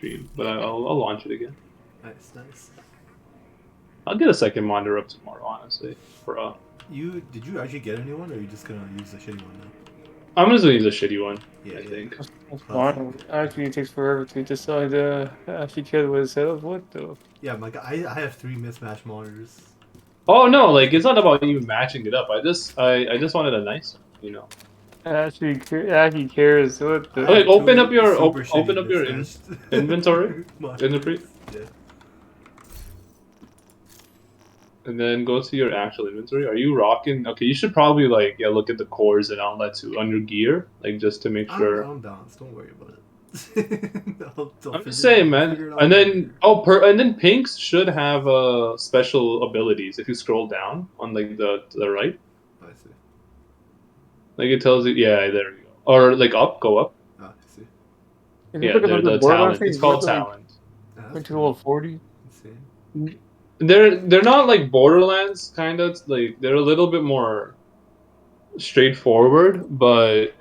stream, but I'll launch it again. Nice, nice. I'll get a second monitor up tomorrow, honestly. For Did you actually get a new one, or are you just gonna use the shitty one now? I'm just gonna use a shitty one. Yeah, I yeah. think. That's fine. Actually, it takes forever to decide actually care what it's set up. What the? Yeah, I have 3 mismatched monitors. Oh no, like it's not about even matching it up. I just wanted a nice one, you know. Actually cares what I the? Okay, have open 2 up your super open shitty up your mismatched inventory, monitors. Yeah. and then go to your actual inventory. Are you rocking? Okay, you should probably like look at the cores and outlets on your gear, like just to make sure. I'm balanced. Don't worry about it. I'm just saying, I'll man. figure it out And then later. and then pinks should have special abilities. If you scroll down on like to the right, I see. like it tells you. Yeah, there you go. Or like go up. I see. Is this Yeah, like they're another the Borderlands talent. thing? It's Is it called like talent. That's went to pretty level 40? insane. They're not like Borderlands kind of like they're a little bit more straightforward, but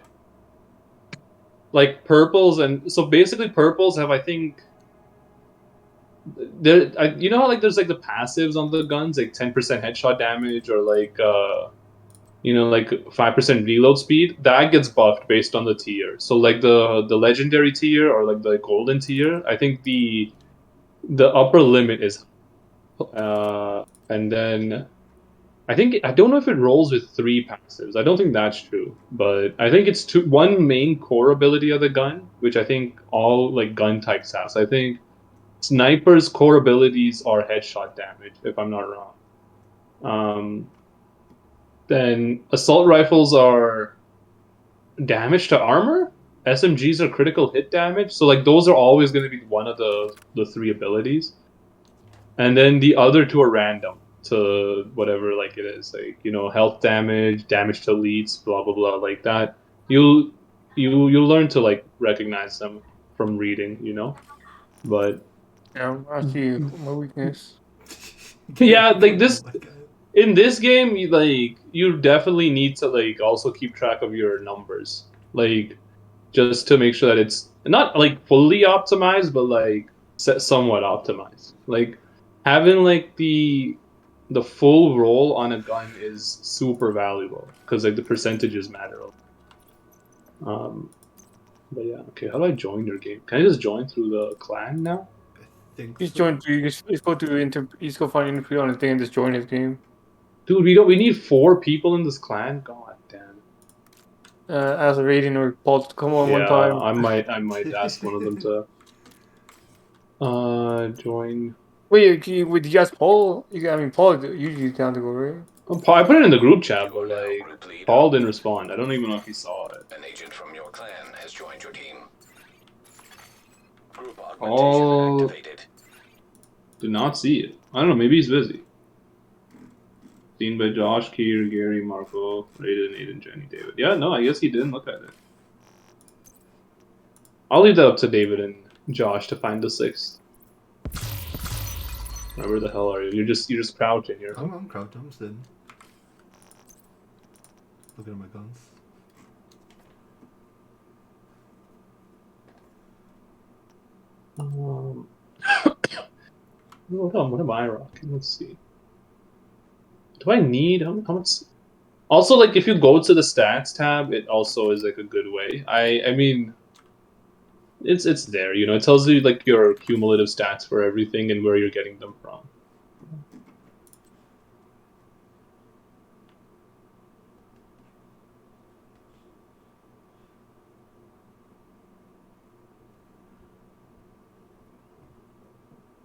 like purples and so basically purples have I think you know how like there's like the passives on the guns like 10% headshot damage or like like 5% reload speed that gets buffed based on the tier. So like the legendary tier or like the golden tier, I think the upper limit is and then I don't know if it rolls with 3 passives. I don't think that's true, but I think it's one main core ability of the gun, which I think all like gun types has. I think sniper's core abilities are headshot damage, if I'm not wrong. Then assault rifles are damage to armor. SMGs are critical hit damage. So like those are always going to be one of the 3 abilities, and then the other 2 are random to whatever like it is, like health damage, damage to elites, blah blah blah, like that. You learn to like recognize them from reading, but Yeah, actually, my weakness. yeah, like Oh this my god. in this game, you definitely need to like also keep track of your numbers, like just to make sure that it's not like fully optimized, but like somewhat optimized. Like having like the full roll on a gun is super valuable because like the percentages matter. Um, but yeah, okay. How do I join your game? Can I just join through the clan now? I think Just so. join. Just go to just go find Interplay on his thing and just join his game. Dude, we need 4 people in this clan. God damn it. As a rating or Paul to come on one Yeah, time. I might ask one of them to join. Wait, did you ask Paul? I mean, Paul is usually down to go, right? I put it in the group chat, You but are now like group leader. Paul didn't respond. I don't even know if he saw it. An agent from your clan has joined your team. Group augmentation Paul activated. did not see it. I don't know. Maybe he's busy. Seen by Josh, Keir, Gary, Marco, Raiden, Aiden, Jenny, David. Yeah, no, I guess he didn't look at it. I'll leave that up to David and Josh to find the 6th. Where the hell are you? You're just crouching here. Huh? I'm crouched. I'm sitting. Looking at my guns. What am I rocking? Let's see. Do I need how much? Also, like if you go to the stats tab, it also is like a good way. I mean, it's there. It tells you like your cumulative stats for everything and where you're getting them from.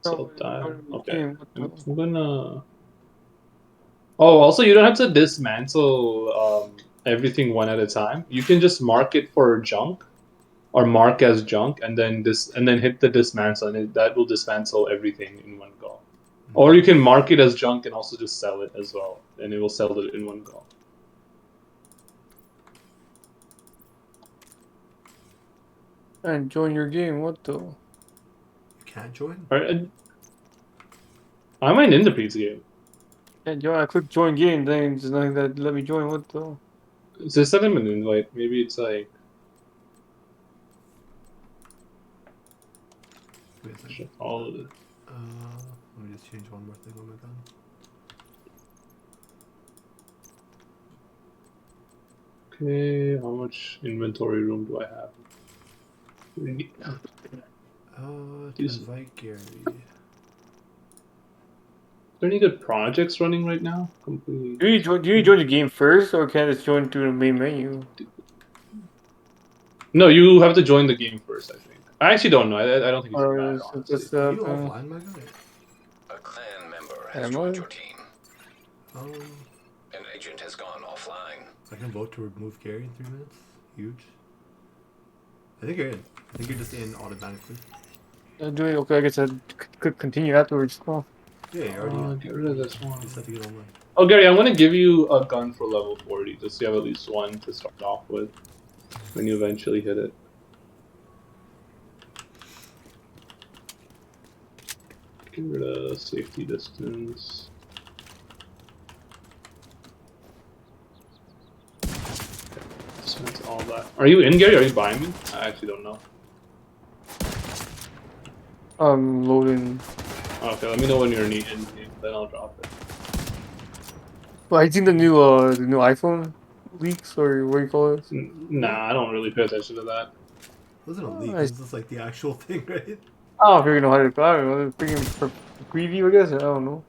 So okay. I'm gonna. Oh, also you don't have to dismantle everything one at a time. You can just mark it for junk, or mark as junk, and then hit the dismantle, and that will dismantle everything in one go. Or you can mark it as junk and also just sell it as well, and it will sell it in one go. And join your game. What the? You can't join? Alright, I'm in the Pre's game. And join. I click join game. Then just nothing that let me join. What the? Just send him an invite. Maybe it's like. Wait a second. Shit, all of it. Let me just change one more thing on my gun. Okay, how much inventory room do I have? To Use- invite Gary. Are there any good projects running right now? Completely. Do you join the game first, or can I just join through the main menu? No, you have to join the game first, I think. I actually don't know. I don't think it's Or bad, is it honestly. just Are you offline, my guy? A clan member has Am joined I? your team. An agent has gone offline. I can vote to remove Gary in 3 minutes. Huge. I think you're in. I think you're just in automatically. Do it. Okay, I guess I could continue afterwards. Oh. Yeah, you're already. Get rid of this You one. just have to get online. Oh, Gary, I'm gonna give you a gun for level 40, just so you have at least one to start off with when you eventually hit it. Get rid of safety distance. Dispense all that. Are you in, Gary? Are you buying me? I actually don't know. Loading. Okay, let me know when you're in, then I'll drop it. Well, I think the new iPhone leaks, or what do you call it? Nah, I don't really pay attention to that. It wasn't a leak. I- It was just like the actual thing, right? I don't figure know how to. I don't know. Freaking preview, I guess. I don't know.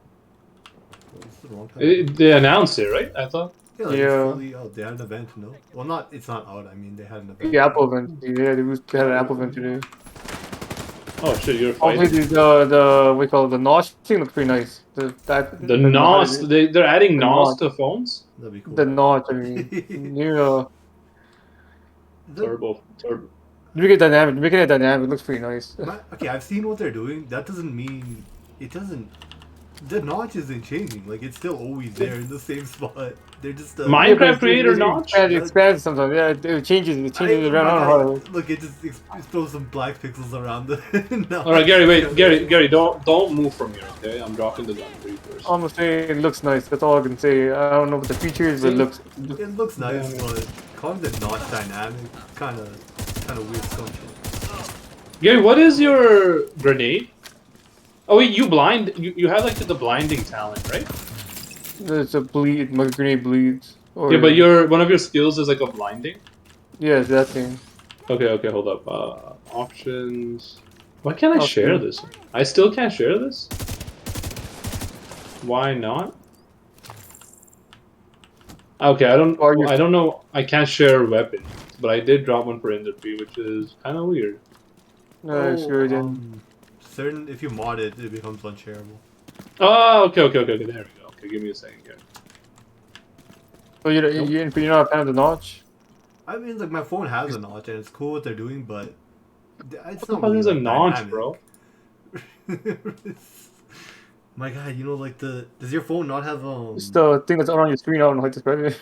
It's the wrong time. They announced it, right? I thought. Yeah, like Yeah. it's fully out. They had an event, no? Well, not. It's not out. I mean, they had an event. The Apple event. Yeah, they had an Apple event today. Oh shit, you're Also, fighting. the what you call it, the notch thing looks pretty nice. The NOS, they're adding The NOS NOS. to phones? That'd be cool. The notch. I mean, yeah. Turbo. Make it dynamic. Making it dynamic. It looks pretty nice. Okay, I've seen what they're doing. That doesn't mean it doesn't. The notch isn't changing. Like it's still always there in the same spot. They're just Minecraft creator notch? It expands sometimes. Yeah, it changes. It changes around. I don't know how. Look, it just throws some black pixels around the. notch. Alright, Gary, wait, Gary, don't move from here, okay? I'm dropping the gun for you first. I'm gonna say it looks nice. That's all I can say. I don't know what the features, but it looks. It looks nice, Yeah. but calling the notch dynamic, kind of weird stuff. Gary, what is your grenade? Oh wait, you had like the blinding talent, right? It's a bleed. My grenade bleeds. Or, Yeah, but one of your skills is like a blinding. Yeah, it's that thing. Okay, hold up. Options. Why can't I Options. share this? I still can't share this? Why not? Okay, I don't know. I can't share a weapon, but I did drop one for industry, which is kind of weird. No, sure then. Certain, if you mod it, it becomes unshareable. Oh, okay. There we go. Okay, give me a second here. So you're not a fan of the notch? I mean, like my phone has a notch and it's cool what they're doing, but it's What the not fuck really is a like, notch, dynamic. bro? My God, you know, like does your phone not have It's the thing that's around your screen. I don't know how to describe it.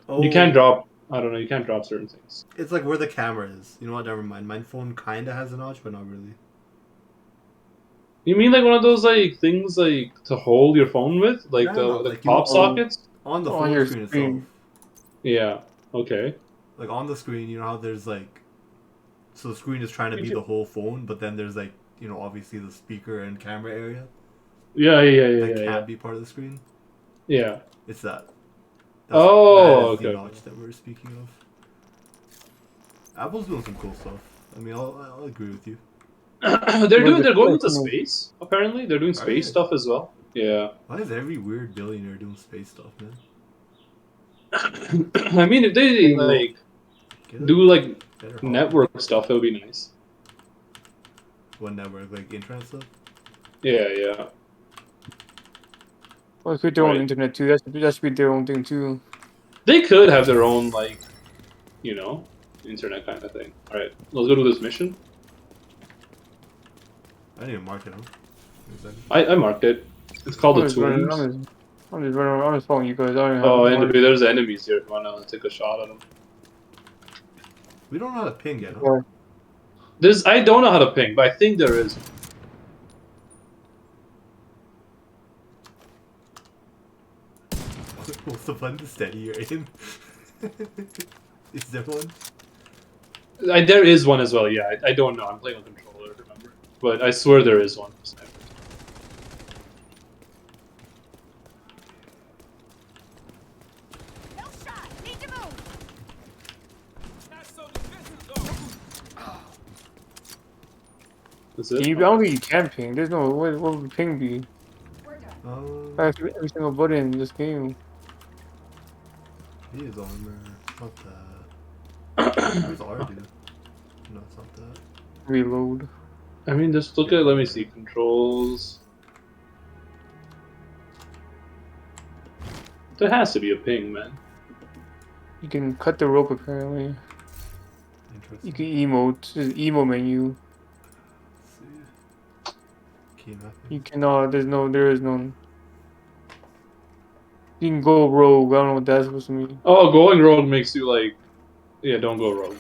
Oh, You can't drop. I don't know. You can't drop certain things. It's like where the camera is. You know what? Never mind. My phone kinda has a notch, but not really. You mean like one of those like things like to hold your phone with, like No, the like, you know, pop sockets? On the On phone your screen screen. itself. Yeah. Okay. Like on the screen, you know how there's like, so the screen is trying to be the whole phone, but then there's like, you know, obviously the speaker and camera area Yeah. that Yeah. can't be part of the screen. Yeah. It's that. Oh, that is the okay. notch that we're speaking of. Apple's doing some cool stuff. I mean, I'll agree with you. They're going into space. Apparently, they're doing Are space they? stuff as well. Yeah. Why is every weird billionaire doing space stuff, man? I mean, if they like Get a do like better hardware. network stuff, it would be nice. What network? Like internet stuff? Yeah. Well, they create their own Right. internet too. That should be their own thing too. They could have their own like, you know, internet kind of thing. All right, let's go do this mission. I didn't even mark it, huh? Exactly. I marked it. It's called the I'm just running- Tombs. I'm just running. I'm just following you guys. I don't Oh, have and there's enemies here. If you wanna take a shot at them. We don't know how to ping yet, huh? Yeah. I don't know how to ping, but I think there is. What's the fun to steady your aim? Is there one? There is one as well. Yeah, I don't know. I'm playing on controller. Remember, but I swear there is one. No shot. Need to move. Is it? I don't think you can ping. There's no what would ping be? He Every single button in this game. is armor. Not that. Where's R, dude? No, it's not that. Reload. I mean, just look at. Let me see controls. There has to be a ping, man. You can cut the rope apparently. Interesting. You can emote. There's an emo menu. Let's see. Key mapping. You can there is none. You can go rogue. I don't know what that's supposed to mean. Oh, going rogue makes you like, yeah, don't go rogue.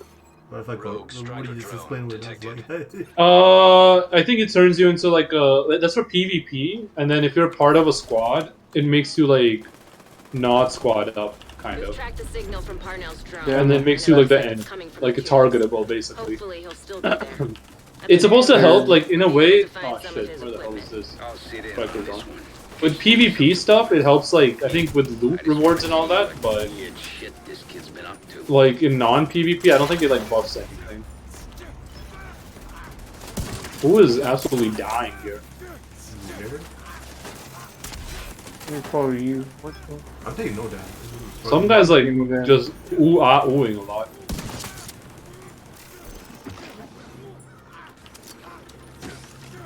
What if I go? Rogue What do striker you just drone explain what it detected. is? I think it turns you into like that's for PvP, and then if you're part of a squad, it makes you like not squad up, kind We've of, tracked the signal from Parnell's drone. Yeah, and then makes it you like looks the like end, it's coming from like the a kill. targetable basically. Hopefully he'll still be there. It's supposed to help, like in a way. To find Oh some of shit, his where the hell is equipment. this? I'll sit in Striker on this drone. one. With PvP stuff, it helps like I think with loot rewards and all that, but Weird shit this kid's been up to. like in non-PvP, I don't think it like buffs anything. Who is absolutely dying here? Weird. It's probably you. What the? I'm taking no damage. Some guys like Yeah. just oohing a lot.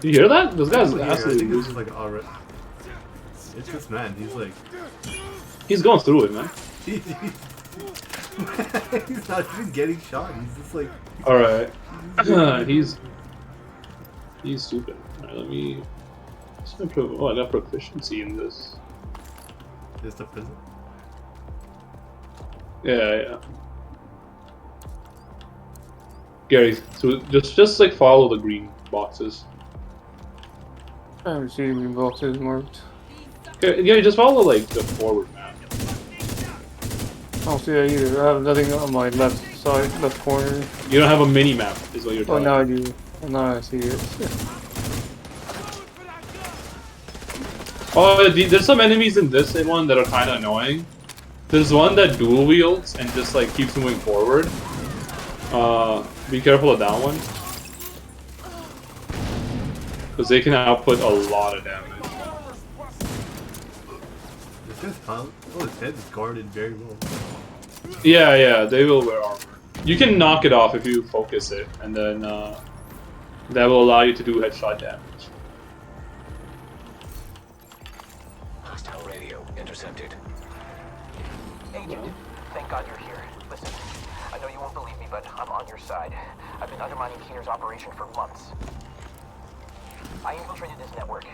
You hear that? This guy's I absolutely think this is losing. like alright. It's this man. He's like. He's going through it, man. He's not even getting shot. He's just like. All right, he's stupid. All right, let me. Oh, I got proficiency in this. Just a prison. Yeah. Gary, so just like follow the green boxes. I haven't seen any boxes marked. Gary, just follow like the forward map. I don't see that either. I have nothing on my left side, left corner. You don't have a mini map, is what you're Oh, talking. now I do. Oh, now I see it. Oh, there's some enemies in this one that are kind of annoying. There's one that dual wields and just like keeps moving forward. Be careful of that one. Because they can output a lot of damage. This guy's pilot. Oh, his head is guarded very well. Yeah, they will wear armor. You can knock it off if you focus it, and then that will allow you to do headshot damage. Hostile radio intercepted. Agent, thank God you're here. Listen, I know you won't believe me, but I'm on your side. I've been undermining Keener's operation for months. I infiltrated his network.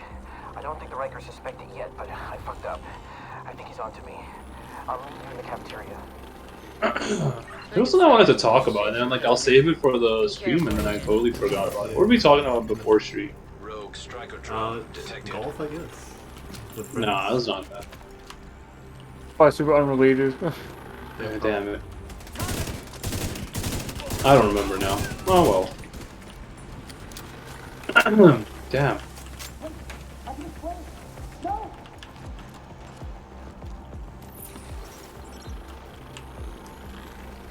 I don't think the Rikers suspect it yet, but I fucked up. I think he's onto me. I'll meet you in the cafeteria. There was something I wanted to talk about, and then like I'll save it for the stream, and then I totally forgot about it. What were we talking about before stream? Rogue striker drone detected. Golf, I guess. With friends. Nah, that's not that. Probably super unrelated. Yeah, damn it. I don't remember now. Oh well. Damn.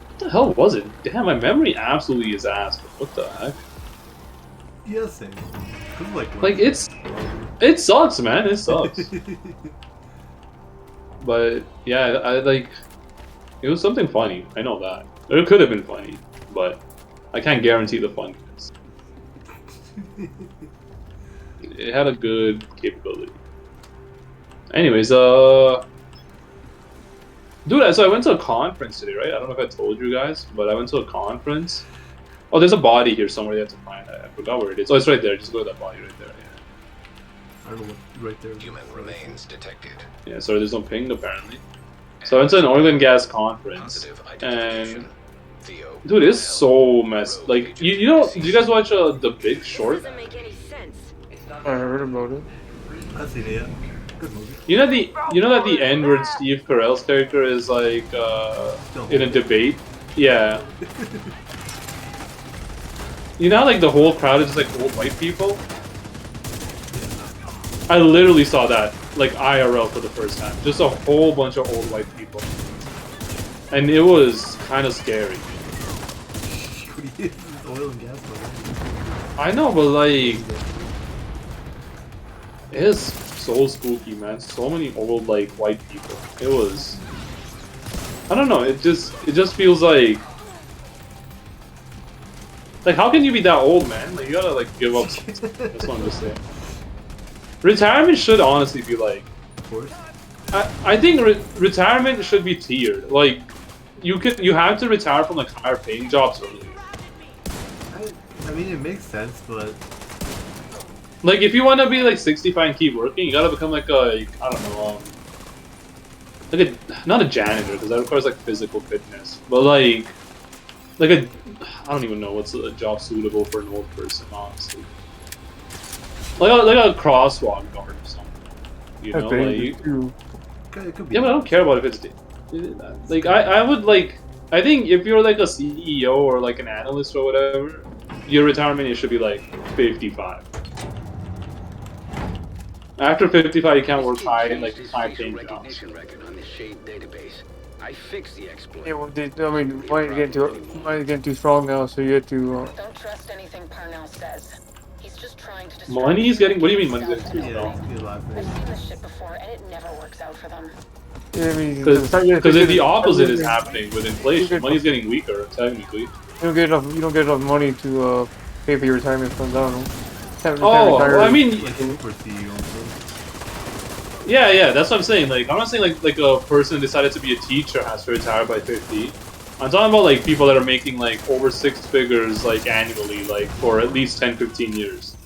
What the hell was it? Damn, my memory absolutely is ass. What the heck? Yeah, same. Cause Like it sucks, man. It sucks. But yeah, I like it was something funny. I know that. It could have been funny, but I can't guarantee the funniness. It had a good capability. Anyways, dude, so I went to a conference today, right? I don't know if I told you guys, but I went to a conference. Oh, there's a body here somewhere you have to find. I forgot where it is. Oh, it's right there. Just go to that body right there. I don't know what right there. Human remains detected. Yeah, sorry, there's no ping apparently. So I went to an oil and gas conference, Positive and identification. Theo. dude, it's so messed. Like, you know, did you guys watch The Big Short? Doesn't make any sense. I heard about it. I've seen it. Yeah. Good movie. You know that the end where Steve Carell's character is like in a debate. Yeah. you know how, like the whole crowd is like old white people? I literally saw that, like IRL for the first time. Just a whole bunch of old white people. And it was kind of scary. Oil and gas. I know, but like, it is so spooky, man. So many old, like, white people. It was, I don't know, it just feels like how can you be that old, man? Like, you gotta, like, give up something. That's what I'm just saying. Retirement should honestly be like, Of course. I think retirement should be tiered. Like, you have to retire from like higher paying jobs early. I mean, it makes sense, but Like, if you want to be like 65 and keep working, you gotta become like a, I don't know, like a, not a janitor because that requires like physical fitness, but like a, I don't even know what's a job suitable for an old person, honestly. Like a crosswalk guard or something. You know, like it could be. yeah, but I don't care about if it's like I would like, I think if you're like a CEO or like an analyst or whatever, your retirement age should be like 55. After 55, you can't work high in like high-paying jobs. Recognition record on the Shade database. I fixed the exploit. Yeah, well, I mean, money's getting too strong now, so you have to. Don't trust anything Parnell says. He's just trying to Money's getting. What do you mean money's getting too Yeah, strong? it's a lot I've better. seen this shit before, and it never works out for them. Yeah, I mean, Because the opposite is happening with inflation. Money's getting weaker, technically. You don't get enough money to pay for your retirement funds. I don't know. Oh, well, I mean, Like super CEO. yeah, that's what I'm saying. Like, I'm not saying like a person decided to be a teacher has to retire by 50. I'm talking about like people that are making like over 6 figures like annually, like for at least 10, 15 years.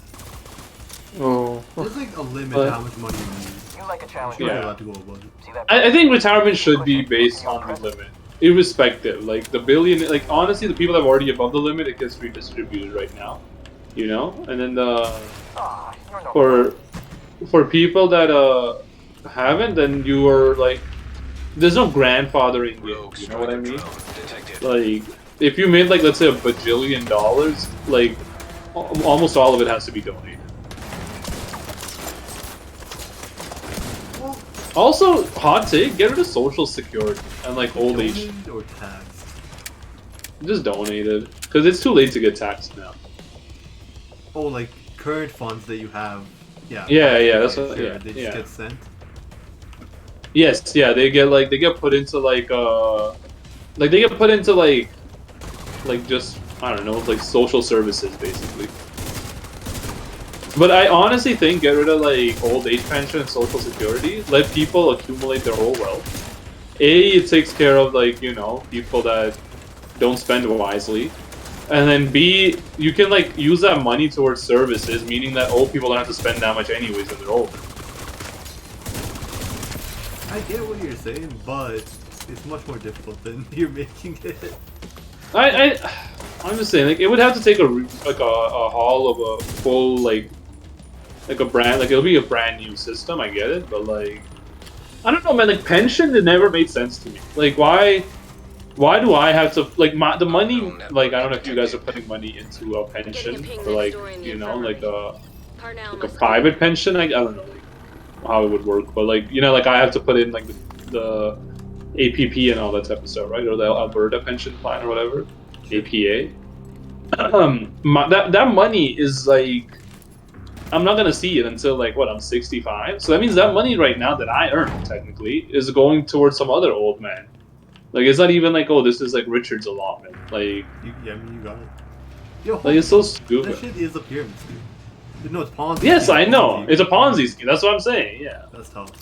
Oh, There's like a limit But- how much money you need. You like a challenge. Sure, Yeah. you're allowed to go above it. See that? I think retirement should be based on the limit, irrespective. Like the billion, like honestly, the people that are already above the limit, it gets redistributed right now. You know, and then Ah, you're no for people that haven't, then you are like, there's no grandfathering in, Rogue you know what I striker mean? drone detected. Like, if you made like, let's say $1 bajillion, like almost all of it has to be donated. Also, hot take, get rid of social security and like old age. Donated or taxed? Just donate it, because it's too late to get taxed now. Oh, like current funds that you have. Yeah. Yeah, that's what. Sure, Yeah, they just yeah. get sent. Yes, yeah, they get put into like they get put into like just, I don't know, like social services basically. But I honestly think get rid of like old age pension and social security. Let people accumulate their whole wealth. A, it takes care of like, you know, people that don't spend wisely. And then B, you can like use that money towards services, meaning that old people don't have to spend that much anyways when they're old. I get what you're saying, but it's much more difficult than you're making it. I'm just saying, like, it would have to take a haul of a full like a brand, like it'll be a brand new system. I get it, but like, I don't know, man. Like pension, it never made sense to me. Like, why do I have to like the money? Like, I don't know if you guys are putting money into a pension or like, you know, like a private pension. I don't know like, how it would work, but like, you know, like I have to put in like the APP and all that type of stuff, right? Or the Alberta pension plan or whatever, APA. That money is like, I'm not gonna see it until like what, I'm 65. So that means that money right now that I earn technically is going towards some other old man. Like, it's not even like, oh, this is like Richard's allotment. Like, Yeah, I mean, you got it. Yo, like it's so that stupid. shit is a pyramid scheme. No, it's Ponzi. Yes, scheme, I know. Ponzi. It's a Ponzi scheme. That's what I'm saying. Yeah. That's tough.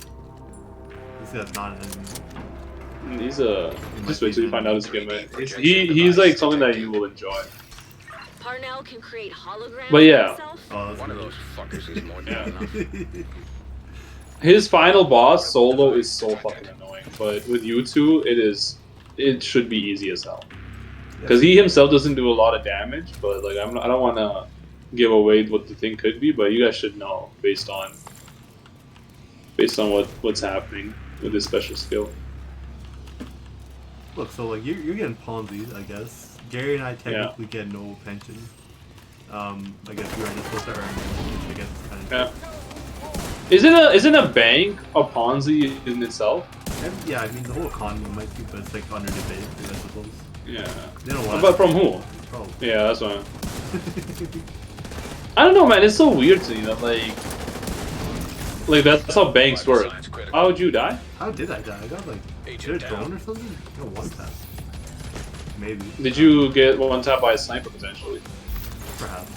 This guy's not an He's just wait till you find out his gimmick. He's like something that you will enjoy. Parnell can create holograms But yeah. of himself? Oh, One of those fuckers is more than enough. His final boss solo is so fucking annoying, but with you two, it should be easy as hell. Because he himself doesn't do a lot of damage, but like I don't want to give away what the thing could be, but you guys should know based on what's happening with his special skill. Look, so like you're getting Ponzi, I guess. Gary and I technically get no pension. I guess we are just supposed to earn. I guess it's kind of. Yeah. Isn't a bank a Ponzi in itself? And, yeah, I mean the whole economy might be, but it's like under debate, I suppose. Yeah. They don't want. But from who? Probably. Yeah, that's why. I don't know, man. It's so weird to me that like that's how banks work. How would you die? How did I die? I got like did a drone or something? No, one tap. Maybe. Did you get one tap by a sniper potentially? Perhaps.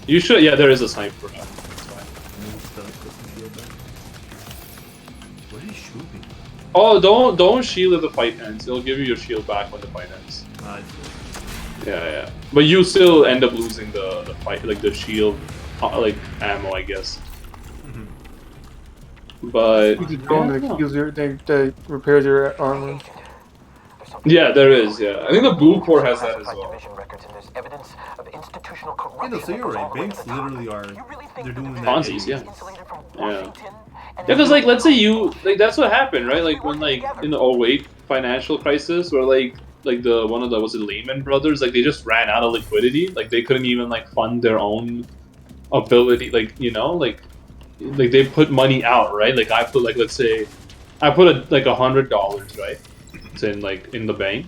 You should. Yeah, there is a sniper. That's fine. What are you shooting? Oh, don't shield at the fight ends. It'll give you your shield back when the fight ends. Yeah. But you still end up losing the fight, like the shield, like ammo, I guess. But You could go and heals your, they repairs your armor. yeah, there is. Yeah, I think the Blue Corps has that as well. Yeah, no, so you're right. Banks literally are. They're doing that. Ponzi's, yeah. Yeah. Because like, let's say you like that's what happened, right? Like when like in the 08 financial crisis, where like the one of the was it Lehman Brothers, like they just ran out of liquidity, like they couldn't even like fund their own ability, like you know, like they put money out, right? Like I put like let's say I put like $100, right? It's in like in the bank.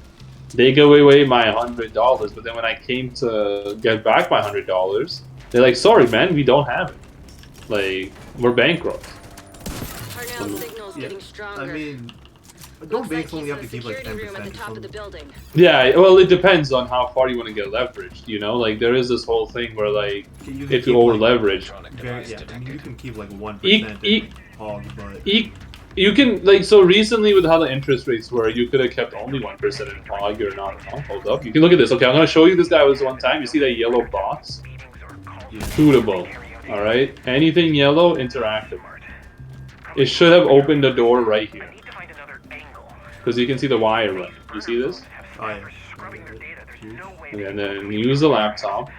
They give away my $100, but then when I came to get back my $100, they're like, "Sorry, man, we don't have it. Like we're bankrupt." Parnell's signal's getting I stronger. mean, don't Looks like banks only he's have in to the keep like security 10% room at the or top of the something? building. Yeah, well, it depends on how far you want to get leveraged. You know, like there is this whole thing where like You can if you keep, over like, leverage, yeah, I mean, you can keep like 1% E- hog, but you can like so recently with how the interest rates were, you could have kept only 1% in hog or not. Oh, hold up, you can look at this. Okay, I'm gonna show you this guy was one time. You see that yellow box? Shootable. All right, anything yellow, interactive. It should have opened the door right here. Because you can see the wire run. You see this? oh yeah. And then use the laptop,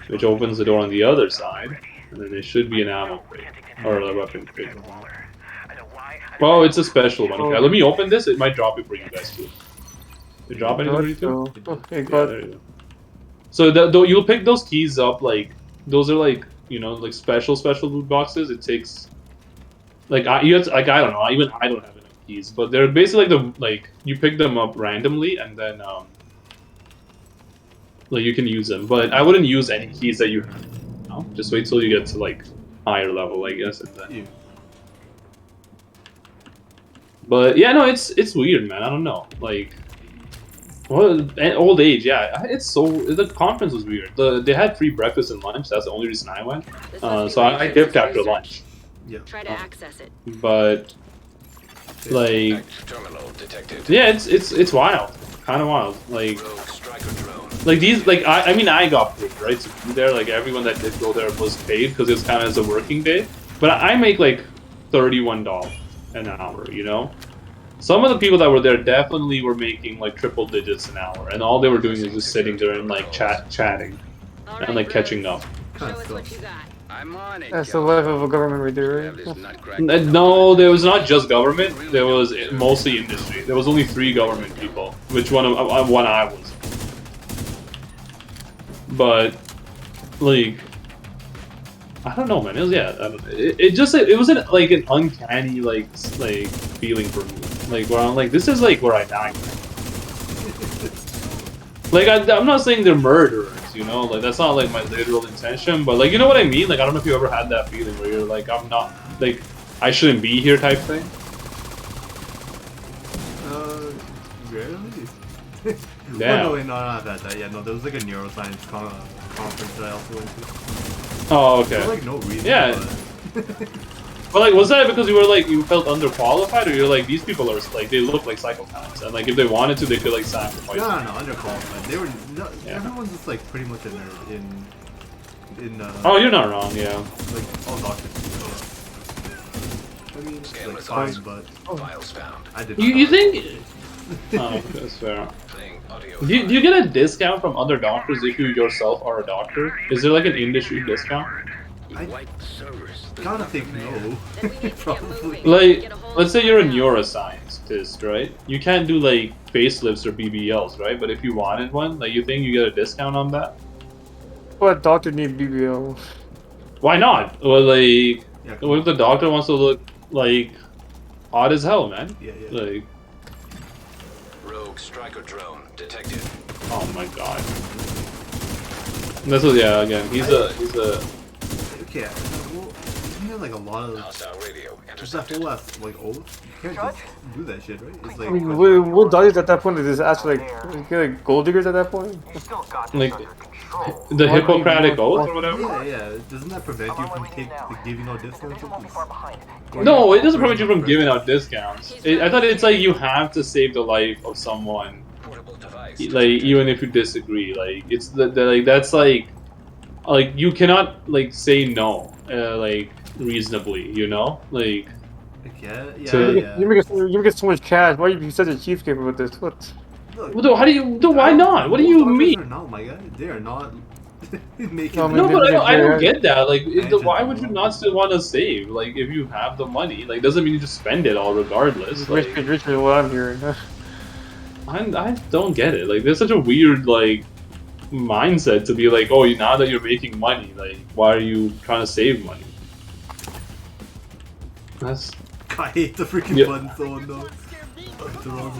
which opens the door on the other side, and then there should be an ammo crate or a weapon crate. Oh, it's a special one. Okay, let me open this. It might drop it for you guys too. Did it drop anything for you too? Okay, Yeah, but there you go. So you'll pick those keys up. Like those are like like special loot boxes. It takes like you have to, like I don't know. Even I don't have enough keys, but they're basically like you pick them up randomly and then like you can use them. But I wouldn't use any keys that you have. No? Just wait till you get to like higher level, I guess, and then. But yeah, no, it's weird, man. I don't know, like. Well, old age, yeah. The conference was weird. They had free breakfast and lunch. That's the only reason I went. This must be So I Rachel's dipped after research. lunch. Yeah. Try to access it. But like, Active terminal detected. yeah, it's wild, kind of wild. Like Rogue striker drone. these, like I mean, I got paid, right? To be there, like everyone that did go there was paid because it's kind of as a working day. But I make like $31 an hour, you know. Some of the people that were there definitely were making like triple digits an hour, and all they were doing is just sitting there and like chatting All and right, like Rose. catching up. Show us what you got. I'm on it. that's the life of a government right there, Have this right? nutcracker. No, there was not just government. There was mostly industry. There was only 3 government people, which one I was. But like, I don't know, man. It was it wasn't like an uncanny like feeling for me. Like where I'm like, this is like where I die. Like I'm not saying they're murderers, you know. Like that's not like my literal intention, but like you know what I mean. Like I don't know if you ever had that feeling where you're like, I'm not like I shouldn't be here type thing. Rarely. Yeah. Oh, no, wait, no, not that. Yeah, no, there was like a neuroscience conference that I also went to. Oh, okay. For like no reason. Yeah. But... But like, was that because you felt underqualified, or you're like these people are like they look like psychopaths, and like if they wanted to, they could like sacrifice. No, underqualified. They were. No, Yeah. Everyone's just like pretty much in. Oh, you're not wrong. Yeah. Like all doctors. I mean, Scan it's like results. fine, but Files found. I did. You think? Oh, that's fair. Playing audio. Do you get a discount from other doctors if you yourself are a doctor? Is there like an industry discount? You I wipe the servers. There's gotta nothing think there. no. Then we need to get Probably. moving. Like, Get a hold let's of say you're a someone. neuroscientist, right? You can't do like facelifts or BBLs, right? But if you wanted one, like, you think you get a discount on that? What doctor need BBL? Why not? Well, like, Yeah, what if the doctor wants to look like hot as hell, man? yeah. Like, Rogue striker drone detected. oh my god. This was, yeah, again, he's a Okay, well, you have like a lot of. Hostile radio There's that intercepted. whole ass like oath. You can't just do that shit, right? It's like I mean, what doctors at that point is actually like gold diggers at that point? You still got this Like, under control. the Why do you Hippocratic want- Oath or whatever. yeah. Doesn't that prevent I'm you on my from way to you now. giving out The discounts? division won't be far behind. No, it doesn't prevent you from giving out discounts. I thought it's like you have to save the life of someone, Portable device. like detected. even if you disagree. Like it's the like that's like you cannot like say no like reasonably, you know, like. Yeah. You make so much cash. Why are you such a cheapskate with this? What? Look, Well, how do you? Why not? What do most you doctors mean? Are not, my guy. They are not making. No, No, but I don't get that. Like, Imagine why would you that. not still want to save? Like, if you have the money, like, doesn't mean you just spend it all regardless. Rich, Like, rich is what I'm hearing. I don't get it. Like, there's such a weird like mindset to be like, oh, now that you're making money, like, why are you trying to save money? That's I hate the freaking Yeah. button so no.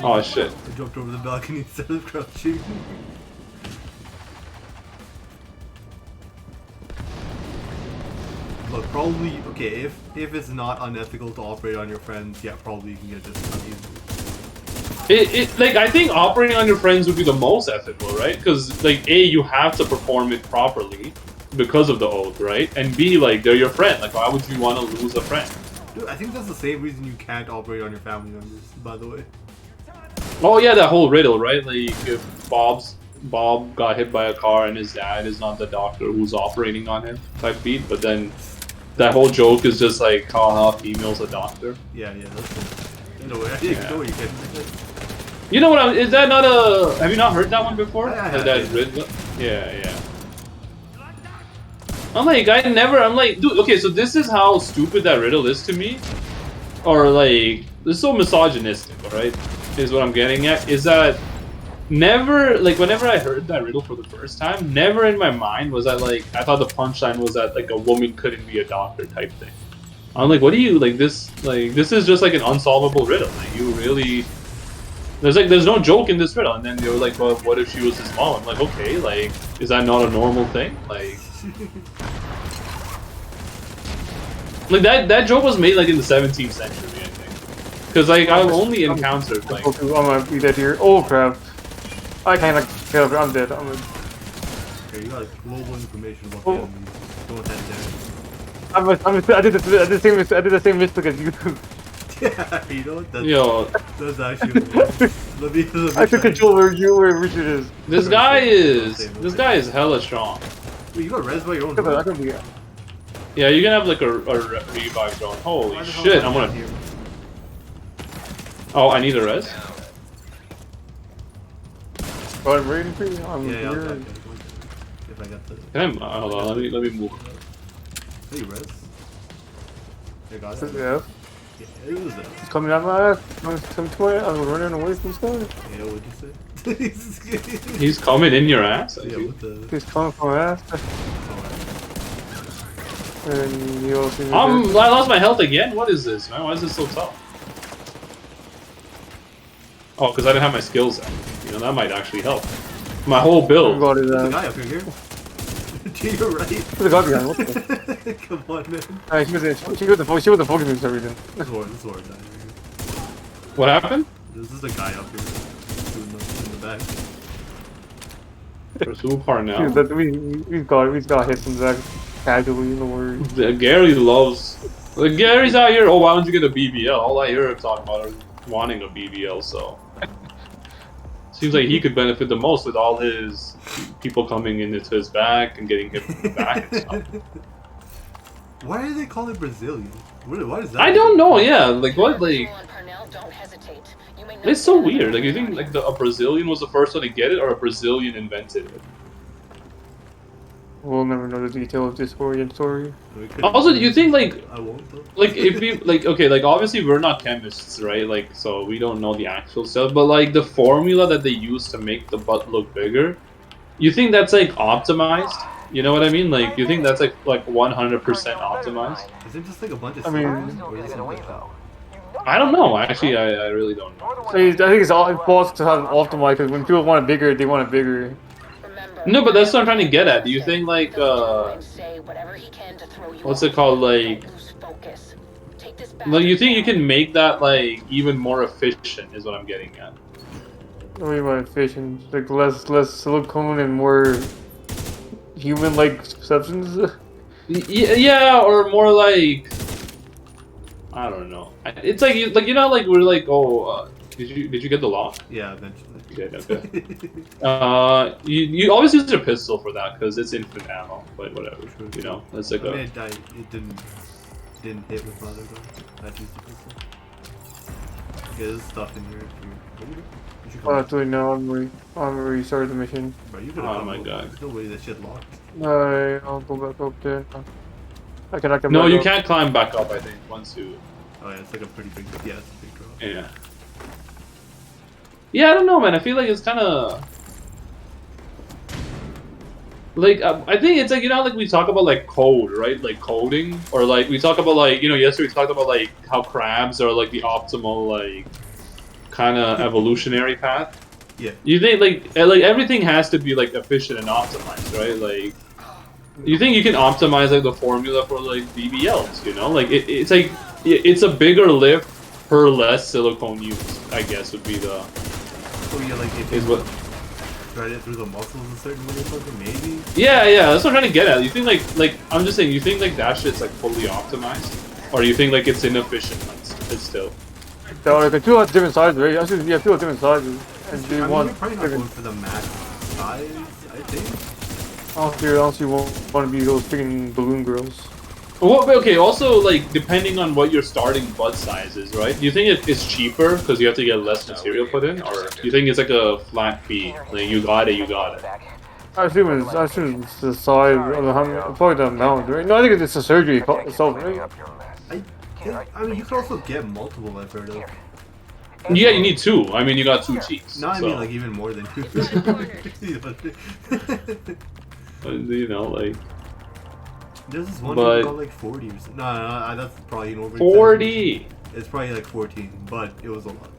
oh shit. I jumped over the balcony instead of crouching. Look, probably okay. If it's not unethical to operate on your friends, yeah, probably you can get discount easily. Like I think operating on your friends would be the most ethical, right? Because like A, you have to perform it properly because of the oath, right? And B, like they're your friend. Like why would you want to lose a friend? Dude, I think that's the same reason you can't operate on your family members. By the way. Oh yeah, that whole riddle, right? Like if Bob got hit by a car and his dad is not the doctor who's operating on him type beat, but then that whole joke is just like calling off emails a doctor. Yeah, that's cool. No, actually, Yeah. you know what you can. You know what? Is that not a? Have you not heard that one before? I have, That yeah. riddle? Yeah. I'm like, dude. Okay, so this is how stupid that riddle is to me, or like, it's so misogynistic. Right? Is what I'm getting at. Is that never like whenever I heard that riddle for the first time, never in my mind was that like I thought the punchline was that like a woman couldn't be a doctor type thing. I'm like, what do you like this? Like this is just like an unsolvable riddle. Like you really. There's no joke in this riddle, and then they were like, well, what if she was his mom? I'm like, okay, like, is that not a normal thing? Like that joke was made like in the 17th century, I think. Because like I've only encountered like I'm gonna be dead here. Oh crap! I can't like get up. I'm dead. Okay, you got global information about Oh. the enemy. Don't head there. I did the same mistake as you. Yeah, you know what? yo, That's actually. let me I took try. control where Richard is. this guy is hella strong. Wait, you got res by your own. I drone? could be. Yeah, you can have like a revive drone. Holy Why the hell shit! am I'm I gonna. here? Oh, I need a res. Oh, I'm ready for you. I'm Yeah, here. okay. If I got the. Can I? Hold on. Let me move. Hey, res. I got it. Yeah, Yeah, it was that. he's coming out my ass. Come to my. I'm running away from this guy. Yeah, what'd you say? He's coming in your ass. I Yeah, see. what the? He's coming from my ass. And you also. I lost my health again. What is this, man? Why is this so tough? Oh, because I didn't have my skills up. You know, that might actually help. My whole build. Got it. There's a guy up here. To your right. There's a guy behind. What the? Come on, man. She was the focus and everything. This war down here. What happened? There's just a guy up here. In the back. There's who Parnell. We've got hits from Zach casually, no worries. Gary loves. Gary's out here. Oh, why don't you get a BBL? All I hear him talking about is wanting a BBL. So seems like he could benefit the most with all his people coming into his back and getting hit from the back and stuff. Why do they call it Brazilian? What is that? I don't know. Yeah, like what? Like On Parnell, don't hesitate. You may not it's so get weird. Like you think like a Brazilian was the first one to get it, or a Brazilian invented it? We'll never know the detail of this origin story. We could- Also, do you think like I won't though. if we okay, obviously we're not chemists, right? Like, so we don't know the actual stuff, but like the formula that they use to make the butt look bigger, you think that's like optimized? You know what I mean? Like, you think that's like 100% optimized? Is it just like a bunch of I mean- cells, or is it something else? I don't know. Actually, I really don't know. I think it's all impossible to have it optimized because when people want it bigger, they want it bigger. Remember, No, but that's what I'm trying to get at. Do you think like say whatever he can to throw you what's off. it called, like? Don't lose focus. Take this back. Like, you think you can make that like even more efficient? Is what I'm getting at. What do you mean by efficient? Like less silicone and more human-like substance? Yeah, or more like I don't know. It's like you know like we're like did you get the lock? Yeah, eventually. You did, okay. You always use your pistol for that because it's infinite ammo, but whatever. You know, that's like I mean, a. it didn't hit with my other gun. I used the pistol. Yeah, there's stuff in here. You should come back. Actually, no, I'm restarted the mission. Bro, you could've Oh come my over. God. There's no way that shit locked. I'll go back up there. I can No, back you up. can't climb back up. I think once you. Oh yeah, it's like a pretty big. Yeah, it's a big drop. Yeah. Yeah, I don't know, man. I feel like it's kind of like I think it's like like we talk about like code, right? Like coding, or like we talk about like yesterday we talked about like how crabs are like the optimal like kind of evolutionary path. Yeah. You think like everything has to be like efficient and optimized, right? Like you think you can optimize like the formula for like BBLs, like it's like it's a bigger lift per less silicone used, I guess would be the Oh yeah, like if is you what. tried it through the muscles a certain way or something, maybe. Yeah, that's what I'm trying to get at. You think like I'm just saying, you think like that shit's like fully optimized, or you think like it's inefficient? It's still. The two have different sizes, right? Actually, yeah, two have different sizes. And I they mean, want you're probably not different. going for the max size, I think. Honestly, you won't want to be those freaking balloon girls. Well, but okay. Also, like depending on what your starting butt size is, right? Do you think it's cheaper because you have to get less material put in, or do you think it's like a flat fee? Like you got it. I assume it's the size of the probably the amount, right? No, I think it's the surgery itself, right? I mean, you can also get multiple, I've heard of. Yeah, you need two. I mean, you got two cheeks. No, I so, mean like even more than two. like. There's this one But- got like 40 or something. No, that's probably an over. 40. It's probably like 14, but it was a lot.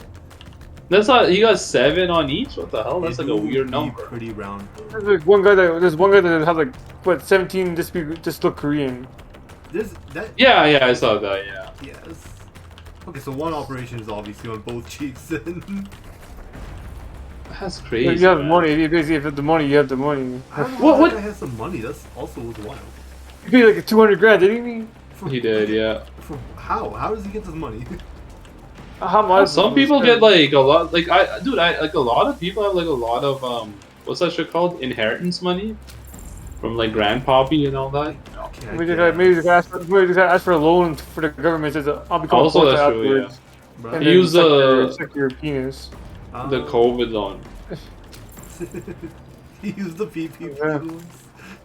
That's not. You got 7 on each. What the hell? That's They like a do weird be number. Pretty round. Though. There's one guy that has like what 17 just look Korean. There's that. Yeah, I saw that. Yeah. Yes. Okay, so one operation is obviously on both cheeks. And That's crazy. You have man. money. If you have the money, you have the money. I don't know What- why what- that guy has some money. That's also was wild. He paid like 200 grand, didn't he? He did, yeah. For how? How does he get this money? How much? Some people get like a lot. Like I like a lot of people have like a lot of what's that shit called? Inheritance money from like grandpappy and all that. Okay, I Maybe guess. they can ask for a loan for the government. Says I'll become Also, a portrait that's true, yeah. afterwards. Bro. And He then used suck your penis. The COVID loan. He used the PPP Yeah. loans.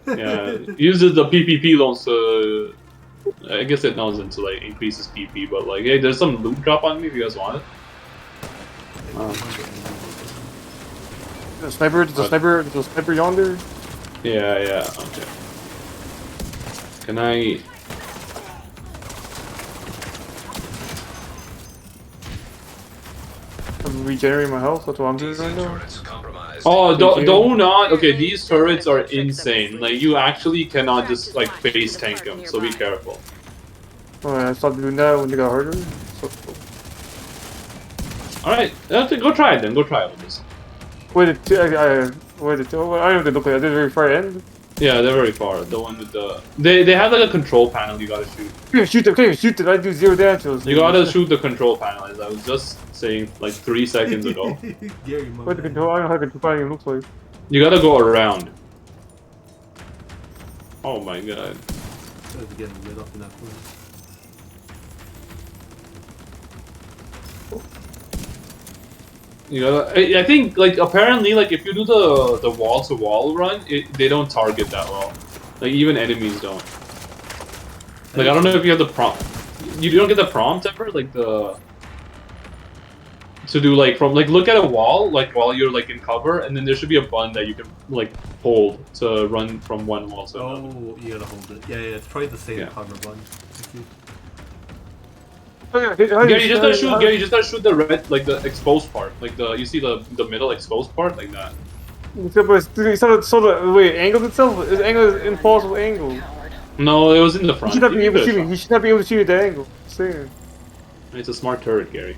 Yeah, uses the PPP loans to. I guess it knows into like increases PP, but like, hey, there's some loot drop on me if you guys want it. The sniper yonder. Yeah, okay. Can I? I'm regenerating my health. That's what I'm doing right now. Oh, Thank you. do not. Okay, these turrets are insane. Like, you actually cannot just like face tank them, so be careful. Alright, I stopped doing that when they got harder. So, Alright, go try it then. Go try it with this. wait, I don't know what they look like. I did very far end. Yeah, they're very far. The one with the they have like a control panel you gotta shoot. Can't even shoot them. I do 0 damage to those You things. gotta shoot the control panel, as I was just saying like 3 seconds ago. Gary, my What the man. control? I don't know how the control panel even looks like. You gotta go around. Oh my god. Guys are getting lit up in that corner. You gotta. I think like apparently like if you do the wall to wall run, they don't target that well. Like even enemies don't. Like I don't know if you have the prompt. You don't get the prompt ever, like the to do like from like look at a wall like while you're like in cover, and then there should be a button that you can like hold to run from one wall to another. Oh, you gotta hold it. Yeah, it's probably the same Yeah. cover button. Gary, you just gotta shoot. Gary, you just gotta shoot the red, like the exposed part, like the you see the middle exposed part, like that. Wait, angled itself? His angle is impossible angle. Coward. No, it was in the He front. should not be You able to could've shoot shot. me. He should not be able to shoot at the angle. Saying. It's a smart turret, Gary.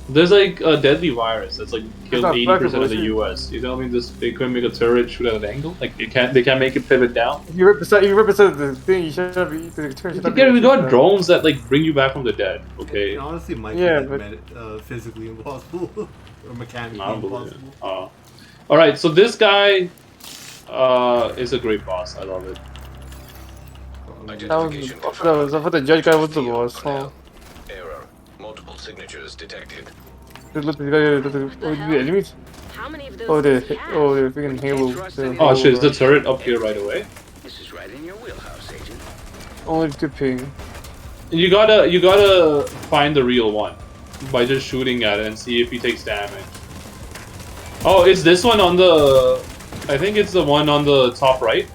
There's like a deadly virus that's like killed not 80% of flexible, the is it? U.S. You tell me they couldn't make a turret shoot at an angle? Like they can't make it pivot down? If you represent the thing, you should not be. The turn should not be Gary, able we to shoot got that. drones that like bring you back from the dead. It Okay, honestly might Yeah, be but- like, physically impossible or mechanically I don't believe it. impossible. All right, so this guy is a great boss. I love it. Identification I thought the judge guy was the boss. Huh? Cornell. Error. Multiple signatures detected. Look, the enemies. How many of those Oh, does the he have? oh, the freaking Halo. the Oh Halo shit, is the rush. turret up here right away? This is right in your wheelhouse, Agent. Only good ping. You gotta find the real one by just shooting at it and see if he takes damage. Oh, it's this one on the. I think it's the one on the top right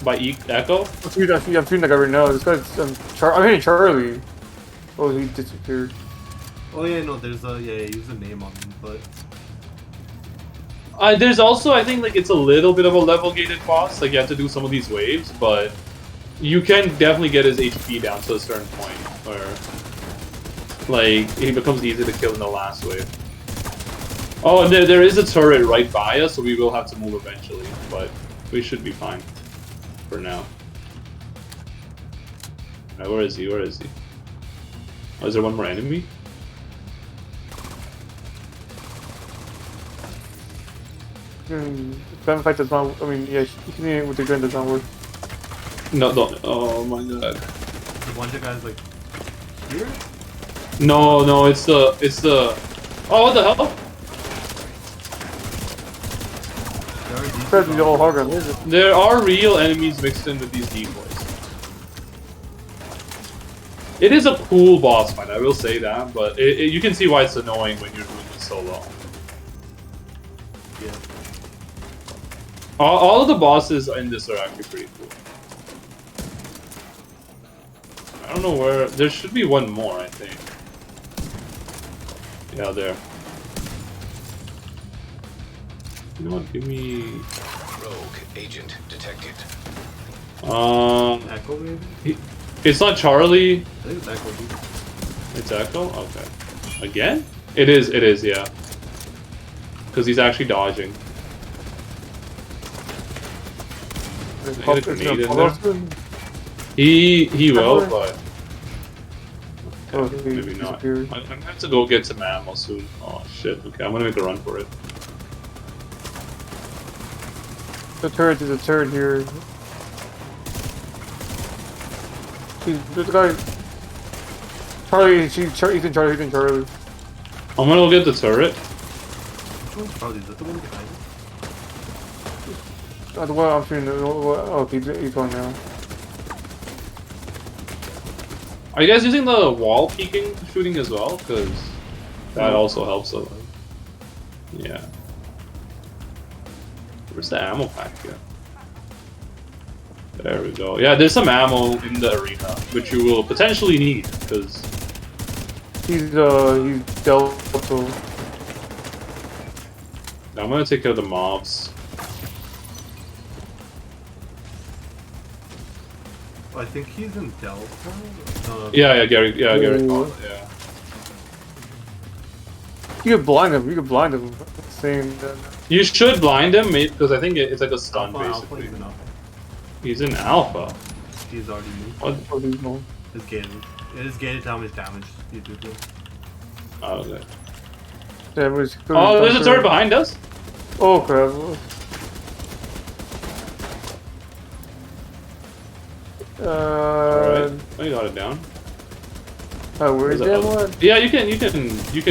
by Echo. I'm shooting that guy right now. This guy's I'm hitting Charlie. Oh, he disappeared. Oh yeah, no, there's a use a name on him, but There's also, I think, like it's a little bit of a level gated boss. Like you have to do some of these waves, but you can definitely get his HP down to a certain point where, like, he becomes easy to kill in the last wave. Oh, and there is a turret right by us, so we will have to move eventually, but we should be fine for now. Alright, where is he? Where is he? Oh, is there one more enemy? Gun fight does not. I mean, yeah, you can hit with the gun does not work. No, don't. Oh my god. the one guy's like here. No, it's the. Oh, what the hell? There are these Especially the old hologram. Is it? There are real enemies mixed in with these decoys. It is a cool boss fight, I will say that, but you can see why it's annoying when you're doing this solo. Yeah. All of the bosses in this are actually pretty cool. I don't know where. There should be one more, I think. Yeah, there. You know what? Give me. Rogue agent detected. Echo maybe? It's not Charlie. I think it's Echo. Dude. It's Echo? Okay. Again? It is, yeah. Because he's actually dodging. It's Get a grenade in there. soon. He will, but Oh, he maybe not. disappeared. I'm gonna have to go get some ammo soon. Oh shit, okay, I'm gonna make a run for it. The turret is a turret here. There's a guy. Charlie, he's in Charlie. I'm gonna go get the turret. Which one's Charlie? Is that the one behind it? The one I'm shooting. Oh, he's on now. Are you guys using the wall peeking shooting as well? Because that also helps a lot. Yeah. Where's the ammo pack here? There we go. Yeah, there's some ammo in the arena, which you will potentially need, because He's Delta. I'm gonna take care of the mobs. I think he's in Delta. Yeah, Gary. Yeah, Gary. Ooh. Oh, yeah. You could blind him. Saying that. You should blind him, mate, because I think it's like a stun, Alpha basically. is enough. He's in alpha. He's already moved. What? Oh, he's no. It's gated. It is gated to how much damage you do to him. Oh, okay. Yeah, but Oh, there's a turret behind us. Oh crap. Alright. Oh, you got it down. Where's that one? Yeah, you can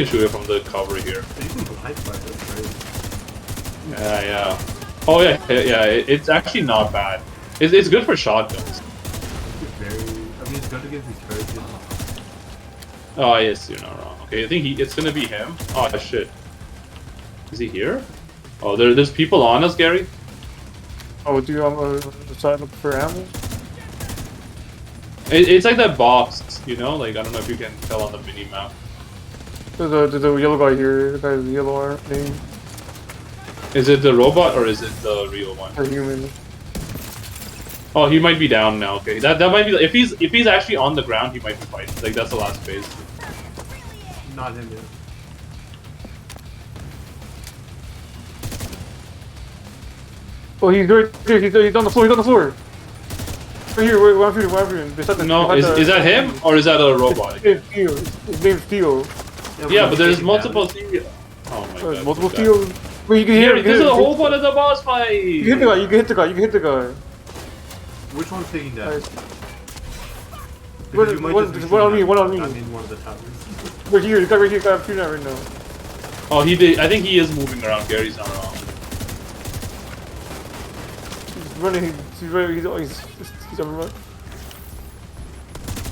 shoot it from the cover here. You can blind fire, that's great. Yeah. Oh yeah. It's actually not bad. It's good for shotguns. It's very. I mean, it's good against these turrets. Oh yes, you're not wrong. Okay, I think it's gonna be him. Oh shit. Is he here? Oh, there's people on us, Gary. Oh, do you want to sign up for ammo? It's like that box, you know? Like I don't know if you can tell on the mini map. There's a yellow guy here. The guy with the yellow arm name. Is it the robot or is it the real one? Or human. Oh, he might be down now. Okay, that might be if he's actually on the ground, he might be fighting. Like that's the last phase. Not him yet. Oh, he's right there. He's on the floor. He's on the floor. Right here. Where I'm shooting. No, is that him or is that a robot? His name's Theo. Yeah, but there's multiple Theo. Oh my god. Multiple okay. Theo. Wait, you can Here, hit. this is a whole one of the boss fight. You can hit the guy. You can hit the guy. You can hit the guy. Which one's taking that? Nice. Because you might One just be on me. shooting One on me. I'm in one of the towers. Right here. The guy right here. I'm shooting at right now. Oh, he did. I think he is moving around. Gary's not wrong. He's running. He's running. He's on the run.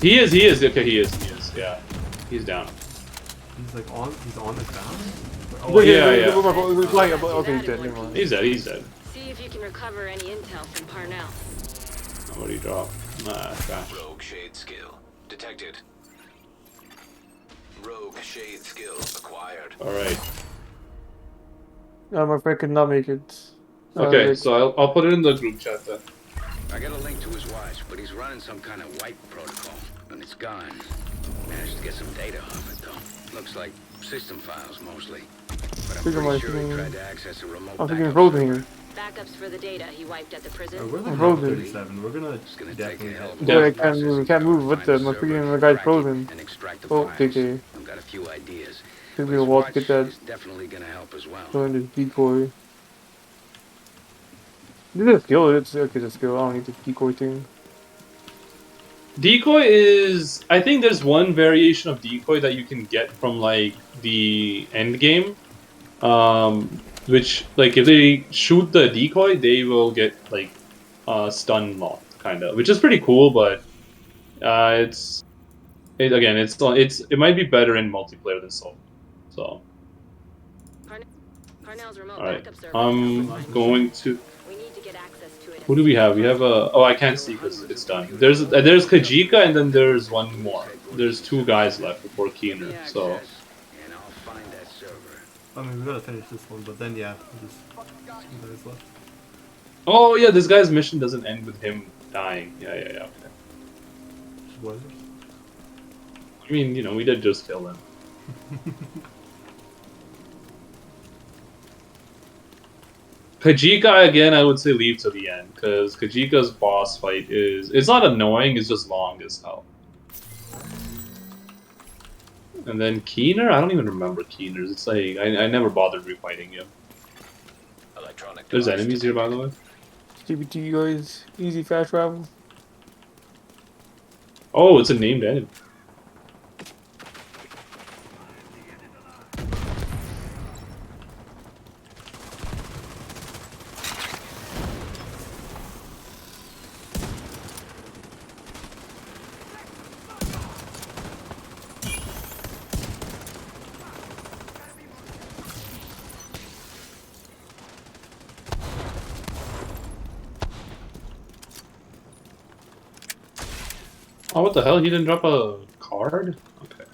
He is. Okay, he is. Yeah, he's down. He's like on. He's on the ground. Oh, Wait, yeah. We're flying up. Okay, he's dead. Never mind. He's dead. See if you can recover any intel from Parnell. What do you drop? Nah, trash. Rogue shade skill detected. Rogue shade skill acquired. Alright. My friend could not make it. Okay, so I'll put it in the group chat then. I got a link to his watch, but he's running some kind of wipe protocol, and it's gone. Managed to get some data off it, though. Looks like system files, mostly. But I'm pretty sure he tried to access a remote I'm thinking backup frozen server. here. Backups for the data he wiped at the prison. We're like Frozen. 37. We're gonna It's gonna take definitely a hell head. of a Yeah, I lot of can't move. I can't move with processing them. to I'm find freaking the the server, guy's crack it, frozen. and extract the Oh, files. JK. I've got a few ideas. Could But be a his wall to watch get that. is definitely gonna help as well. Going to decoy. This is a skill. It's okay. It's a skill. I don't need the decoy thing. Decoy is... I think there's one variation of decoy that you can get from, like, the end game. Which, like, if they shoot the decoy, they will get, like, stun locked, kind of. Which is pretty cool, but... it might be better in multiplayer than solo. So... Parnell's remote Alright. backup server. I'm going to... We need to get access to it. Who do we have? We have a... Oh, I can't see because it's done. There's Kajika and then there's one more. There's two guys left before Keener, so... And I'll find that server. I mean, we gotta finish this one, but then yeah, we'll just two guys left. Oh yeah, this guy's mission doesn't end with him dying. Yeah, okay. Spoilers. I mean, you know, we did just kill him. Kajika, again, I would say leave to the end, because Kajika's boss fight is... It's not annoying, it's just long as hell. And then Keener? I don't even remember Keener's. It's like, I never bothered refighting him. Electronic There's device enemies here, by the way. GBT guys, easy fast travel. Oh, it's a named enemy. Oh, what the hell? He didn't drop a card? Okay.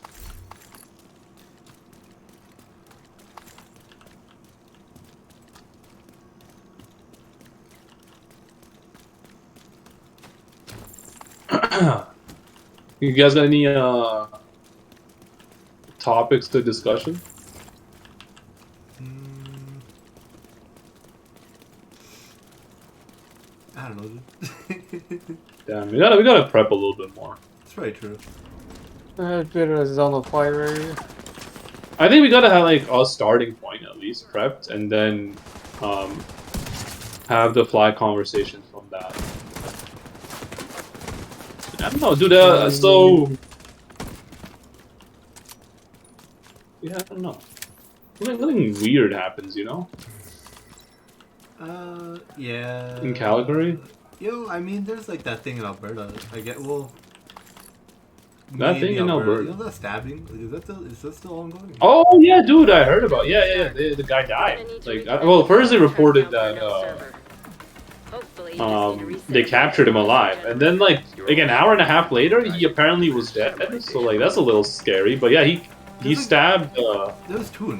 You guys got any topics to discussion? I don't know. Damn, we gotta prep a little bit more. It's very true. It's on the fire area. I think we gotta have like a starting point at least prepped, and then have the flag conversation from that. I don't know, dude. So yeah, I don't know. Something weird happens, you know. Yeah. In Calgary. Yo, I mean, there's like that thing in Alberta. I get well. That maybe thing in Alberta. You know that stabbing? Like, is that still ongoing? Oh yeah, dude, I heard about. Yeah. The guy died. Like, well, first they reported that they captured him alive, and then like an hour and a half later, he apparently was dead. So like that's a little scary. But yeah, he stabbed. There was two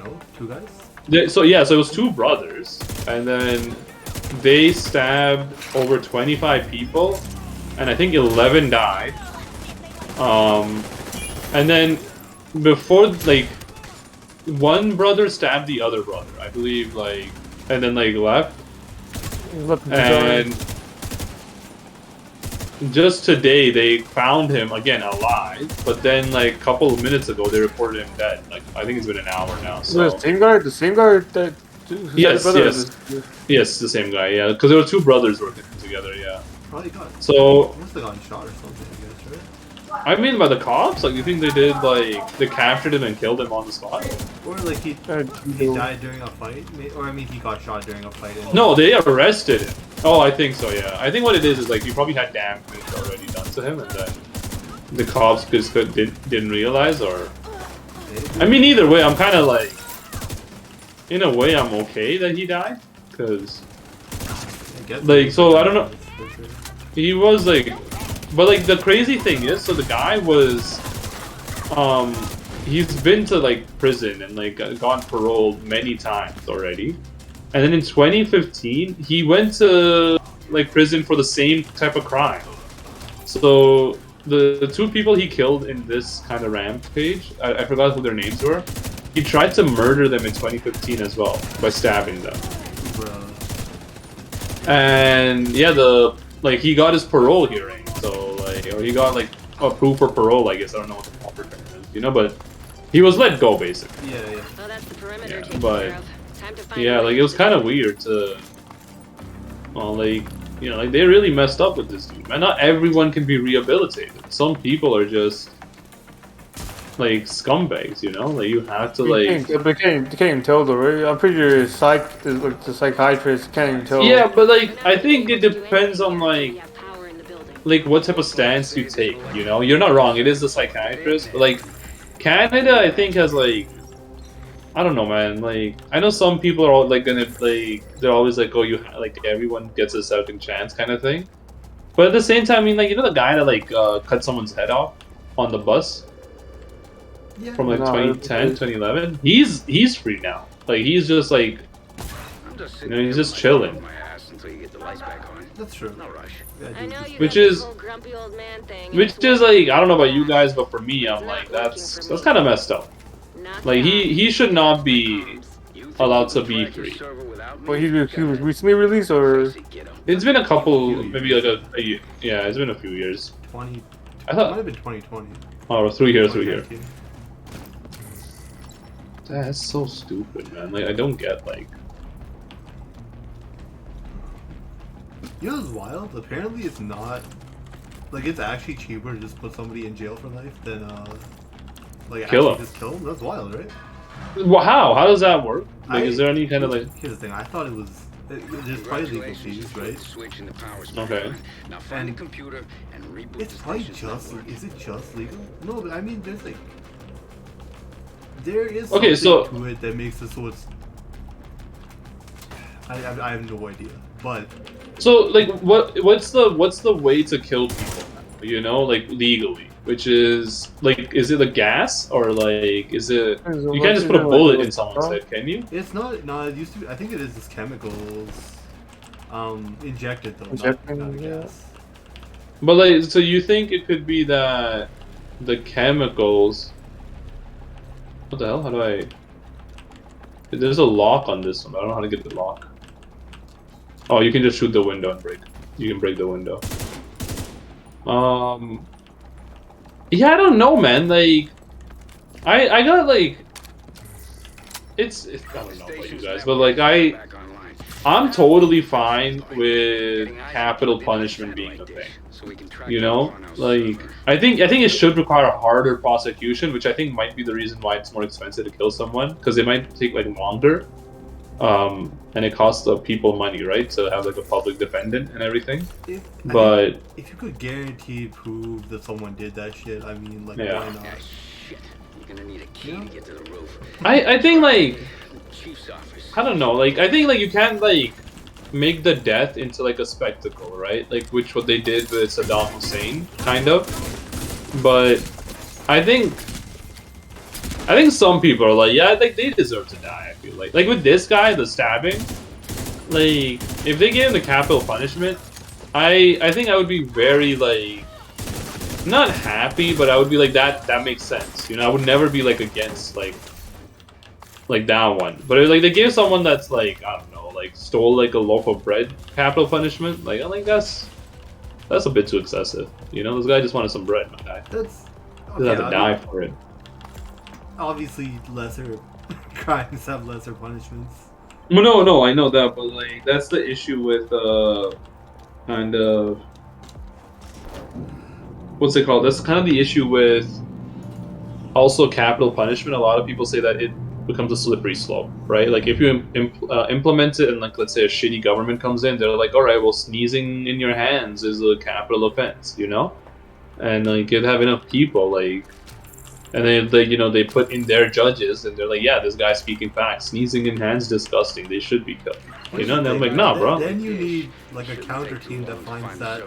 guys. So it was two brothers, and then they stabbed over 25 people, and I think 11 died. And then before, like, one brother stabbed the other brother, I believe, like, and then like left. And just today they found him again alive, but then like a couple of minutes ago they reported him dead. Like I think it's been an hour now. So The same guy that. yes, the same guy. Yeah, because there were two brothers working together. Yeah. Probably got. So Must have gotten shot or something, I guess, right? I mean, by the cops, like you think they did like they captured him and killed him on the spot? Or like he died during a fight, or I mean he got shot during a fight. And No, they arrested him. Oh, I think so. Yeah, I think what it is like he probably had damage already done to him, and then the cops just didn't realize. Or I mean, either way, I'm kind of like, in a way, I'm okay that he died, because like so I don't know. He was like. But like the crazy thing is, so the guy was, he's been to like prison and like gotten paroled many times already, and then in 2015 he went to like prison for the same type of crime. So the two people he killed in this kind of rampage, I forgot who their names were. He tried to murder them in 2015 as well by stabbing them. And yeah, he got his parole hearing. So, like, or he got, like, approved for parole, I guess. I don't know what the proper term is, you know, but he was let go, basically. Yeah. Oh, that's the perimeter taken But, care of. Time to find yeah, like, it was kind of weird to, well, like, you know, like, they really messed up with this dude, man. Not everyone can be rehabilitated. Some people are just, like, scumbags, you know? Like, you have to, like... They can't even tell, though, right? I'm pretty sure the psychiatrist can't even tell. Yeah, but, like, I think it depends on, like what type of stance you take, you know? You're not wrong, it is the psychiatrist, but like Canada I think has like, I don't know, man, like I know some people are all like gonna like, they're always like, oh, you like everyone gets a second chance kind of thing, but at the same time, I mean, like, you know the guy that like cut someone's head off on the bus from like 2010 2011, he's free now, like he's just like, you know, he's just chilling. That's true. I know you Which got this is whole grumpy old man thing. like, I don't know about you guys, but for me, I'm like, that's kind of messed up. Like he should not be allowed to be free. But he was recently released, or It's been a couple, maybe like yeah, it's been a few years. 20. I thought It might have been 2020. Oh, 3 years. 2019. That's so stupid, man. Like I don't get like. You know what's wild? Apparently it's not... Like, it's actually cheaper to just put somebody in jail for life than, like, Kill actually him. just kill them? That's wild, right? Well, how? How does that work? Like, is there any kind of like? Here's the thing, I thought it was... There's probably legal fees, right? Okay. Now find the computer and reboot It's the probably station just... network. Is it just legal? No, but I mean, there's like... There is Okay, something so- to it that makes it so it's... I have no idea, but... So like, what's the way to kill people? You know, like legally, which is like, is it a gas or like, is it? You can't just put a bullet in someone's head, can you? It's not. No, it used to be. I think it is just chemicals. Injected though. Injecting, not yeah. gas. But like, so you think it could be that the chemicals? What the hell? How do I? There's a lock on this one. I don't know how to get the lock. Oh, you can just shoot the window and break. You can break the window. Yeah, I don't know, man. Like, I got like, it's I don't know about you guys, but like I'm totally fine with capital punishment being a thing. You know, like I think it should require a harder prosecution, which I think might be the reason why it's more expensive to kill someone, because it might take like longer. and it costs the people money, right, to have like a public defendant and everything. I But think if you could guaranteed prove that someone did that shit, I mean, like, Yeah. why not? Ah, shit. You're gonna need a key to get to the roof. I think like Chief's office. I don't know, like I think like you can't like make the death into like a spectacle, right? Like which what they did with Saddam Hussein, kind of. But I think some people are like, yeah, like they deserve to die. I feel like with this guy, the stabbing, like if they gave him the capital punishment, I think I would be very like not happy, but I would be like that makes sense. You know, I would never be like against like that one. But it was like they gave someone that's like I don't know, like stole like a loaf of bread capital punishment. Like I think that's a bit too excessive. You know, this guy just wanted some bread, my guy. That's He doesn't have to I die mean, for it. obviously, lesser crimes have lesser punishments. Well, no, I know that, but like that's the issue with kind of what's it called? That's kind of the issue with also capital punishment. A lot of people say that it becomes a slippery slope, right? Like if you implement it and like let's say a shitty government comes in, they're like, all right, well, sneezing in your hands is a capital offense, you know, and like you'd have enough people like. And they you know, they put in their judges, and they're like, yeah, this guy's speaking facts. Sneezing in hands, disgusting. They should be killed. You know, and I'm like, nah, bro. Then you need like a counter team that finds that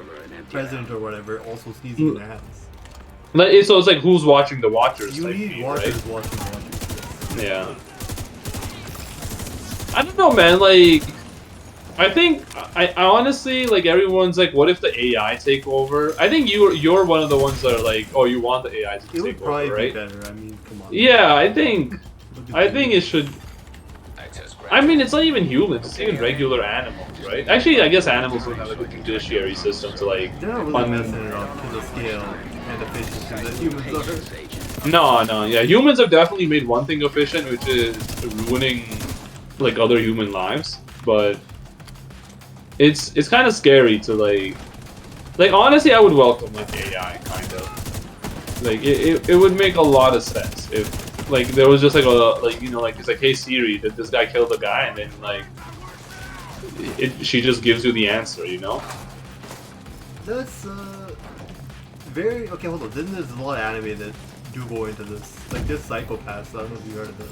president or whatever also sneezing in their hands. So it's like, who's watching the watchers? You type need thing, watchers right? watching watchers. Yeah. I don't know, man. Like, I think I honestly like everyone's like, what if the AI take over? I think you're one of the ones that are like, oh, you want the AI to It take would over, probably right? be better. I mean, come on. Yeah, I think Look at it should. Access I mean, it's not even humans; it's even regular animals, right? Actually, I guess animals don't have like a judiciary system to like. They're not really fund- messing it up to the scale and efficiency that humans are. No, yeah, humans have definitely made one thing efficient, which is ruining like other human lives, but it's kind of scary to like honestly, I would welcome like AI kind of like it would make a lot of sense if like there was just like you know, like it's like, hey Siri, did this guy kill the guy, and then like she just gives you the answer, you know. That's very okay. Hold on. Then there's a lot of anime that do go into this. Like this Psychopaths. I don't know if you heard of it.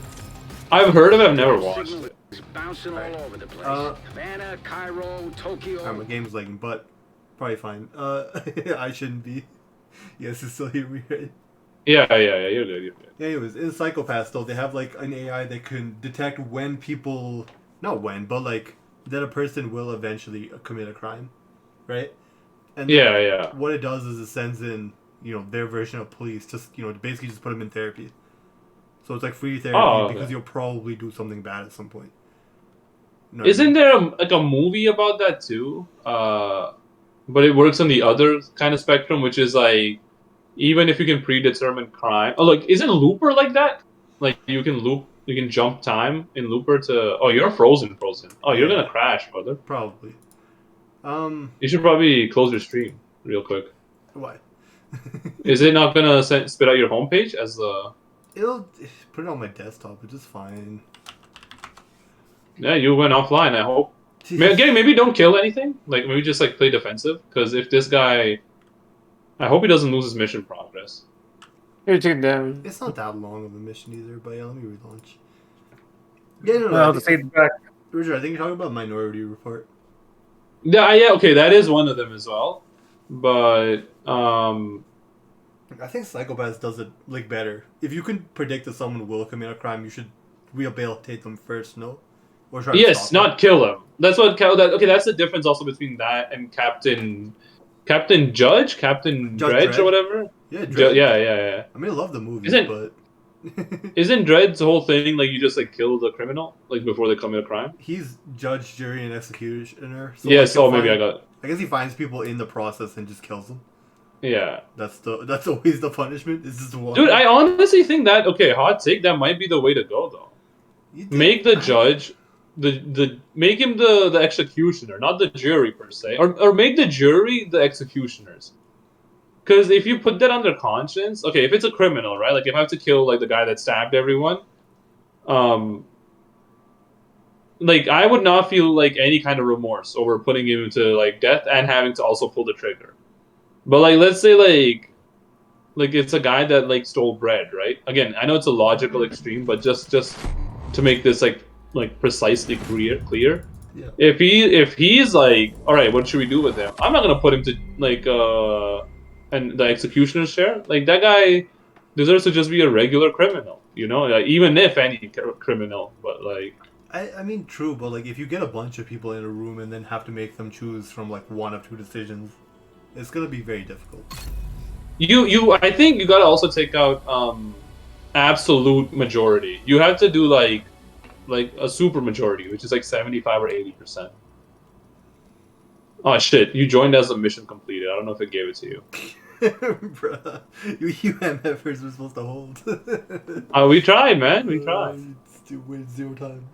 I've heard of it, I've never watched Signal it. is bouncing all over the place. Havana, Cairo, Tokyo. My game's lagging, but probably fine. I shouldn't be. Yes, it's still here. Right? Yeah, you're good. Anyways, in Psychopaths though, they have like an AI that can detect when people, not when, but like that a person will eventually commit a crime, right? And Yeah. what it does is it sends in, you know, their version of police, just, you know, to basically just put them in therapy. So it's like free therapy Okay. because you'll probably do something bad at some point. You know what I Isn't mean? there like a movie about that too? But it works on the other kind of spectrum, which is like, even if you can predetermine crime. Oh, look, isn't Looper like that? Like you can jump time in Looper to. Oh, you're frozen. Oh, you're gonna crash, brother. Probably. You should probably close your stream real quick. What? Is it not gonna spit out your homepage as the? It'll put it on my desktop, which is fine. Yeah, you went offline. I hope. Again, maybe don't kill anything. Like maybe just like play defensive. Because if this guy, I hope he doesn't lose his mission progress. You're taking damage. It's not that long of a mission either, but yeah, let me relaunch. Yeah, no, I'll just take it back. Richard, I think you're talking about Minority Report. Yeah, okay, that is one of them as well. But I think Psychopaths does it like better. If you can predict that someone will commit a crime, you should rehabilitate them first, no? Or try to yes, stop not kill him. That's what okay. That's the difference also between that and Captain Dredge Dredd. or whatever. them. Yeah, Ju- Dredd. yeah. I mean, I love the movies, Isn't- but Isn't Dredd's whole thing like you just like kill the criminal like before they commit a crime? he's judge, jury, and executioner. So Yes. like, Oh, he'll maybe I find- got. I guess he finds people in the process and just kills them. Yeah, That's always the punishment. This is one. dude. I honestly think that hot take, that might be the way to go though. You think- Make the judge make him the executioner, not the jury per se, or make the jury the executioners. Because if you put that on their conscience, okay, if it's a criminal, right? Like if I have to kill like the guy that stabbed everyone, like I would not feel like any kind of remorse over putting him into like death and having to also pull the trigger. But like, let's say like it's a guy that like stole bread, right? Again, I know it's a logical extreme, but just to make this like precisely clear. Yeah. If he's like, all right, what should we do with him? I'm not gonna put him to like and the executioner's chair. Like that guy deserves to just be a regular criminal, you know, like, even if any criminal. But like, I mean, true, but like if you get a bunch of people in a room and then have to make them choose from like one of two decisions, it's gonna be very difficult. I think you gotta also take out absolute majority. You have to do like a super majority, which is like 75 or 80%. Oh shit! You joined as a mission completed. I don't know if it gave it to you. Bruh, you MFers were supposed to hold. We tried, man. We tried. Wait 0 time.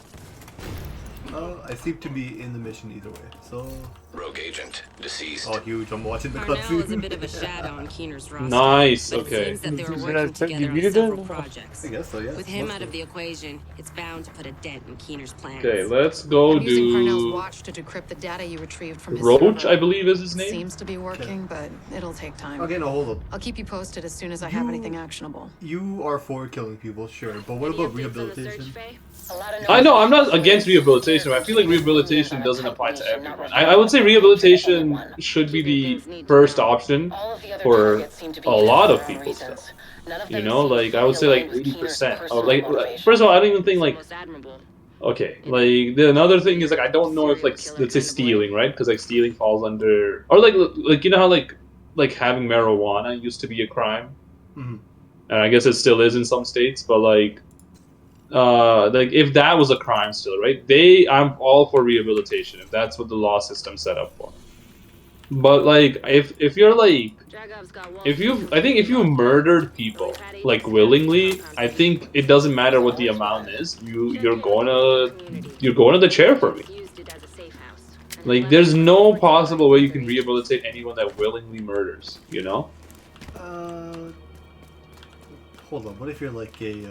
I seem to be in the mission either way, so... Rogue agent, deceased. Oh, huge, I'm watching the Parnell is a cutscene. bit of a shadow on Keener's roster. Nice. But Okay. it seems that they were Should I working take together you on several then? projects. I guess so, yeah. With him out of the equation, it's bound to put a dent in Keener's plans. Okay, let's go I'm using Parnell's do watch to decrypt the data you retrieved from his Roach, server. I believe is his name. Seems to be working, but it'll take time. Okay, no, hold up. I'll keep you posted as soon as I have You- anything actionable. You are for killing people, sure, but what Any about updates on the search, rehabilitation? Faye? A lot of I know, I'm not noise. against rehabilitation. I feel like rehabilitation doesn't apply to everyone. I would say rehabilitation should be the first option All of the other for targets seem to be a dead lot for of their own people still. reasons. None of You them know, seem like to I would say like align with Keener's 80%. personal Like motivation. first of all, I don't even think It's like most admirable. okay. Like another thing is like I don't know if like let's say stealing, right? Because like stealing falls under or like you know how like having marijuana used to be a crime, Mhm. and I guess it still is in some states, but like if that was a crime still, right? I'm all for rehabilitation if that's what the law system set up for. But like if you're like Dragov's got Wall I think if you murdered people like willingly, I think it doesn't matter what the amount is. You're going to the chair for me. Used it as a safe house. Like there's no possible way you can rehabilitate anyone that willingly murders, you know? Hold on, what if you're like a,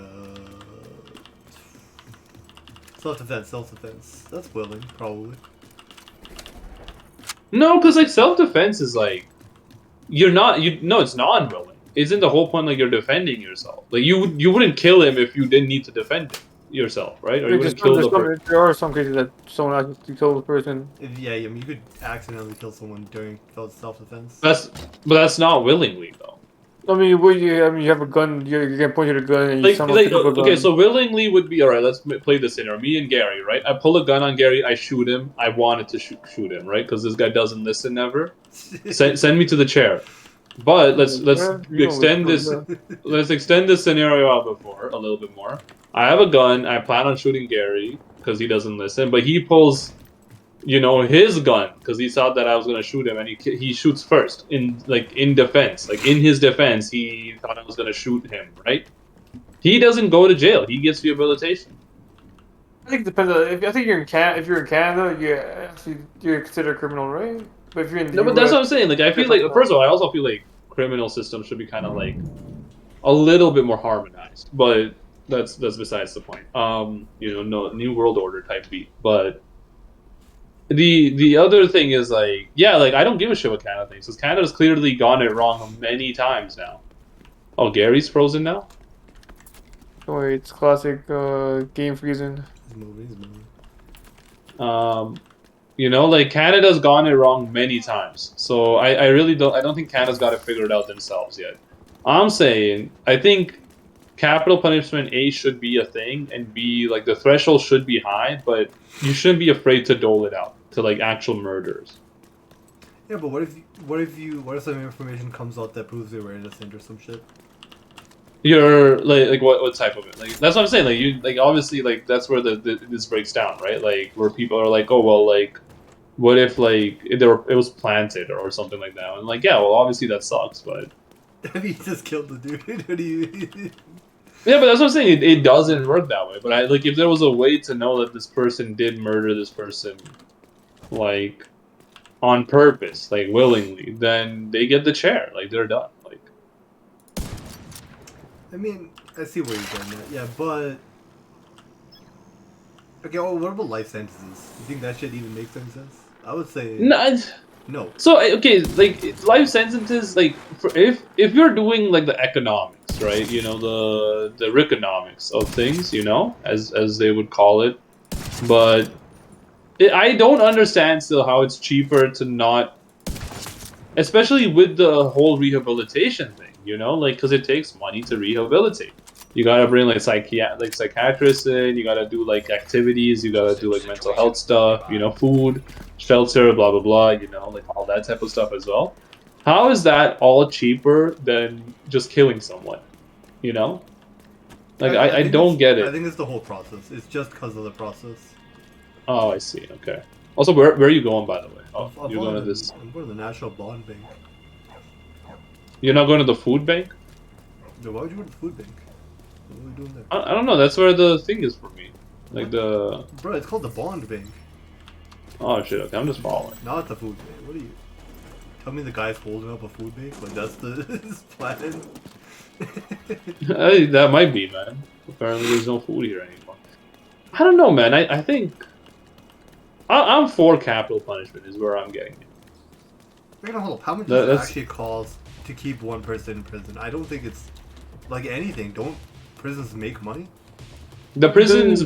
self-defense. That's willing, probably. No, because like self-defense is like it's non-willing. Isn't the whole point like you're defending yourself? Like you wouldn't kill him if you didn't need to defend yourself, right? Or you wouldn't kill the person. There are some cases that someone actually kills the person. Yeah, I mean, you could accidentally kill someone during self-defense. But that's not willingly though. I mean, you have a gun. You get pointed a gun and you Like, someone picks up a gun. okay, so willingly would be alright. Let's play this scenario. Me and Gary, right? I pull a gun on Gary. I shoot him. I wanted to shoot him, right? Because this guy doesn't listen ever. Send me to the chair. But let's extend this. Let's extend this scenario out a little bit more. I have a gun. I plan on shooting Gary because he doesn't listen. But he pulls, his gun because he thought that I was gonna shoot him, and he shoots first in defense. Like in his defense, he thought I was gonna shoot him. Right? He doesn't go to jail. He gets rehabilitation. I think it depends. I think you're in Canada. If you're in Canada, you're considered a criminal, right? But if you're in No, but that's what I'm saying. Like I feel like first of all, I also feel like criminal system should be kind of like a little bit more harmonized. But that's besides the point. No New World Order type beat. But the other thing is like I don't give a shit what Canada thinks because Canada's clearly gone it wrong many times now. Oh, Gary's frozen now. Don't worry, it's classic game freezing. He's moving. Canada's gone it wrong many times. So I really don't think Canada's got it figured out themselves yet. I'm saying I think capital punishment A should be a thing and B the threshold should be high, but you shouldn't be afraid to dole it out to actual murderers. Yeah, but what if some information comes out that proves they were innocent or some shit? You're what type of it? That's what I'm saying. Obviously that's where this breaks down, right? Where people are oh well, what if it was planted or something like that? And obviously that sucks, but I mean, you just killed the dude. What do you? Yeah, but that's what I'm saying. It doesn't work that way. But if there was a way to know that this person did murder this person, on purpose, willingly, then they get the chair. They're done. I mean, I see where you're going at. Yeah, but Okay, well, what about life sentences? You think that shit even makes any sense? I would say no. So okay, like life sentences, like if you're doing like the economics, right? You know the Rickonomics of things, you know, as they would call it, but I don't understand still how it's cheaper to not, especially with the whole rehabilitation thing, you know, like because it takes money to rehabilitate. You gotta bring like psychiatrists in. You gotta do like activities. You gotta do like mental health stuff. You know, food, shelter, blah blah blah. You know, like all that type of stuff as well. How is that all cheaper than just killing someone? You know, like I don't get it. I think it's the whole process. It's just because of the process. Oh, I see. Okay. Also, where are you going, by the way? Oh, I'm you're going to this. I'm going to the National Bond Bank. You're not going to the food bank? So why would you go to the food bank? What are we doing there? I don't know. That's where the thing is for me. Like the. Bro, it's called the Bond Bank. Oh shit! Okay, I'm just following. Not the food bank. What are you? Tell me the guy's holding up a food bank? Like that's the his plan? Hey, that might be, man. Apparently, there's no food here anymore. I don't know, man. I think. I'm for capital punishment. Is where I'm getting it. Wait, no, hold up. How much does it actually cost to keep one person in prison? I don't think it's like anything. Don't prisons make money? The prisons,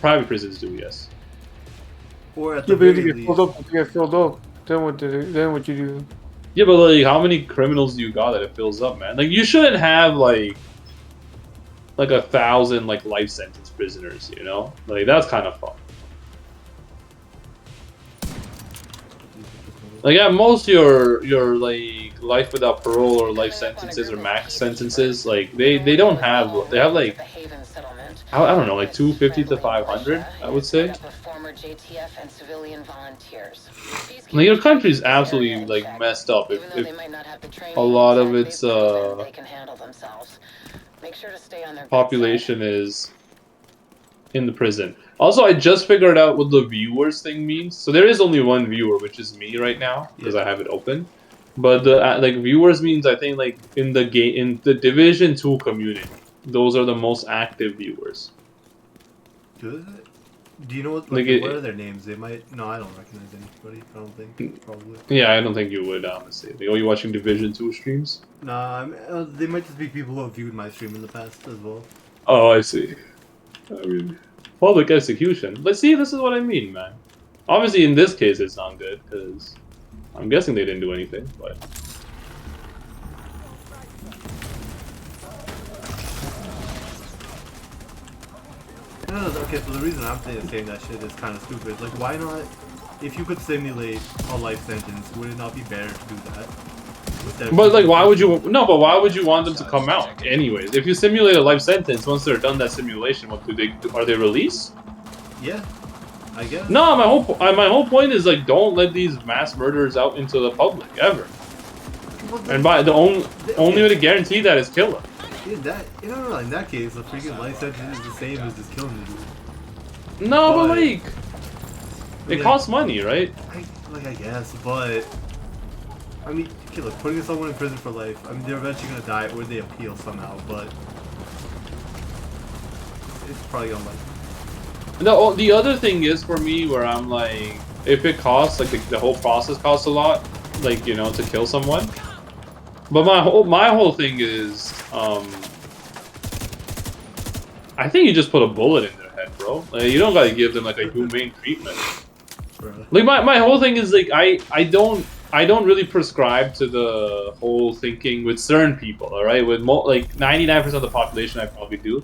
private prisons do, yes. Or at the very least. If you get filled up, then what you do? Yeah, but like, how many criminals do you got that it fills up, man? Like, you shouldn't have like 1,000 like life sentence prisoners, you know? Like, that's kind of fun. Like at most, your like life without parole or life sentences or max sentences, like they have like I don't know, like 250 to 500, I would say. Like your country's absolutely like messed up if a lot of its population is in the prison. Also, I just figured out what the viewers thing means. So there is only one viewer, which is me right now, because I have it open. But the like viewers means I think like in the Division 2 community, those are the most active viewers. Do you know what? Like, what are their names? They might. No, I don't recognize anybody. I don't think. Probably. Yeah, I don't think you would honestly. Like, are you watching Division 2 streams? Nah, they might just be people who have viewed my stream in the past as well. Oh, I see. I mean, public execution. Let's see. This is what I mean, man. Obviously, in this case, it's not good because I'm guessing they didn't do anything. But okay, so the reason I'm saying that shit is kind of stupid. Like, why not? If you could simulate a life sentence, would it not be better to do that? But like, why would you? No, but why would you want them to come out anyways? If you simulate a life sentence, once they're done that simulation, what do they do? Are they released? Yeah, I guess. No, my whole point is like, don't let these mass murderers out into the public ever. And by the only way to guarantee that is kill them. In that case, a freaking life sentence is the same as just killing the dude. No, but like, it costs money, right? I guess, but I mean, okay, look, putting someone in prison for life. I mean, they're eventually gonna die, or they appeal somehow, but it's probably gonna like. No, the other thing is for me where I'm like, if it costs, like the whole process costs a lot, like, you know, to kill someone. But my whole thing is, I think you just put a bullet in their head, bro. Like, you don't gotta give them like a humane treatment. Like my whole thing is like I don't really prescribe to the whole thinking with certain people. All right, with like 99% of the population, I probably do.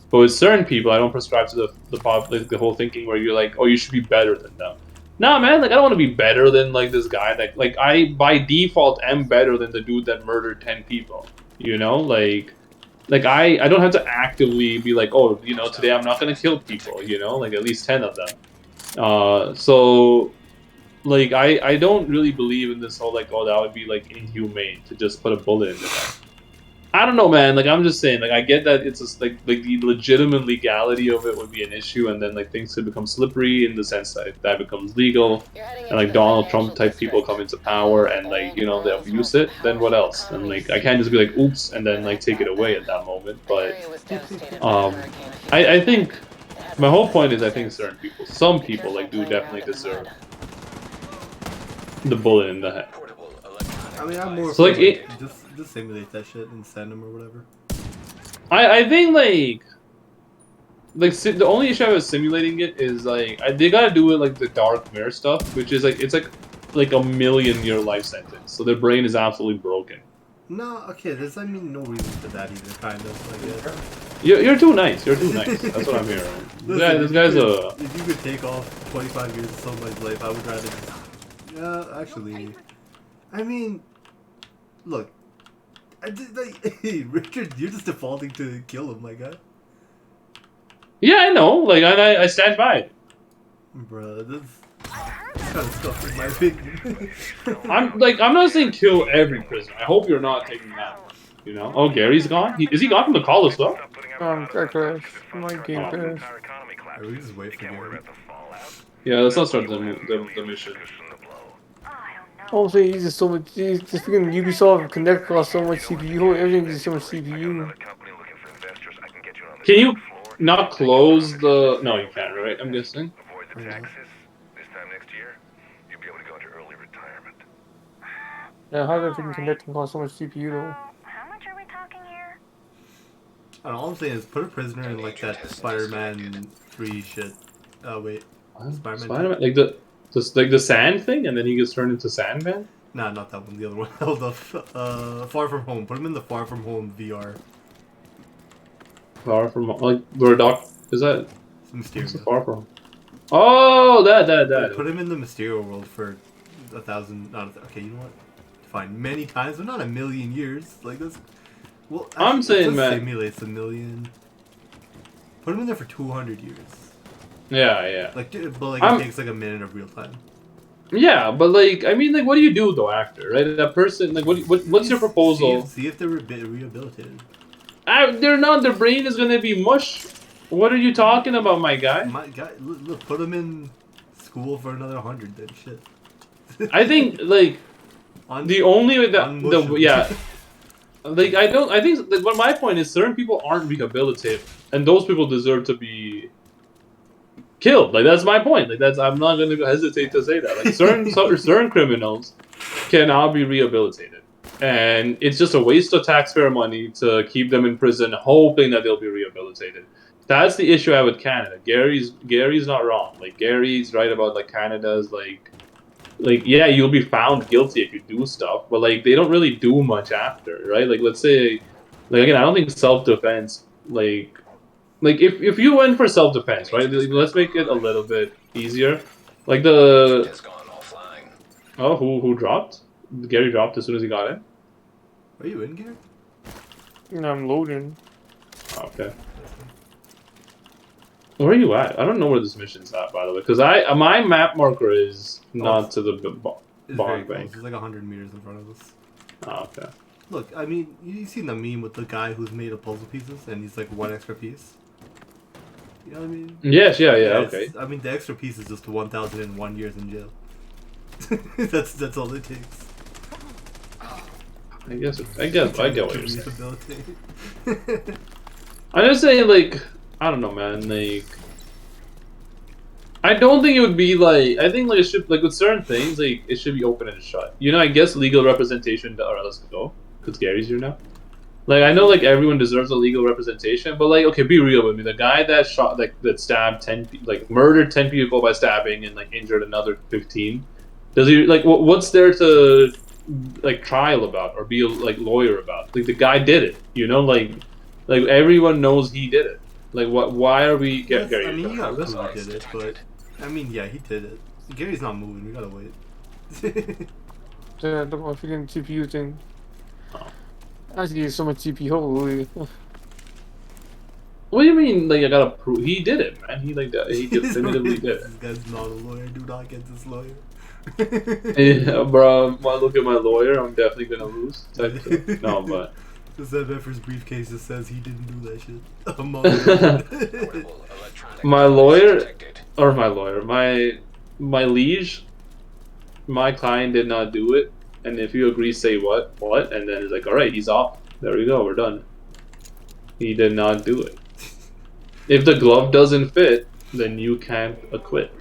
But with certain people, I don't prescribe to the whole thinking where you're like, oh, you should be better than them. Nah, man, like I don't want to be better than like this guy. Like I by default am better than the dude that murdered 10 people. You know, like I don't have to actively be like, oh, you know, today I'm not gonna kill people. You know, like at least 10 of them. So like I don't really believe in this whole like, oh, that would be like inhumane to just put a bullet in their head. I don't know, man. Like I'm just saying, like I get that it's just, like the legitimate legality of it would be an issue, and then like things could become slippery in the sense that becomes legal, and like Donald Trump type people come into power and like, you know, they abuse it. Then what else? And like I can't just be like, oops, and then like take it away at that moment. But I think My whole point is, I think certain people, some people, like, do definitely deserve the bullet in the head. Portable electronic I mean, I'm more So, like, for, just simulate that shit and send them or whatever. I think like the only issue I was simulating it is like they gotta do it like the Dark Mirror stuff, which is like it's like a million-year life sentence. So their brain is absolutely broken. No, okay, there's no reason for that either, kind of. I guess. You're too nice. You're too nice. That's what I'm hearing. This guy's a. If you could take off 25 years of somebody's life, I would rather. Yeah, actually, I mean, look, hey, Richard, you're just defaulting to kill him, my guy. Yeah, I know. Like I stand by it. Bruh, this kind of stuff in my opinion. I'm not saying kill every prisoner. I hope you're not taking that. You know? Oh, Gary's gone. Is he gone from the call as well? I crashed. My game crashed. I really just wait for Gary. Yeah, let's not start the mission. Also, he's just so much. This freaking Ubisoft Connect costs so much CPU. Everything is so much CPU. Can you not close the? No, you can't. Right? I'm guessing. Yeah, how does freaking Connect cost so much CPU though? And all I'm saying is put a prisoner in like that Spider-Man 3 shit. Oh wait, Spider-Man, like the sand thing, and then he gets turned into Sandman. Nah, not that one. The other one. Hold up. Far From Home. Put him in the Far From Home VR. Far From like where is that? Mysterio. Far From. Oh, that. Put him in the Mysterio world for 1,000. Okay, you know what? Fine, many times, but not a million years. Like this. Well, I'm saying, man, simulates a million. Put him in there for 200 years. Yeah. Like, but like it takes like a minute of real time. Yeah, but like, I mean, like, what do you do though after, right? That person, like, what's your proposal? See if they're rehabilitated. They're not. Their brain is gonna be mush. What are you talking about, my guy? My guy, look, put them in school for another 100 then. Shit. I think like the only way that yeah. Like I think like, what my point is, certain people aren't rehabilitated, and those people deserve to be killed. Like that's my point. Like I'm not going to hesitate to say that. Like certain criminals cannot be rehabilitated, and it's just a waste of taxpayer money to keep them in prison, hoping that they'll be rehabilitated. That's the issue I have with Canada. Gary's not wrong. Like Gary's right about like Canada's like yeah, you'll be found guilty if you do stuff, but like they don't really do much after, right? Like let's say, like again, I don't think self-defense, like if you went for self-defense, right? Let's make it a little bit easier. Like who dropped? Gary dropped as soon as he got in. Are you in, Gary? No, I'm loading. Okay. Where are you at? I don't know where this mission's at, by the way, because my map marker is not to the bond bank. It's like 100 meters in front of us. Oh, okay. Look, I mean, you've seen the meme with the guy who's made of puzzle pieces, and he's like one extra piece. You know what I mean? Yes, yeah, okay. I mean, the extra piece is just 1,001 years in jail. that's all it takes. I get what you're saying. Rehabilitate. I'm just saying, like, I don't know, man. Like, I don't think it would be like. I think like it should like with certain things, like it should be open and shut. You know, I guess legal representation. Alright, let's go. Because Gary's here now. Like, I know like everyone deserves a legal representation, but like, okay, be real with me. The guy that shot, that stabbed 10, like murdered 10 people by stabbing and like injured another 15. Does he like what's there to like trial about or be a like lawyer about? Like the guy did it. You know, like everyone knows he did it. Like what? Why are we Gary? Gary? I mean, you got who did it, but I mean, yeah, he did it. Gary's not moving. We gotta wait. Yeah, the freaking CPU thing. Oh. I have to get so much CPU. Holy. What do you mean? Like I gotta prove he did it, man? He like that. He definitively did it. This guy's not a lawyer. Do not get this lawyer. Yeah, bro. When I look at my lawyer, I'm definitely gonna lose. No, but. The ZF's briefcase just says he didn't do that shit. My lawyer, or my liege, my client did not do it. And if you agree, say what, and then it's like, all right, he's off. There we go, we're done. He did not do it. If the glove doesn't fit, then you can't acquit.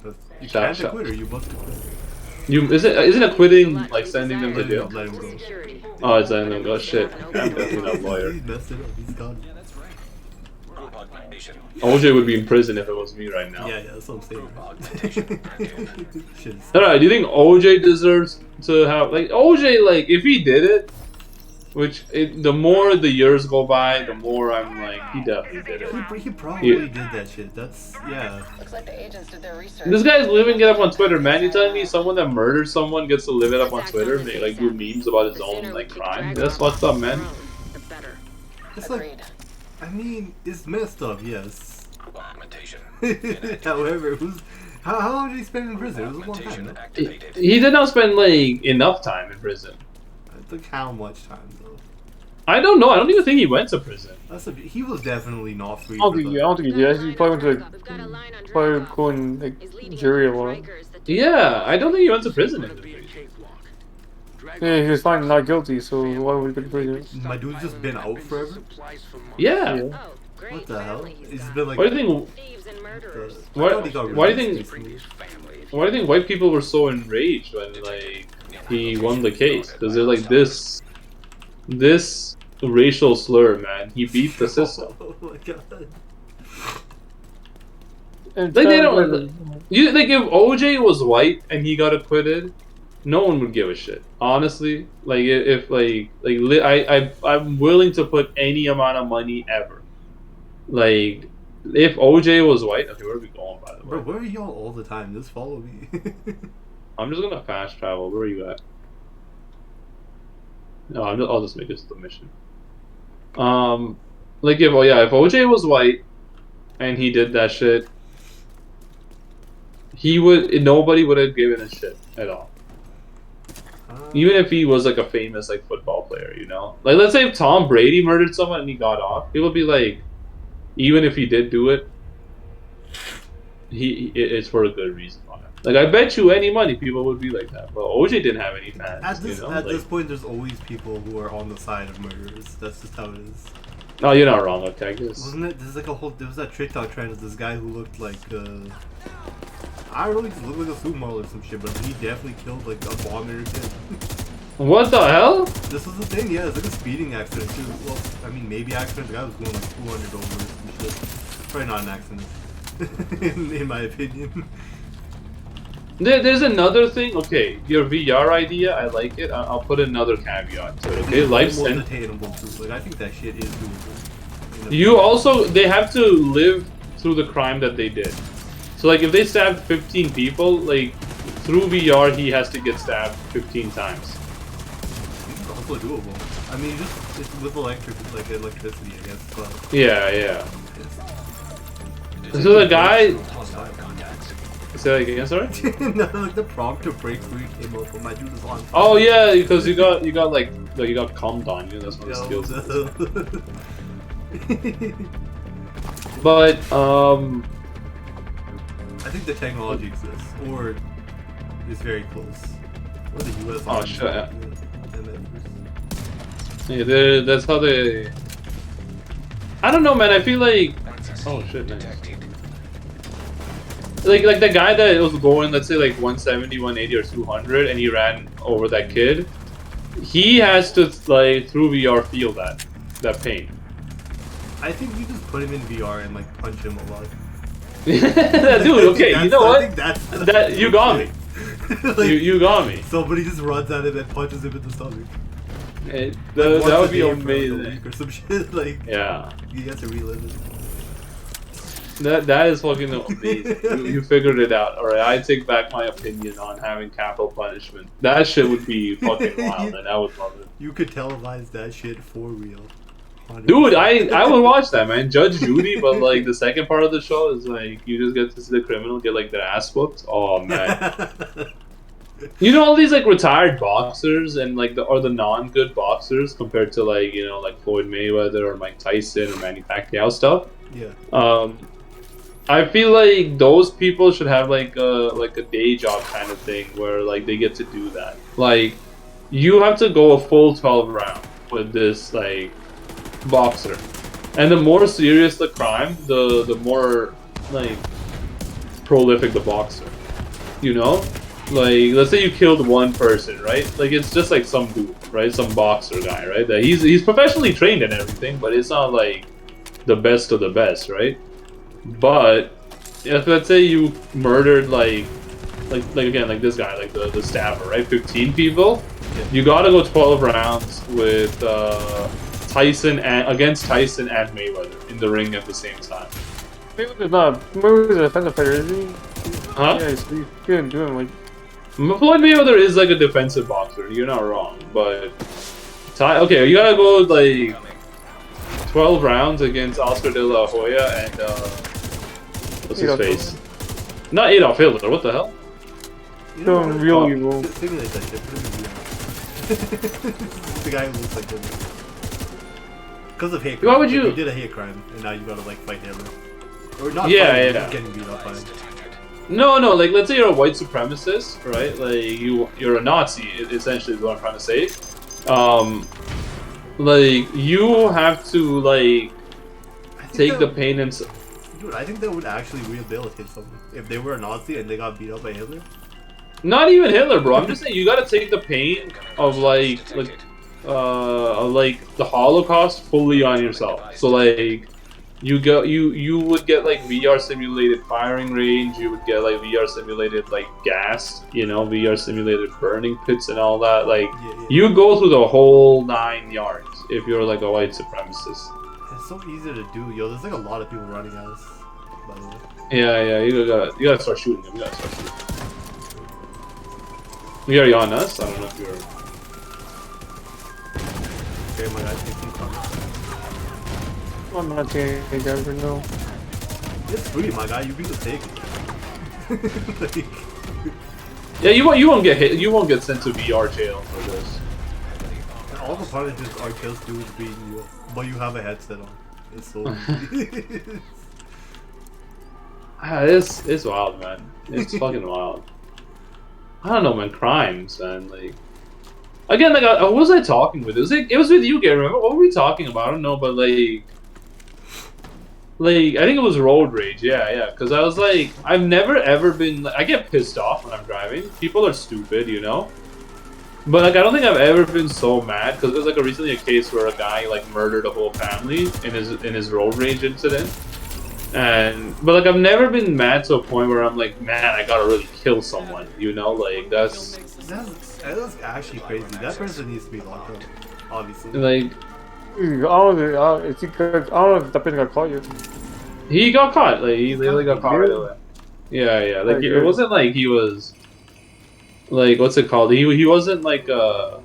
You Shout- can't shout. quit or you must quit. Isn't acquitting like sending them to jail? Let him go. Security. Oh, it's letting them go. Shit. I'm definitely not a lawyer. He messed it up. He's gone. Group augmentation. OJ would be in prison if it was me right now. Yeah, that's what I'm saying. Augmentation active. Shit. Alright, do you think OJ deserves to have like OJ? Like, if he did it, the more the years go by, the more I'm like, he definitely did it. He probably Yeah. did that shit. That's yeah. Looks like the agents did their research. This guy's living it up on Twitter, man. You telling me someone that murders someone gets to live it up on Twitter? They like do memes about his own like crime. That's what's up, man. The better. It's like, Agreed. I mean, it's messed up, yes. Group augmentation. However, how long did he spend in prison? It was a long time. Augmentation No? activated. He did not spend like enough time in prison. Like how much time though? I don't know. I don't even think he went to prison. He was definitely not free. I don't for think the- he did. He probably went to We've got a line on probably Drop going like Is leading jury a up to lot. Rikers that Yeah, I don't think he went to prison. In the Yeah, he was fine, not guilty. So why would he go to prison? My dude's just been out forever. Yeah. Yeah. Oh, great. What the hell? Finally he's It's gone. been like. Why do you think? Thieves and murderers. Why- I thought he got why do you released think- recently. Why do you think white people were so enraged when like he won the case? Because they're like this racial slur, man. He beat the system. Oh my god. And Like, they Trump, don't- You like if OJ was white and he got acquitted, no one would give a shit. Honestly, like if I'm willing to put any amount of money ever. Like if OJ was white, okay, where are we going by the way? Bro, where are y'all all the time? Just follow me. I'm just gonna fast travel. Where are you at? No, I'll just make this the mission. Like if OJ was white and he did that shit, nobody would have given a shit at all. Even if he was like a famous like football player, you know? Like let's say if Tom Brady murdered someone and he got off, it would be like, even if he did do it, it's for a good reason on it. Like I bet you any money people would be like that. Well, OJ didn't have any fans. At this you know? at Like, this point, there's always people who are on the side of murderers. That's just how it is. no, you're not wrong. Okay, I guess. Wasn't it? There's like a whole. There was that TikTok trend of this guy who looked like. I don't know, he just looked like a supermodel or some shit, but he definitely killed like a bomber kid. What the hell? This was the thing, yeah. It's like a speeding accident too. Well, I mean, maybe accident. The guy was going like 200 over or some shit. Probably not an accident, in my opinion. There's another thing. Okay, your VR idea, I like it. I'll put another caveat to it. Okay, life Almost sentence. attainable too. Like I think that shit is doable. They have to live through the crime that they did. So like if they stabbed 15 people, like through VR he has to get stabbed 15 times. It's also doable. I mean, just it's with electricity, I guess. But Yeah. So the guy. Say that again, sorry? no, like the prompt to break free came up, but my dude was on. Oh yeah, because you got cummed on you. That's one of the skills. But I think the technology exists, or is very close. Or the US. Oh, Army shit. and yeah, that's how they. I don't know, man. I feel like. Oh shit, man. Like the guy that was going, let's say like 170, 180, or 200, and he ran over that kid. He has to like through VR feel that pain. I think you just put him in VR and like punch him a lot. Dude, okay, you know I what? think that's That you got me. Like, you got me. Somebody just runs at him and punches him in the stomach. That Once would a be day for, like, a amazing. week or some shit. Like Yeah. you have to relive it. That is fucking amazing. You figured it out. Alright, I take back my opinion on having capital punishment. That shit would be fucking wild, and I would love it. You could televise that shit for real. 100%. Dude, I would watch that, man. Judge Judy, but like the second part of the show is like you just get to see the criminal get like their ass whooped. Oh man. You know all these like retired boxers and like the non-good boxers compared to like, you know, like Floyd Mayweather or Mike Tyson or Manny Pacquiao stuff. Yeah. I feel like those people should have like a day job kind of thing where like they get to do that. Like you have to go a full 12 round with this like boxer, and the more serious the crime, the more like prolific the boxer. You know, like let's say you killed one person, right? Like it's just like some dude, right? Some boxer guy, right? That he's professionally trained and everything, but it's not like the best of the best, right? But if let's say you murdered like again like this guy, like the stabber, right? 15 people. You gotta go 12 rounds with Tyson and against Tyson and Mayweather in the ring at the same time. Mayweather's a defensive fighter, is he? Huh? Yeah, he couldn't do him like. Floyd Mayweather is like a defensive boxer. You're not wrong, but okay, you gotta go like 12 rounds against Oscar De La Hoya and what's his face? Not Adolf Hitler. What the hell? Doing real evil. Simulate that shit. The guy who looks like Hitler. Because of hate crime. Why would you? You did a hate crime, and now you gotta like fight Hitler. Or not yeah, fight, yeah. Getting beat up by him. No, like let's say you're a white supremacist, right? Like you're a Nazi, essentially is what I'm trying to say. Like you have to like take the pain and. Dude, I think that would actually rehabilitate someone if they were a Nazi and they got beat up by Hitler. Not even Hitler, bro. I'm just saying you gotta take the pain of like the Holocaust fully on yourself. So like. You would get like VR simulated firing range. You would get like VR simulated like gas. You know, VR simulated burning pits and all that. Like you go through the whole 9 yards if you're like a white supremacist. It's so easy to do, yo. There's like a lot of people running at us, by the way. Yeah. You gotta start shooting them. You gotta start shooting. You already on us? I don't know if you're. Okay, my guy, take some cover. I'm not taking it ever, no. It's free, my guy. You can just take it. Like, yeah, you won't get hit. You won't get sent to VR jail for this. and all the punishments our kills do is beating you up, but you have a headset on. It's so. It's wild, man. It's fucking wild. I don't know, man. Crimes, man. Like, again, like, what was I talking with? It was with you, Gary. Remember what were we talking about? I don't know, but like, I think it was road rage. Yeah. Because I was like, I've never ever been. Like, I get pissed off when I'm driving. People are stupid, you know. But like, I don't think I've ever been so mad because there's like recently a case where a guy like murdered a whole family in his road rage incident. But like, I've never been mad to a point where I'm like, man, I gotta really kill someone. You know, like that's actually crazy. That person needs to be locked up, obviously. Like. I don't know if that person got caught yet. He got caught. Like he literally got caught right away. Yeah. Like it wasn't like he was. Like what's it called? He wasn't like a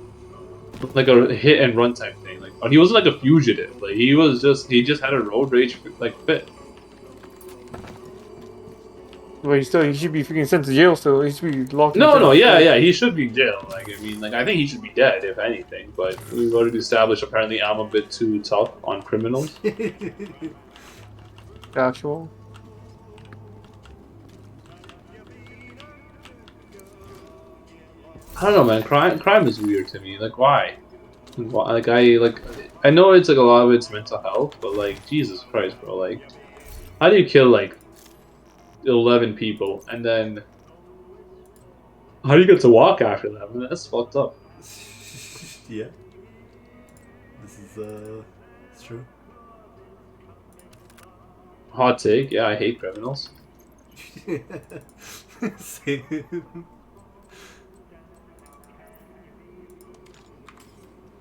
hit and run type thing. Like he wasn't like a fugitive. Like he just had a road rage like fit. Well, he should be freaking sent to jail still. He should be locked. No, yeah, he should be in jail. Like I mean, like I think he should be dead if anything. But we've already established apparently I'm a bit too tough on criminals. Actual. I don't know, man. Crime is weird to me. Like why? Like I know it's like a lot of it's mental health, but like Jesus Christ, bro. Like how do you kill like 11 people and then how do you get to walk after that? I mean, that's fucked up. Yeah. This is it's true. Hot take. Yeah, I hate criminals. Same.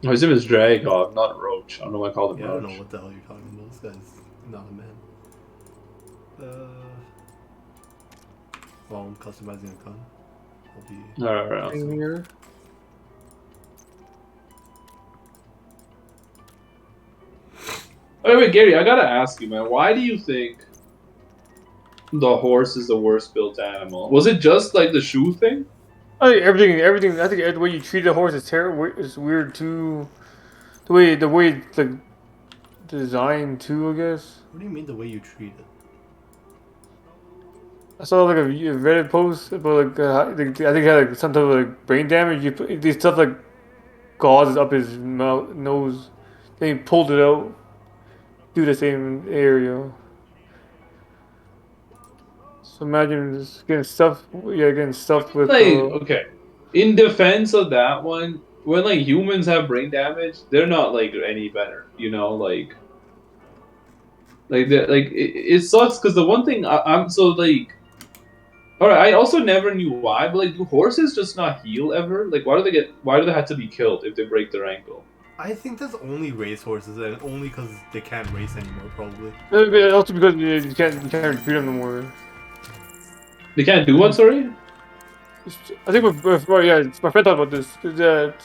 His name is Dragov, not Roach. I don't know why I called him Yeah, I Roach. don't know what the hell you're talking about. This guy's not a man. While I'm customizing a gun, I'll be. Alright. Here. Wait, Gary, I gotta ask you, man. Why do you think the horse is the worst built animal? Was it just like the shoe thing? I think everything. I think the way you treat a horse is terrible. It's weird too. The way it's like designed too, I guess. What do you mean the way you treat it? I saw like a Reddit post about like I think he had like some type of like brain damage. You put these stuff like gauze up his mouth, nose, then he pulled it out, do the same area. So imagine just getting stuffed. Yeah, getting stuffed with. Like, okay, in defense of that one, when like humans have brain damage, they're not like any better. You know, like it sucks because the one thing I'm so like. All right, I also never knew why, but like, do horses just not heal ever? Like, why do they have to be killed if they break their ankle? I think that's only race horses, and only because they can't race anymore, probably. Also because you can't recruit them no more. They can't do what? Sorry. I think my friend talked about this. Is that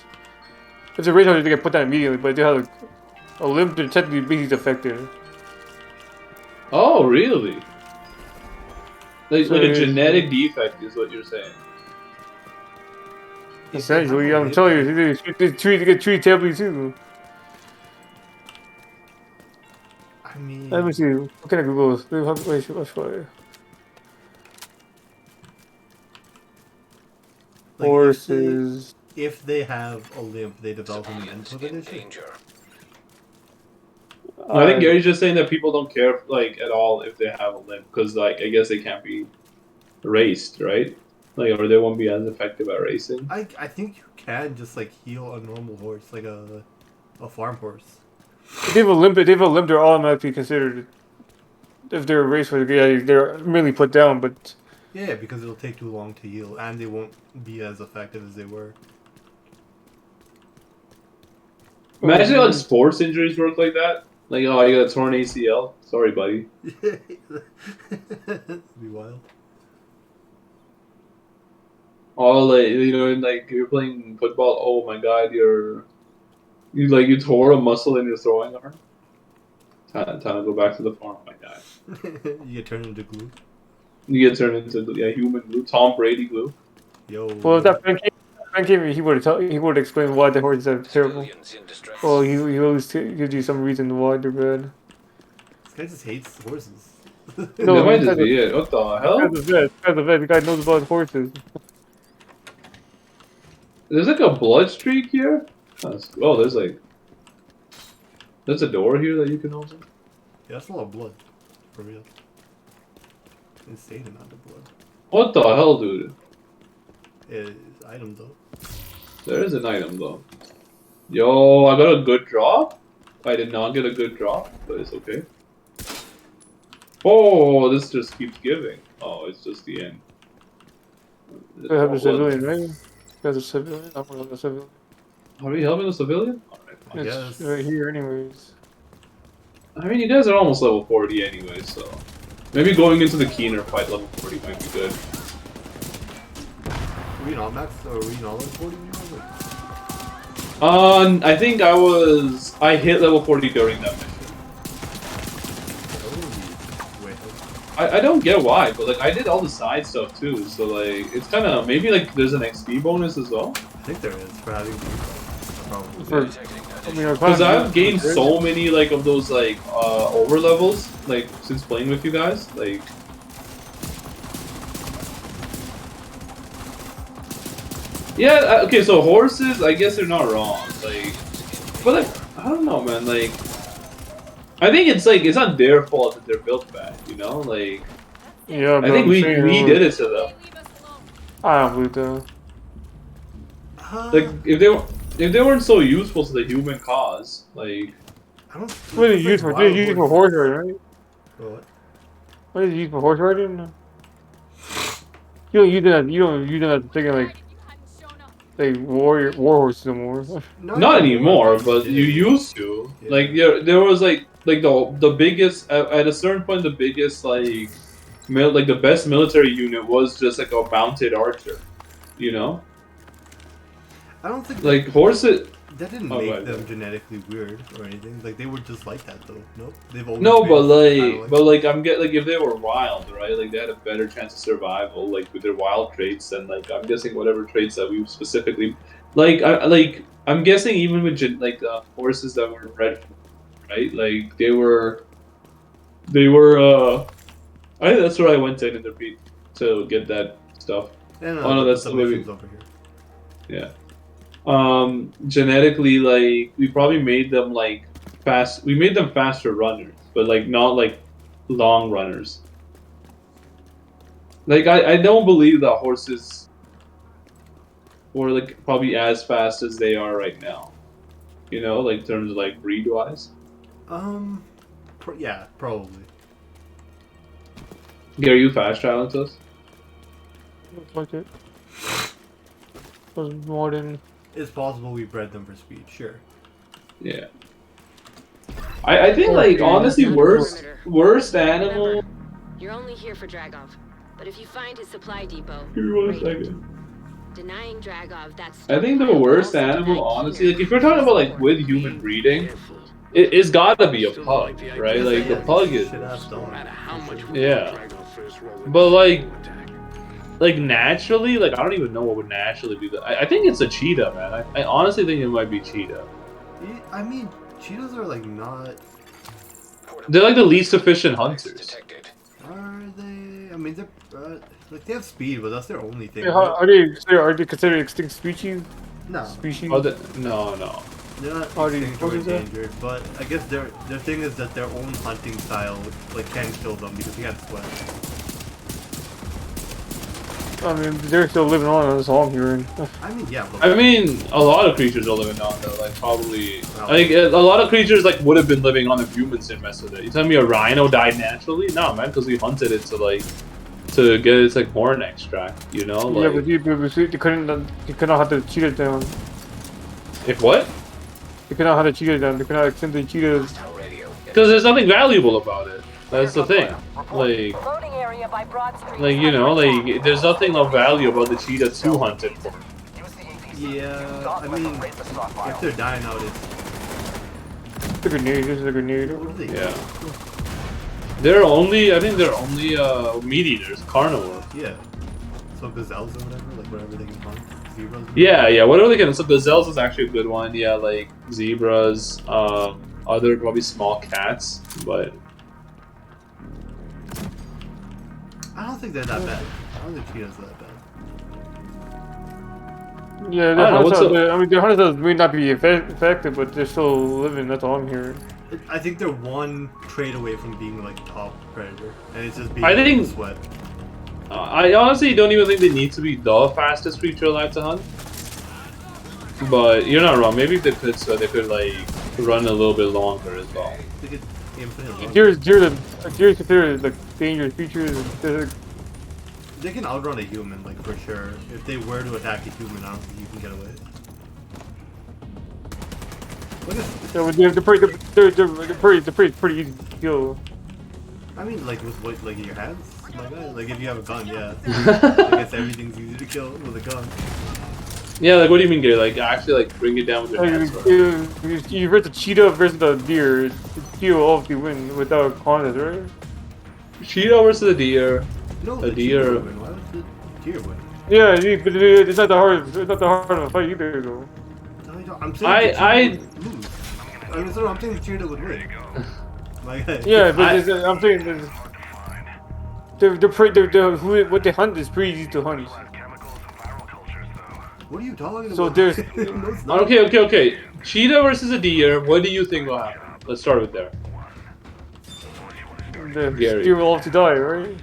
if it's a race horse, they get put down immediately, but if they have like, a limp, they're technically being affected. Oh, really? Like, So like a genetic defect is what you're saying. Essentially, I'm telling you, they get treated terribly too. I mean, Let me see. What can I Google? Wait, let's try. like, Horses. if they have a limp, they develop an mental in condition. danger. I think Gary's just saying that people don't care like at all if they have a limp because like I guess they can't be raced, right? Like or they won't be as effective at racing. I think you can just like heal a normal horse, like a farm horse. If they have a limp, they're automatically considered. If they're a race horse, yeah, they're merely put down. But Yeah, because it'll take too long to heal, and they won't be as effective as they were. Imagine how sports injuries work like that. Like oh, you got a torn ACL. Sorry, buddy. That'd be wild. All like you know, like you're playing football. Oh my God, you tore a muscle in your throwing arm. Time to go back to the farm, my guy. You get turned into glue. You get turned into human glue, Tom Brady glue. Yo. well, if that Frank came, he would explain why the horses are terrible. Civilians in distress. Well, he always gives you some reason why they're bad. This guy just hates horses. That might just be it. What the hell? The guy knows about horses. There's like a blood streak here. Oh, there's a door here that you can open. Yeah, that's a lot of blood. For real. Insane amount of blood. What the hell, dude? It is item though. There is an item though. Yo, I got a good drop. I did not get a good drop, but it's okay. Oh, this just keeps giving. Oh, it's just the end. I have a civilian, right? There's a civilian. I'm gonna have a civilian. Are we helping a civilian? Alright, fine. It's right here, anyways. I mean, you guys are almost level 40 anyway, so maybe going into the Keener fight level 40 might be good. Were you not max or were you not level 40 when you were like... I think I hit level 40 during that mission. I don't get why, but like I did all the side stuff too, so like it's kind of maybe like there's an XP bonus as well. I think there is for having Because I've gained so many like of those like over levels like since playing with you guys like. Yeah, okay, so horses, I guess they're not wrong, like, but like, I don't know, man, like, I think it's like, it's not their fault that they're built bad, you know, like, yeah, I think we did it to them. I don't believe that. Like, if they weren't so useful to the human cause, like, I don't. What did you use for? Did you use for horse riding, right? What? What did you use for horse riding? You don't use that. You don't use that thinking like war horses no more. not anymore, but you used to. Yeah. Like, there was like the biggest at a certain point, the biggest like the best military unit was just like a mounted archer, you know. I don't think like horses. That didn't make them genetically weird or anything. Like they were just like that though. Nope. They've always No, been but like I'm like if they were wild, right? Like they had a better chance of survival, like with their wild traits, and like I'm guessing whatever traits that we specifically, I'm guessing even with horses that were bred, right? Like they were. I think that's where I went in the beat to get that stuff. Yeah, no, oh no, that's the way we. over here. Yeah. Genetically, like we probably made them like fast. We made them faster runners, but like not like long runners. Like I don't believe that horses were like probably as fast as they are right now. You know, like in terms of like breed wise. Yeah, probably. Are you fast traveling to us? Looks like it. Was more than. It's possible we bred them for speed, sure. Yeah. I think like honestly worst animal. Remember, you're only here for Dragov, but if you find his supply depot, Give me 1 raid it. second. Denying Dragov, that's. I think the worst animal, honestly, like if you're talking about like with human breeding, it's gotta be a pug, right? Like the pug is. Yeah. But like naturally, like I don't even know what would naturally be. I think it's a cheetah, man. I honestly think it might be cheetah. I mean, cheetahs are like not. They're like the least efficient hunters. Are they? I mean, they're like they have speed, but that's their only thing. Yeah, right? are they considered extinct species? No. Species? Oh, no. They're not Are they- extinct or what is that? endangered, but I guess their thing is that their own hunting style like can kill them because they can't sweat. I mean, they're still living on. That's all I'm hearing. I mean, yeah. But I mean, a lot of creatures are living on though. Like probably, like a lot of creatures like would have been living on if humans didn't mess with it. You tell me a rhino died naturally? No, man, because we hunted it to get its like horn extract. You know, like Yeah, but you couldn't have the cheetah down. if what? They could not have the cheetah down. They could not extend the cheetahs. Because there's nothing valuable about it. That's the thing. Like you know, like there's nothing of value about the cheetah to hunt it for. yeah, I mean, if they're dying out, it's It's a grenade. This is a grenade. what do they? Yeah. I think they're only meat eaters, carnivore. Yeah. So gazelles or whatever, like whatever they can hunt. Zebras. Yeah, whatever they can. So gazelles is actually a good one. Yeah, like zebras, other probably small cats, but I don't think they're that bad. I don't think cheetahs are that bad. Yeah, I don't know, what's the hunters may not be effective, but they're still living. That's all I'm hearing. I think they're one trade away from being like top predator, and it's just being I able to think- sweat. I honestly don't even think they need to be the fastest creature alive to hunt. But you're not wrong. Maybe if they could, so they could like run a little bit longer as well. They could infinitely. Deer's considered like dangerous creatures. They can outrun a human, like for sure. If they were to attack a human, I don't think you can get away. Look at, They're pretty easy to kill. I mean, like with what, like in your hands, my guy. Like if you have a gun, yeah. I guess everything's easy to kill with a gun. Yeah, like what do you mean, Gary? Like actually, like bring it down with your hands. Right? You versus the cheetah versus the deer. The cheetah will obviously win without contest, right? Cheetah versus a deer. No, A the deer. cheetah would win. Why would the deer win? Yeah, but it's not the hard. It's not the hard of a fight either, though. No, I'm saying the cheetah I would lose. I'm saying the cheetah would win. My guy. Yeah, but I'm saying what they hunt is pretty easy to hunt. What are you talking about? So there's- No, it's not. Okay. Cheetah versus a deer. What do you think will happen? Let's start with there. The Gary. deer will have to die, right?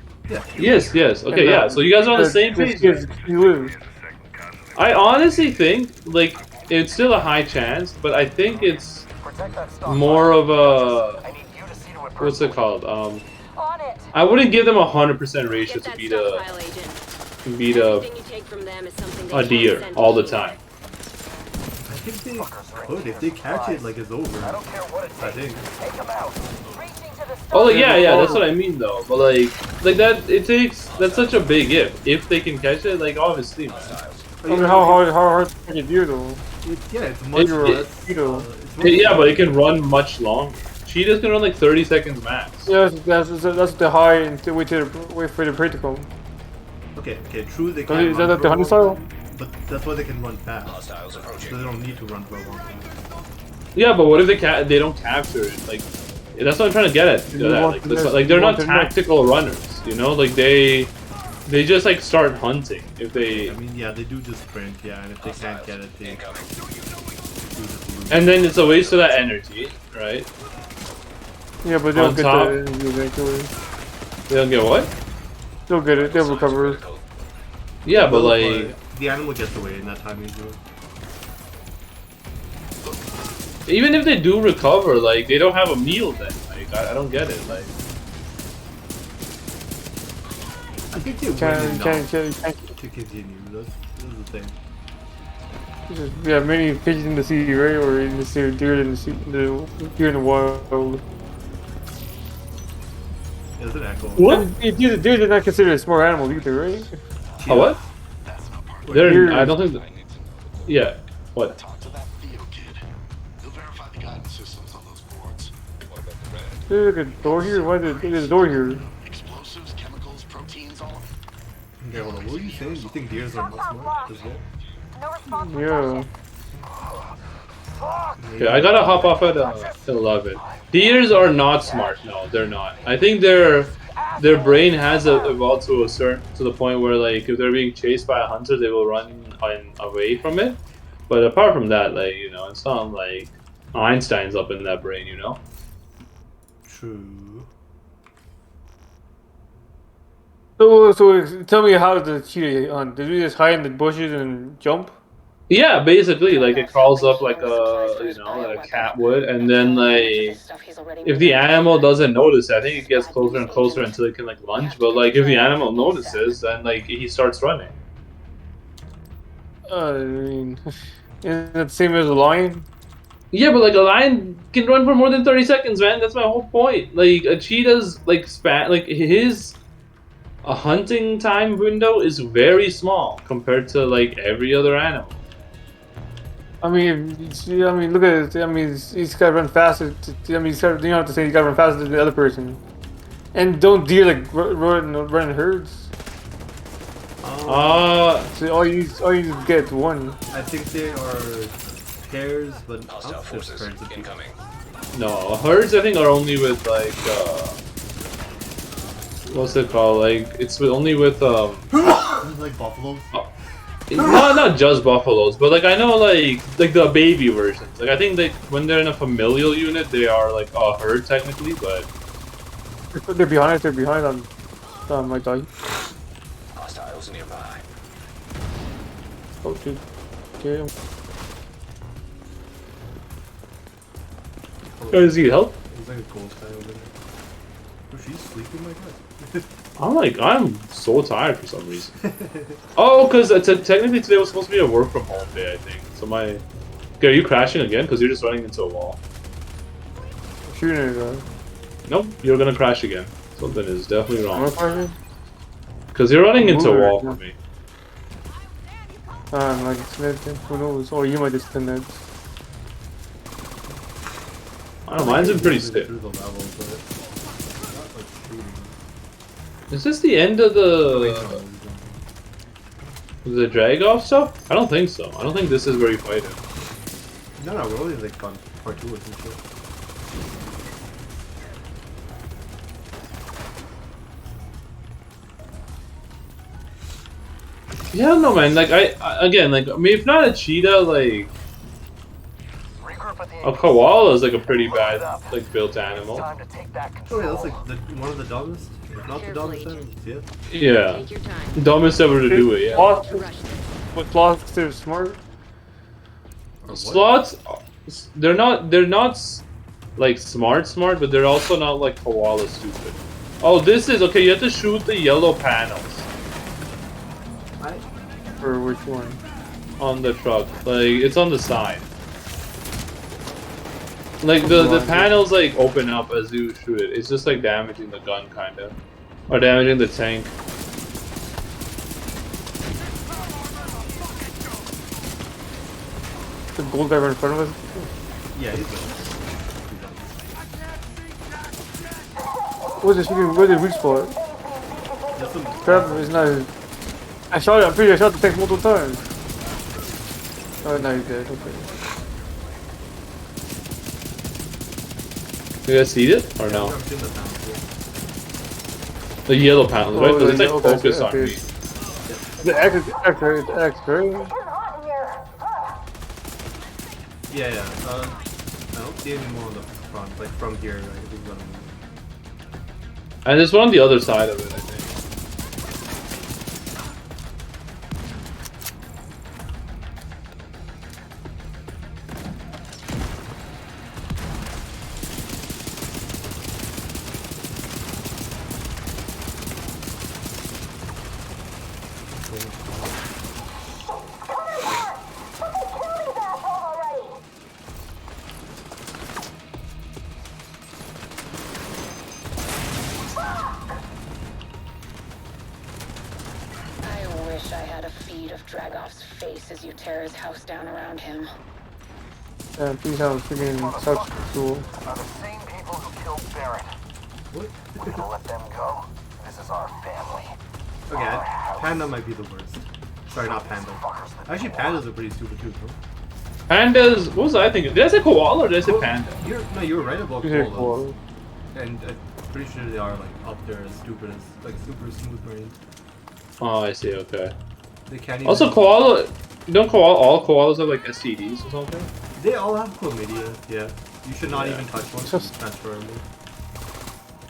Yes. Okay, yeah. So you guys are on the same page. You lose. I honestly think like it's still a high chance, but I think it's more of a what's it called? I wouldn't give them 100% ratio Get to that beat stockpile, Agent. beat Anything you take from them is something they a can't deer send all to the you. time. I think they could. If they catch it, like it's over. I think. Oh, like, yeah, that's what I mean though. But like that, that's such a big if they can catch it, like obviously, man. I mean, how hard to catch a deer though? It's much less. Cheetah. Yeah, but it can run much longer. Cheetahs can run like 30 seconds max. Yeah, that's the high and wait for the prey to come. Okay, true. They So can. is that the hunting style? But that's why they can run fast. So they don't need to run for a long time. Yeah, but what if they don't capture it? Like that's what I'm trying to get at. Like they're not tactical runners, you know? Like they just like start hunting if they. I mean, yeah, they do just sprint, yeah, and if they can't get it, they do just lose. And then it's a waste of that energy, right? Yeah, but they don't On get top. the energy eventually. They don't get what? They'll get it. They'll recover. Yeah, but like the animal gets away in that time usually. even if they do recover, like they don't have a meal then. Like I don't get it. Like I think they Can't to continue. That's the thing. yeah, many pigeons in the sea, right? Or in the sea, deer in the sea, deer in the wild. There's an echo. What? Deer are not considered a smart animal either, right? oh what? They're I don't think. Yeah. What? Talk to that Theo kid. He'll verify the guidance systems on those boards. What about the red? There's like a door here. Why there's a door here? Explosives, chemicals, proteins, all of it. Okay, hold on. What are you saying? You think deers are not smart as well? Yeah. Okay, I gotta hop off at 11. Deers are not smart. No, they're not. I think their brain has evolved to the point where like if they're being chased by a hunter, they will run away from it. But apart from that, like you know, it's not like Einstein's up in that brain, you know. True. So tell me how the cheetah hunt? Did we just hide in the bushes and jump? Yeah, basically, like it crawls up like like a cat would, and then like if the animal doesn't notice, I think it gets closer and closer until it can like lunge. But like if the animal notices, then like he starts running. I mean, isn't that the same as a lion? Yeah, but like a lion can run for more than 30 seconds, man. That's my whole point. Like a cheetah's like a hunting time window is very small compared to like every other animal. I mean, look at it. I mean, he's got to run faster. You don't have to say he's got to run faster than the other person. And don't deer like run in herds. So all you just get one. I think they are pairs, but Hostile forces incoming. No, herds I think are only with like what's it called? Like it's only with like buffaloes. Not just buffaloes, but like I know like the baby versions. Like I think they when they're in a familial unit, they are like a herd technically, but they're behind. They're behind on my dog. Hostiles nearby. Oh dude, okay. Does he help? There's like a ghost guy over there. Oh, she's sleeping like that. I'm so tired for some reason. Oh, because technically today was supposed to be a work from home day, I think. So my, okay, are you crashing again? Because you're just running into a wall. Shooting it. Nope, you're gonna crash again. Something is definitely wrong. Because you're running into a wall for me. Like who knows? Or you might just spin that. I don't know, mine's been pretty stiff. Is this the end of the drag off stuff? I don't think so. I don't think this is where you fight it. No, we're only like on part 2 or some shit. Yeah, I don't know, man. Like I again, like I mean, if not a cheetah, like a koala is like a pretty bad like built animal. Oh yeah, that's like one of the dumbest, if not the dumbest animals. Yeah. Yeah. Dumbest ever to do it. Yeah. But sloths are smart. Sloths, they're not like smart, but they're also not like koala stupid. Oh, this is okay. You have to shoot the yellow panels. For which one? On the truck, like it's on the side. Like the panels like open up as you shoot it. It's just like damaging the gun kind of, or damaging the tank. The gold guy right in front of us? Yeah, he's good. Where's the weak spot? Crap, it's not. I shot it, I'm pretty sure I shot the tank multiple times. Oh, no, he's dead, okay. You guys see it or no? The yellow panels, right? Because it's like focused on me. The X, right? Yeah. I don't see any more on the front, like from here. Right? And there's one on the other side of it, I think. of Dragoff's face as you tear his house down around him. Yeah, please have freaking such cool. Are the same people who killed Barrett. What? We're gonna let them go. This is our family. Okay, Panda might be the worst. Sorry, not Panda. Actually, Pandas are pretty stupid too, bro. Pandas. What was I thinking? Did I say koala or did I say panda? You were right about You said koalas. koala. And I'm pretty sure they are like up there as stupid as like super smooth brain. Oh, I see. Okay. They can't even. Also, koala. Don't all koalas have like STDs or something? They all have chlamydia. Yeah. You should not Yeah. even touch one. Just- Transferable.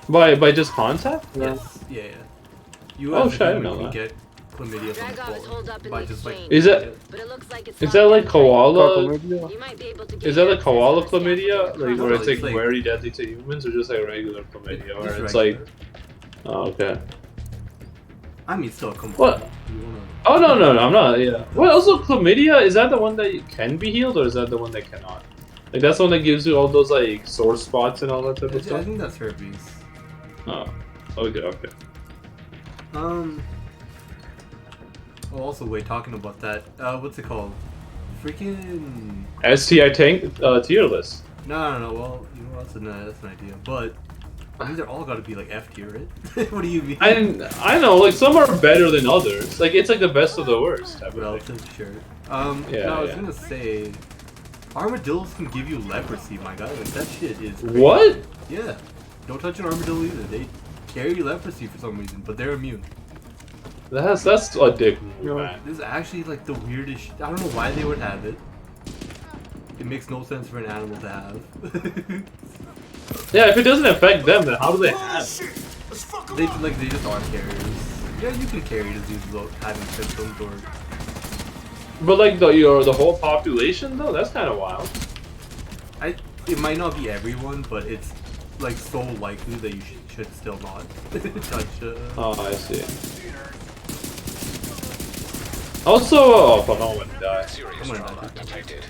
By just contact? Yeah. Yes. Yeah. You Oh, as a shit, I didn't human know can that. get chlamydia from Dragov is holed up koala in by the just like. exchange. Is that But it looks like it's is that like koala? Chlamydia? You might be able to Is gain that like access koala to the sample chlamydia? from Like across where it's it's like like- very deadly to humans, or just like regular chlamydia, where Just it's regular. like. Oh, okay. I mean, still come What? on. You wanna... Oh no, I'm not. Yeah. Well, also chlamydia, is that the one that can be healed, or is that the one that cannot? Like that's the one that gives you all those like sore spots and all that type of I stuff. think that's herpes. Oh. Okay. Oh, also, wait, talking about that, what's it called? Freaking... STI tank tier list. No, well, you know, that's an idea, but these are all gotta be, like, F tier, right? What do you mean? I know, like some are better than others. Like it's like the best of the worst type of thing. Relative, sure. Yeah, no, I was yeah. gonna say, armadillos can give you leprosy, my guy, like, that shit is crazy. What? Yeah, don't touch an armadillo either, they carry leprosy for some reason, but they're immune. That's a dick move, man. This is actually like the weirdest I don't know why they would have it. It makes no sense for an animal to have. Yeah, if it doesn't affect them, then how do they have it? they just aren't carriers. Yeah, you can carry disease without having symptoms or But like the whole population though, that's kind of wild. it might not be everyone, but it's like so likely that you should still not touch Oh, I see. Also, oh fuck, I'm gonna die. Serious trauma detected.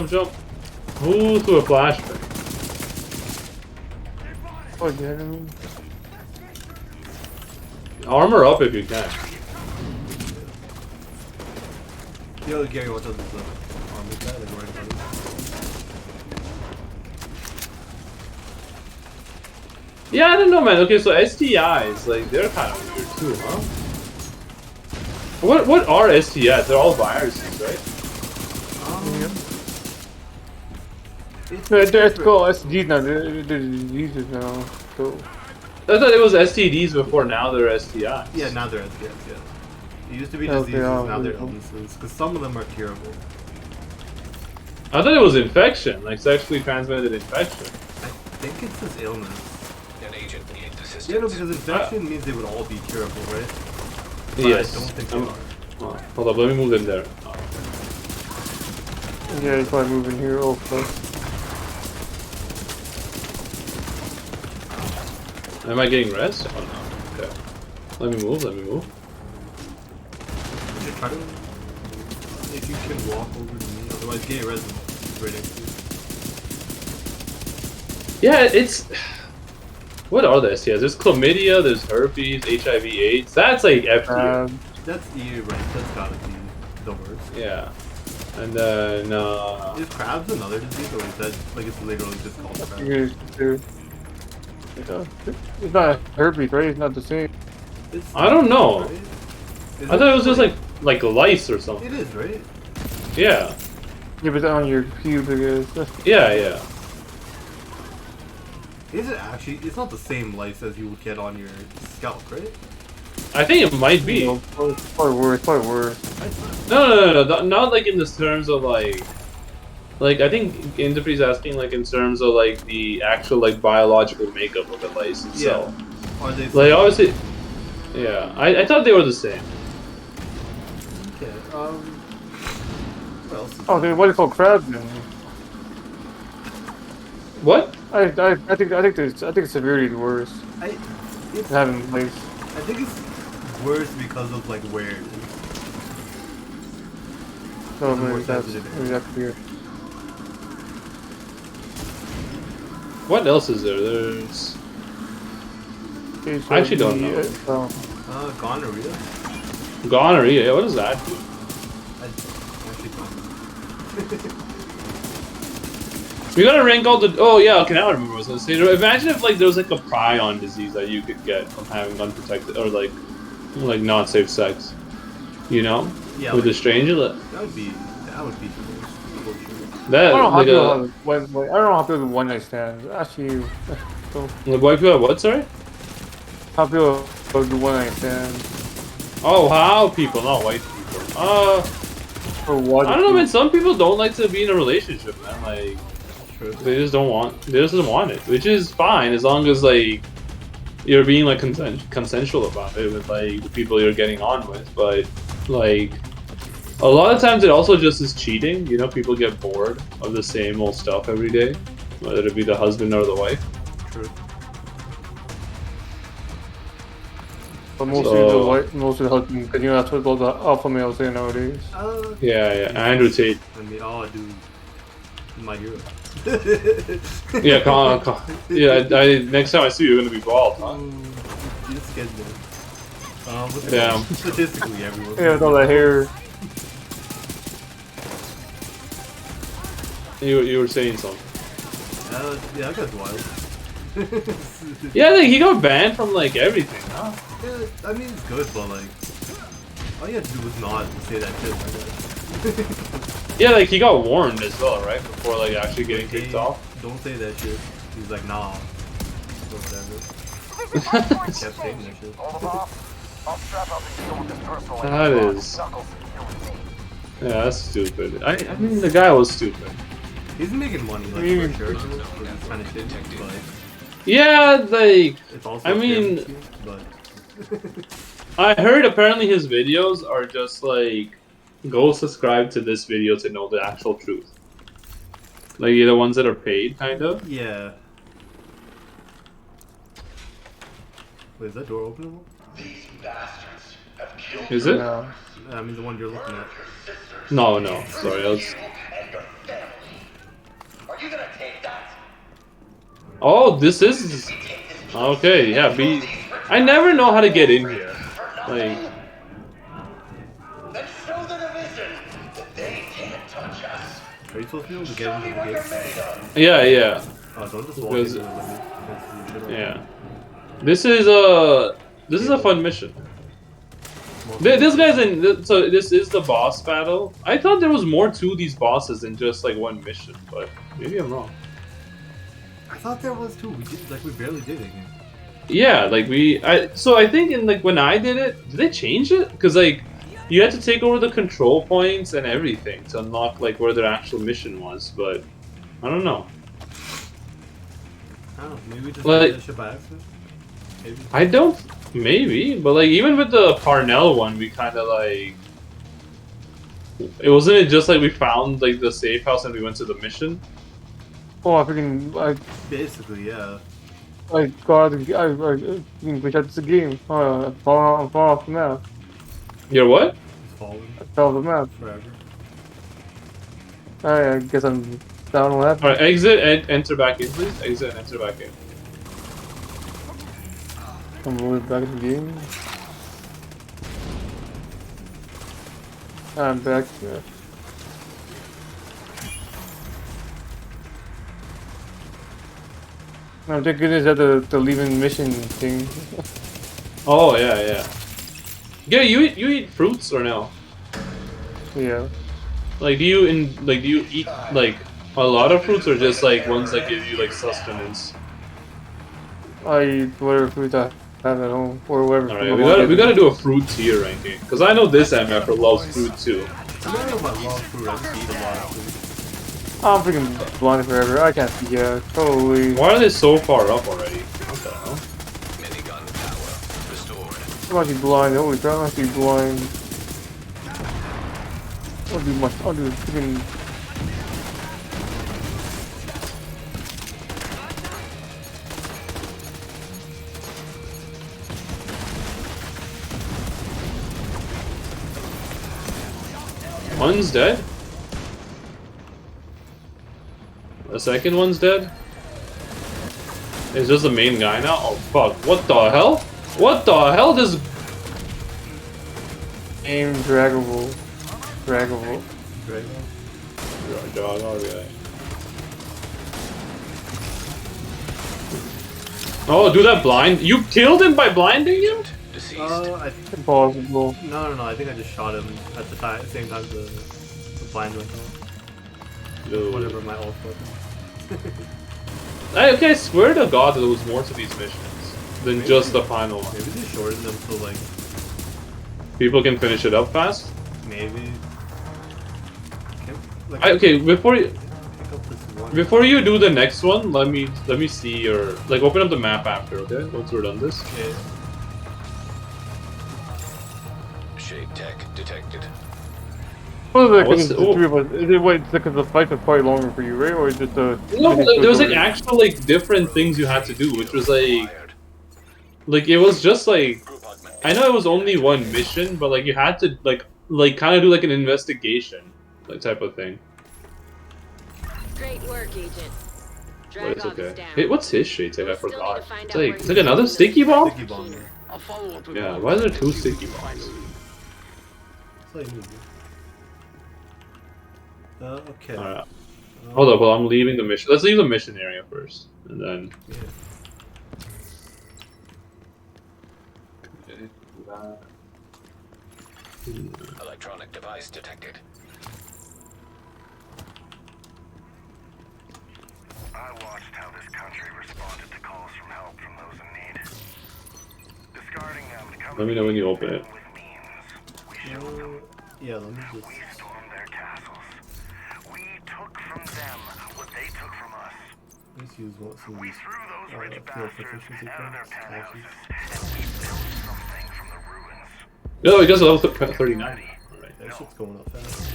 Jump. Ooh, through a flashbang. Oh, yeah, I mean. Armor up if you can. Yo, Gary, what does this armor guy like wearing clothes? Yeah, I don't know, man. Okay, so STIs, like they're kind of weird too, huh? What are STIs? They're all viruses, right? It's cool. SDGs now. They're diseases now. So. I thought it was STDs before. Now they're STIs. Yeah, now they're STIs, yeah. It used to be Okay, diseases, now they're yeah. illnesses, because some of them are curable. I thought it was infection, like sexually transmitted infection. I think it's this illness. An agent needed assistance. Yeah, no, because infection means they would all be curable, right? But Yes. I don't think they are. Oh, hold up, let me move in there. Oh. Yeah, he's probably moving here. Oh, fuck. Am I getting rest? Oh no. Okay. Let me move. You should try to... If you can walk over to me, otherwise get a resident right next to you. Yeah, it's. What are the STIs? There's chlamydia, there's herpes, HIV/AIDS. That's like F tier. That's right, that's gotta be the worst. Yeah. And then, Is crabs another disease, or is that, like, it's literally just called crabs? It's not herpes, right? It's not the same. I don't know. Right? I thought it was just like lice or something. It is, right? Yeah. Yeah, but on your pubes, I guess. Yeah. Is it actually? It's not the same lice as you would get on your scalp, right? I think it might be. No, probably worse. No, not like in the terms of like I think Interpre's asking like in terms of like the actual like biological makeup of the lice itself. Yeah. Are they? Like obviously, yeah. I thought they were the same. Okay. What else? Oh, dude, what do you call crabs then? What? I think severity is worse. It's having lice. I think it's worse because of like where it is. So It's more maybe that's sensitive. weird. What else is there? There's. I actually don't know. Gonorrhea. Gonorrhea. Yeah, what does that do? We gotta rank all the. Oh yeah, okay. Now I remember what I was gonna say. Imagine if like there was like a prion disease that you could get from having unprotected or like not safe sex. You know, yeah, with like, a stranger. That would be That I don't know how like people have I don't know how people have one night stands. Actually, so, like white people have what? Sorry. how people have the one night stands. Oh, how people, not white people. For what? I don't know, man. Some people don't like to be in a relationship, man. Like, they just don't want. They just don't want it, which is fine as long as like you're being like consensual about it with like the people you're getting on with. But like, a lot of times it also just is cheating. You know, people get bored of the same old stuff every day, whether it be the husband or the wife. True. But mostly the white, mostly the husband, because you know that's what all the alpha males say nowadays. Yeah. Andrew Tate. I mean, oh, dude, my hero. Yeah, next time I see you, you're gonna be bald, huh? Just get there. Damn. Statistically, everyone. Yeah, with all that hair. You were saying something. Yeah, that guy's wild. Yeah, like, he got banned from like everything, huh? Yeah, I mean it's good, but like, all you have to do is not say that shit. I guess. Yeah, like he got warned as well, right? Before like actually getting kicked off. Don't say that shit. He's like, nah. Or whatever. Kept saying that shit. That is. Yeah, that's stupid. I mean, the guy was stupid. He's making money, like, for sure, for this kind of shit, but... Yeah, like... It's also I mean... scheme, but... I heard apparently his videos are just like... Go subscribe to this video to know the actual truth. Like, the ones that are paid, kind of. Yeah. Wait, is that door openable? Is it? No. I mean the one you're looking at. No, sorry, I was... Oh, this is... Okay, yeah, I never know how to get in here. Like... Are you supposed to be able to get into the gate? Yeah. Oh, don't just walk Because- into it, Yeah. This is a fun mission. This guy's in. So this is the boss battle. I thought there was more to these bosses than just like one mission, but maybe I'm wrong. I thought there was too. We barely did it. Yeah, like so I think in like when I did it, did they change it? Because like you had to take over the control points and everything to unlock like where their actual mission was, but I don't know. I don't know. Maybe we just Like- did that shit by accident. Maybe. I don't. Maybe, but like even with the Parnell one, we kind of like. It wasn't just like we found like the safe house and we went to the mission. Oh, I freaking Basically, yeah. I glitched out the game. Oh, I'm falling off the map. You're what? It's falling I fell off the map. forever. I guess I'm down on that. Alright, exit and enter back in, please. Exit and enter back in. I'm moving back in the game. I'm back. Yeah. No, thank goodness that the leaving mission thing. Oh yeah. Yeah, you eat fruits or no? Yeah. Like do you eat like a lot of fruits or just like ones that give you like sustenance? I eat whatever food I have at home or whatever. Alright, we gotta do a fruit tier ranking because I know this MF loves fruit too. I don't know about raw food. I just eat a lot of food. I'm freaking blind forever. I can't. Yeah, totally. Why are they so far up already? What the hell? Minigun power restored. I'm actually blind. Holy crap! I'm actually blind. I'll do freaking. One's dead? The second one's dead? Is just the main guy now? Oh fuck, what the hell? What the hell does... Aim draggable. Draggable. Yeah. Oh, do that blind? You killed him by blinding him? Impossible. No. I think I just shot him at the same time the blind went off. No. Whatever my ult was. Okay, I swear to God there was more to these missions than just the final one. Maybe they shortened them so like people can finish it up fast. Maybe. Okay, before you do the next one, let me see your open up the map after, okay? Once we're done this. Okay. Shade tech detected. What is it? Is it wait because the fight was probably longer for you, right? Or just a no? There was like actual different things you had to do, which was like it was just like I know it was only one mission, but like you had to like kind of do like an investigation type of thing. Great work, Agent. But it's okay. Hey, what's his shade tech? I forgot. It's like another sticky bomb? Sticky bomb. Yeah, why are there 2 sticky bombs? Okay. Alright. Hold up, well I'm leaving the mission. Let's leave the mission area first. And then Electronic device detected. I watched how this country responded to calls from help from those in need. Discarding them to come let me know when you open it. with means. We showed them. Yeah, let me just. We stormed their castles. We took from them what they took from us. Let's use what some We threw those rich fuel bastards efficiency out of their points. penthouses, and we built something from the ruins. No, it goes level 39. Alright. That shit's going up fast.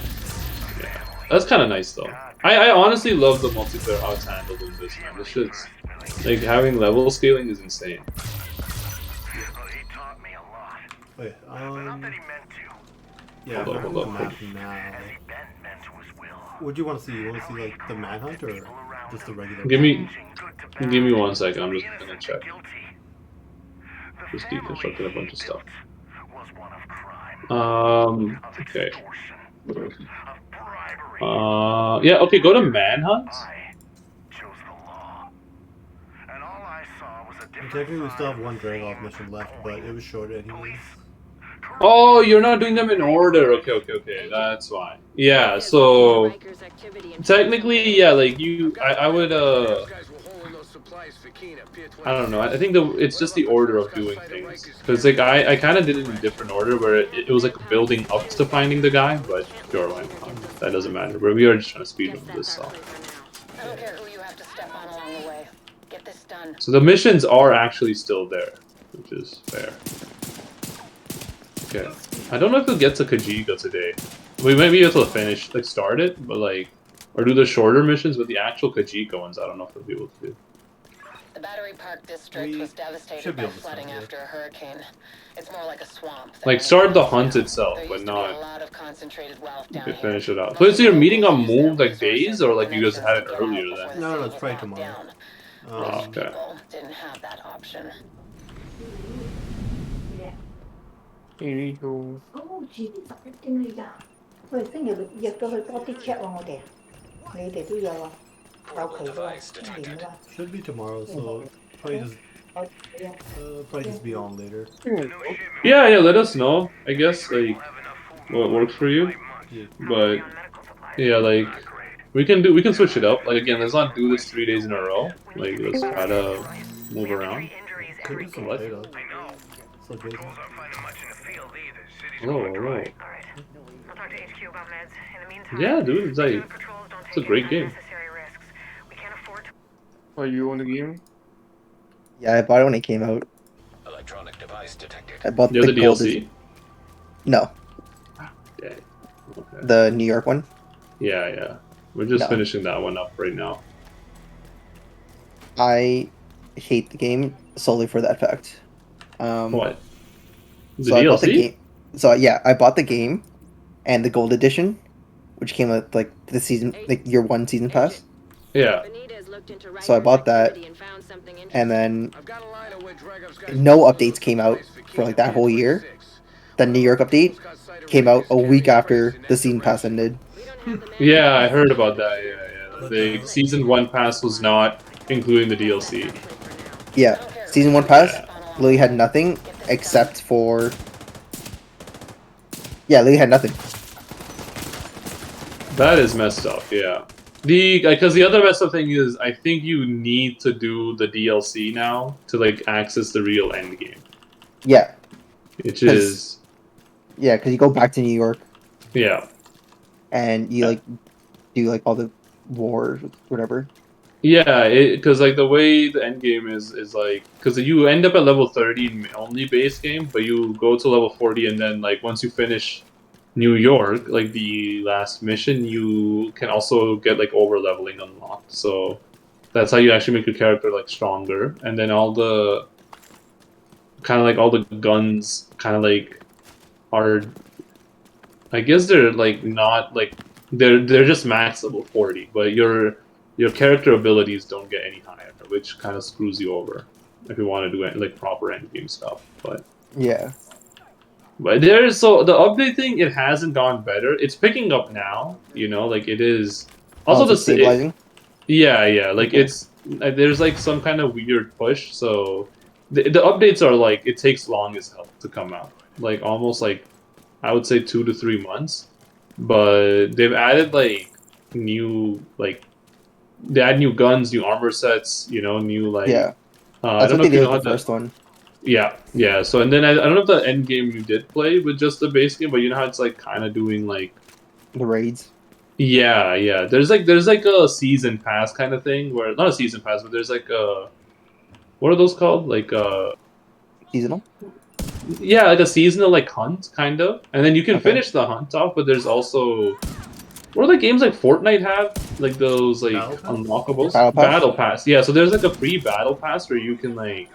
Yeah. That's kind of nice though. I honestly love the multiplayer how it's handled in this one. This shit's like having level scaling is insane. Well, he taught me a lot. Wait, Not that he meant to. yeah, Hold I'm up. on the map now. As he bent men to his will. What do you want to see? You want to see like the manhunt or just the regular? Give me 1 second. I'm just gonna check. Just deconstructing a bunch of stuff. Was one of crime, Okay. of bribery. Yeah. Okay. Go to Manhunt. I chose the law. And all I saw was a different Technically, we still have side one of the drag off same mission left, but it was short anyways. Oh, you're not doing them in order. Okay. That's fine. Yeah. So technically, yeah. Like I would. I don't know. I think it's just the order of doing things. Because like I kind of did it in a different order where it was like building up to finding the guy, but sure, that doesn't matter. But we are just trying to speed up this stuff. I don't care who you have to step on along the way. Get this done. So the missions are actually still there, which is fair. Okay. I don't know if we'll get to Kajika today. We might be able to finish, start it, but or do the shorter missions, but the actual Kajika ones, I don't know if we'll be able to do. The Battery Park district was devastated by flooding after a hurricane. It's more like a swamp. Start the hunt itself, but not. Finish it out. So is your meeting on moved days, or you guys had it earlier then? No, it's probably tomorrow. Okay. Didn't have that option. Illegal. 喂，星期六日到去多啲 check 喎，我哋，你哋都有啊，有期喎，今年啦。 Should be tomorrow, so probably just be on later. Yeah. Let us know. I guess what works for you. But yeah, we can switch it up. Again, let's not do this 3 days in a row. Let's try to move around. What? Hello. Yeah, dude, it's a great game. Are you on the game? Yeah, I bought it when it came out. Electronic device detected. I bought the DLC. No. Okay. The New York one. Yeah. We're just finishing that one up right now. I hate the game solely for that fact. What? The so DLC? I bought the game. So yeah, I bought the game and the gold edition, which came with the season, year 1 season pass. Yeah. So I bought that, and then no updates came out for that whole year. The New York update came out a week after the season pass ended. Yeah, I heard about that. Yeah. The season 1 pass was not including the DLC. Yeah, season 1 pass literally had nothing except for. Yeah, literally had nothing. That is messed up. Yeah. Because the other messed up thing is, I think you need to do the DLC now to like access the real end game. Yeah. Which is. Yeah, because you go back to New York. Yeah. And you like do like all the wars, whatever. Yeah, because like the way the end game is like, because you end up at level 30 in only base game, but you go to level 40, and then like once you finish New York, like the last mission, you can also get like over leveling unlocked. So that's how you actually make your character like stronger, and then all the kind of like all the guns kind of like are, I guess they're like not like they're just max level 40, but your character abilities don't get any higher, which kind of screws you over if you want to do it like proper end game stuff. But yeah. But there's the update thing. It hasn't gone better. It's picking up now. You know, like it is. Also, the stabilizing. Yeah. Like it's there's like some kind of weird push. So the updates are like it takes long as hell to come out. Like almost like I would say 2 to 3 months. But they've added like new like they add new guns, new armor sets. You know, new like I don't know if you know how the first one. Yeah. So and then I don't know if the end game you did play with just the base game, but you know how it's like kind of doing like the raids. Yeah. There's like a season pass kind of thing where not a season pass, but there's like a what are those called? Like seasonal. Yeah, like a seasonal like hunt kind of, and then you can finish the hunt off. But there's also what are the games like Fortnite have like those like unlockables battle pass. Yeah, so there's like a free battle pass where you can like.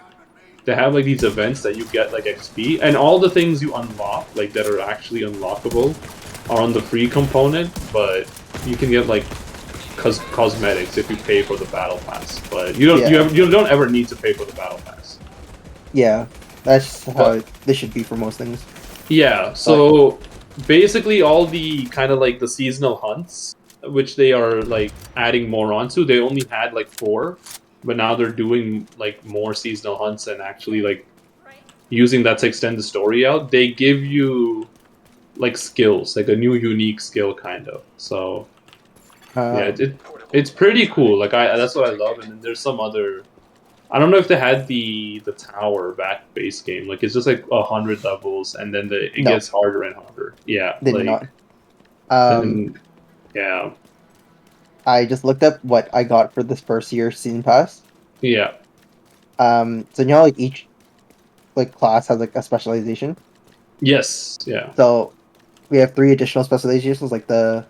They have like these events that you get like XP, and all the things you unlock like that are actually unlockable are on the free component, but you can get like cosmetics if you pay for the battle pass. But you don't you don't ever need to pay for the battle pass. Yeah, that's how this should be for most things. Yeah, so basically all the kind of like the seasonal hunts, which they are like adding more onto, they only had like 4. But now they're doing like more seasonal hunts and actually like using that to extend the story out. They give you like skills, like a new unique skill kind of. So yeah, it's pretty cool. Like that's what I love. And then there's some other. I don't know if they had the tower back base game. Like it's just like 100 levels, and then it gets harder and harder. Yeah, they did not. Yeah. I just looked up what I got for this first year season pass. Yeah. So you know, like each like class has like a specialization. Yes. Yeah. So we have 3 additional specializations, like the.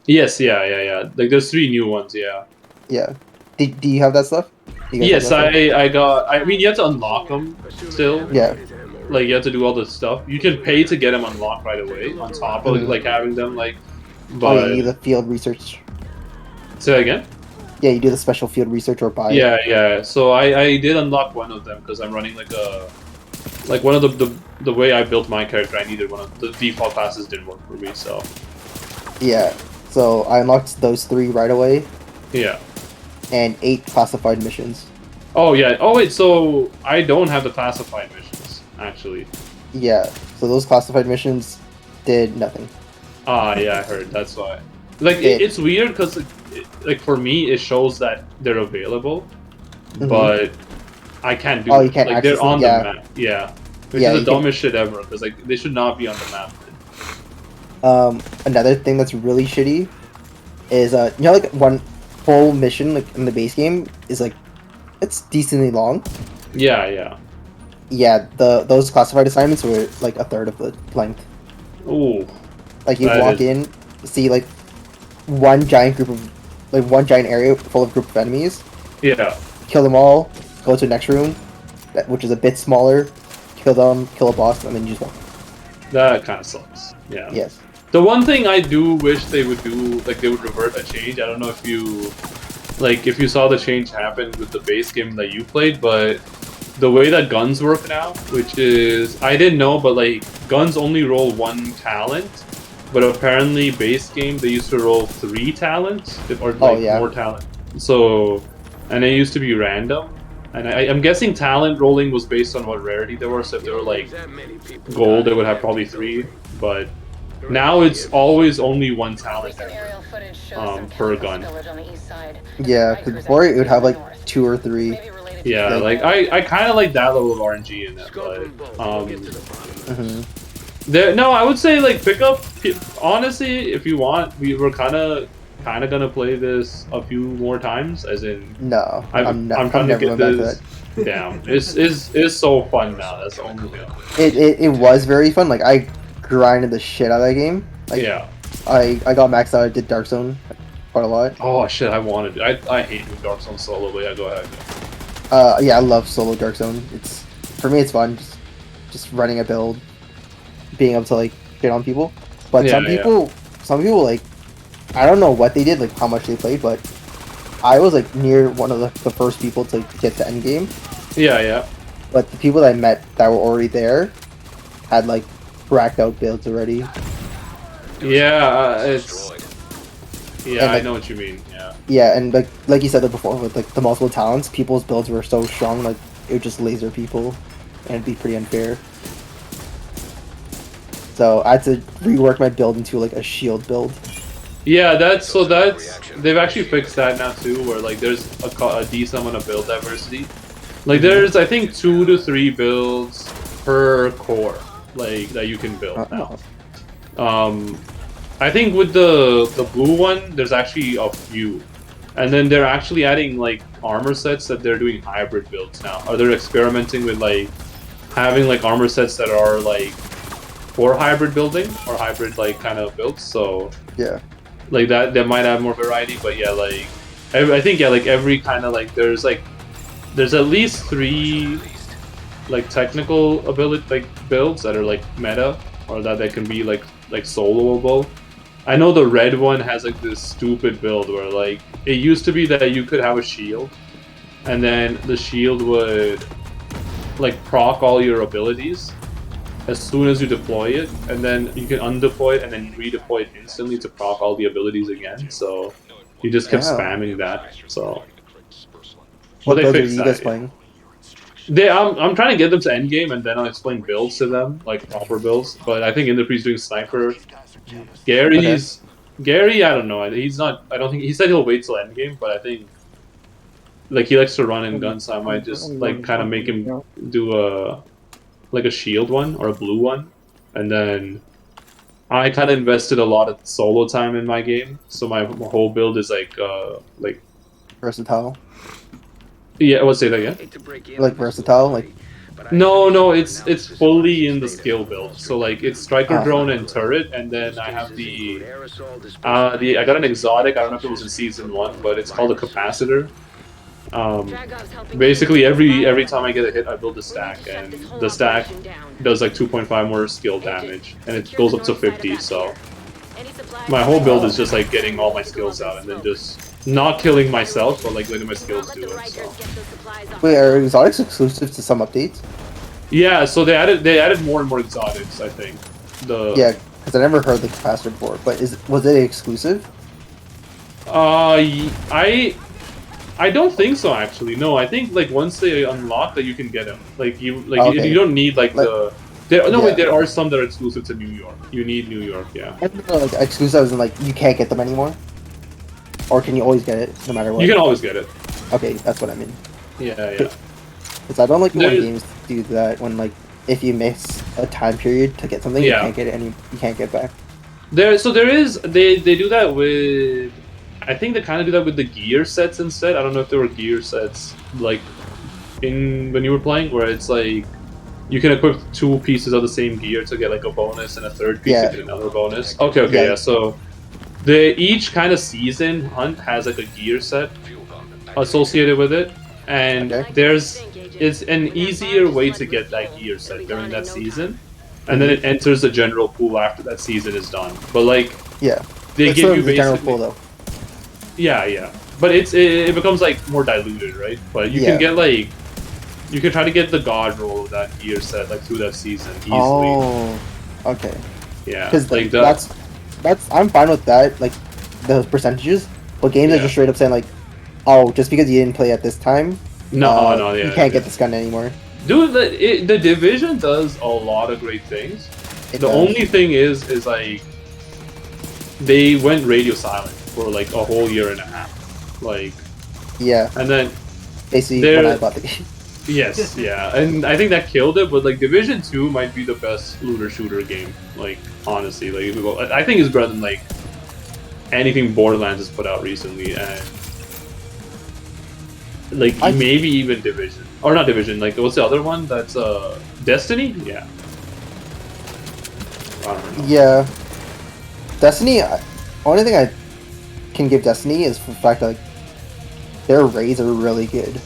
Yes. Yeah. Like there's 3 new ones. Yeah. Yeah. Do you have that stuff? Yes, I got. I mean, you have to unlock them still. Yeah. Like you have to do all this stuff. You can pay to get them unlocked right away. On top of like having them like. But you do the field research. Say that again? Yeah, you do the special field research or buy. Yeah. So I did unlock one of them because I'm running like one of the way I built my character. I needed one of the default classes didn't work for me. So. Yeah. So I unlocked those 3 right away. Yeah. And 8 classified missions. Oh yeah. Oh wait. So I don't have the classified missions actually. Yeah. So those classified missions did nothing. Yeah, I heard. That's why. Like it's weird because like for me it shows that they're available, but I can't do. You can't like access they're on them, the map. Yeah, which is the dumbest shit ever because like they should not be on the map. Another thing that's really shitty is you know, like one full mission like in the base game is like it's decently long. Yeah. Yeah, those classified assignments were like a third of the length. Ooh. Like you walk in, see like one giant area full of group of enemies. Yeah. Kill them all. Go to the next room, which is a bit smaller. Kill them, kill a boss, and then you just walk. That kind of sucks. Yeah. Yes. The one thing I do wish they would do, like they would revert a change. I don't know if you saw the change happen with the base game that you played, but the way that guns work now, which is I didn't know, but like guns only roll 1 talent, but apparently base game they used to roll 3 talents or like more talent. So, and it used to be random. And I'm guessing talent rolling was based on what rarity they were. So if they were like gold, they would have probably 3. But now it's always only 1 talent per gun. Yeah, because before it would have like 2 or 3. Yeah, like I kind of like that level of RNG in it, but no, I would say like pick up. Honestly, if you want, we were kind of gonna play this a few more times, as in. No, I'm trying to get this down. It's so fun now. That's the only thing. It was very fun. Like I grinded the shit out of that game. Like, yeah. I got maxed out. I did Dark Zone quite a lot. Oh shit! I wanted. I hate doing Dark Zone solo, but yeah, go ahead. Yeah, I love solo Dark Zone. It's for me, it's fun. Just running a build, being able to like get on people. But some people like, I don't know what they did, like how much they played, but I was like near one of the first people to get to end game. Yeah. But the people that I met that were already there had like racked out builds already. Yeah, it's. Yeah, and, like, I know what you mean. Yeah. Yeah, and like you said before, with like the multiple talents, people's builds were so strong, like it would just laser people, and it'd be pretty unfair. So I had to rework my build into like a shield build. Yeah, that's they've actually fixed that now too, where like there's a decent amount of build diversity. Like there's I think 2 to 3 builds per core, like that you can build now. I think with the blue one, there's actually a few, and then they're actually adding like armor sets that they're doing hybrid builds now. Or they're experimenting with like having like armor sets that are like for hybrid building or hybrid like kind of builds. So yeah, like that might have more variety. But yeah, like I think yeah, like every kind of like there's at least 3 like technical ability like builds that are like meta or that they can be like soloable. I know the red one has like this stupid build where like it used to be that you could have a shield and then the shield would like proc all your abilities as soon as you deploy it, and then you can undeploy it and then redeploy it instantly to proc all the abilities again. So you just kept spamming that. So what build are you guys playing? I'm trying to get them to endgame, and then I'll explain builds to them, like proper builds. But I think Inderpre's doing sniper. Gary, I don't know. He's not. I don't think he said he'll wait till endgame, but I think like he likes to run in guns, so I might just like kind of make him do a shield one or a blue one, and then I kind of invested a lot of solo time in my game, so my whole build is like versatile. Yeah, I would say that again. Like versatile, like. No, it's fully in the skill build. So like it's striker drone and turret, and then I have I got an exotic. I don't know if it was in season 1, but it's called a capacitor. Basically every time I get a hit, I build a stack, and the stack does like 2.5 more skill damage, and it goes up to 50. So my whole build is just like getting all my skills out, and then just not killing myself, but like letting my skills do it. So. Wait, are exotics exclusive to some updates? Yeah, so they added more and more exotics, I think. Yeah, because I never heard the capacitor before, but was it exclusive? I don't think so actually. No, I think like once they unlock that you can get them. Like you don't need like the. There are some that are exclusive to New York. You need New York, yeah. I don't know, like exclusives and like you can't get them anymore. Or can you always get it, no matter what? You can always get it. Okay, that's what I mean. Yeah. Because I don't like when games do that, when like, if you miss a time period to get something, you can't get it you can't get back. They do that with, I think they kind of do that with the gear sets instead. I don't know if there were gear sets, like, when you were playing, where it's like, you can equip 2 pieces of the same gear to get like a bonus, and a 3rd piece to get another bonus. Okay, yeah, so... each kind of season hunt has like a gear set associated with it, and it's an easier way to get that gear set during that season, and then it enters the general pool after that season is done. But like they give you basically general pool though. Yeah, but it becomes like more diluted, right? But you can get like you can try to get the god roll of that gear set like through that season easily. Okay. Yeah, Because like that's I'm fine with that, like the percentages. But games are just straight up saying like, oh, just because you didn't play at this time, you can't get this gun anymore. Dude, the Division does a lot of great things. The only thing is like they went radio silent for like a whole year and a half, like. Yeah. And then. Basically, when I bought the game. Yes, yeah, and I think that killed it. But like Division 2 might be the best looter shooter game. Like honestly, like I think it's better than like anything Borderlands has put out recently, and like maybe even Division or not Division. Like what's the other one? That's Destiny. Yeah. I don't know. Yeah. Destiny. Only thing I can give Destiny is the fact that like, their raids are really good.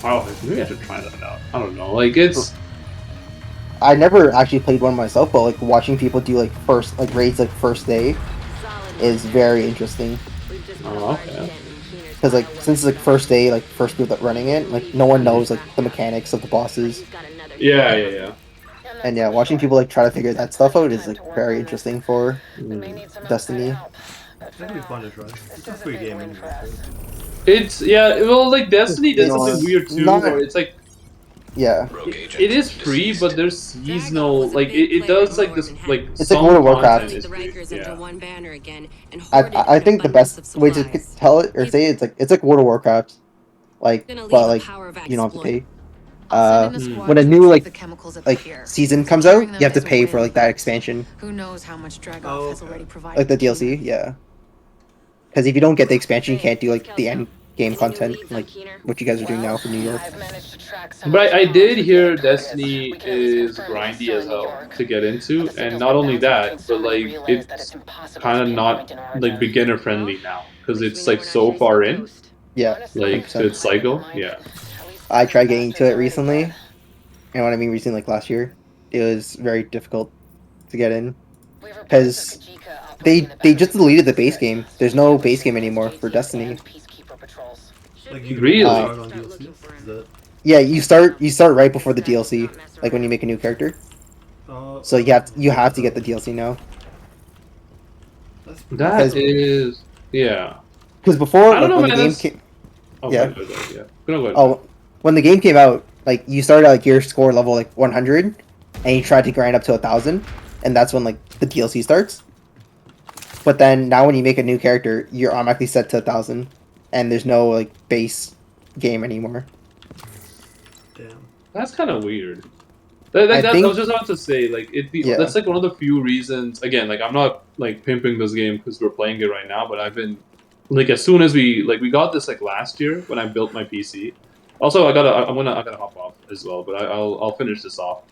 Oh, maybe I should try that out. I don't know. Like it's. I never actually played one myself, but like watching people do like raids like first day is very interesting. Oh, okay. Because like since it's like first day, like first group that running it, like no one knows like the mechanics of the bosses. Yeah. And yeah, watching people like try to figure that stuff out is like very interesting for Destiny. That'd be fun to try. It's a free game anyway. It's well, like Destiny does something weird too, where it's like. Yeah. It is free, but there's seasonal. Like it does like this like. It's like World of Warcraft. I think the best way to tell it or say it's like World of Warcraft, like but like you don't have to pay. When a new like season comes out, you have to pay for like that expansion. Who knows how much Dragov has already provided? Like the DLC, yeah. Because if you don't get the expansion, you can't do like the end game content, like what you guys are doing now for New York. But I did hear Destiny is grindy as hell to get into, and not only that, but like it's kind of not like beginner friendly now because it's like so far in. Yeah. Like to its cycle. Yeah. I tried getting into it recently, and when I mean recently, like last year, it was very difficult to get in because they just deleted the base game. There's no base game anymore for Destiny. Like you really? Yeah, you start right before the DLC, like when you make a new character. So you have to get the DLC now. That is yeah. Because before, like, when the game came, when the game came out, like you started at like your score level like 100, and you tried to grind up to 1,000, and that's when like the DLC starts. But then now when you make a new character, you're automatically set to 1,000, and there's no like base game anymore. Damn. That's kind of weird. I was just about to say, like, that's like one of the few reasons. Again, like, I'm not like pimping this game because we're playing it right now, but I've been like, as soon as we got this like last year when I built my PC. Also, I gotta hop off as well, but I'll finish this off.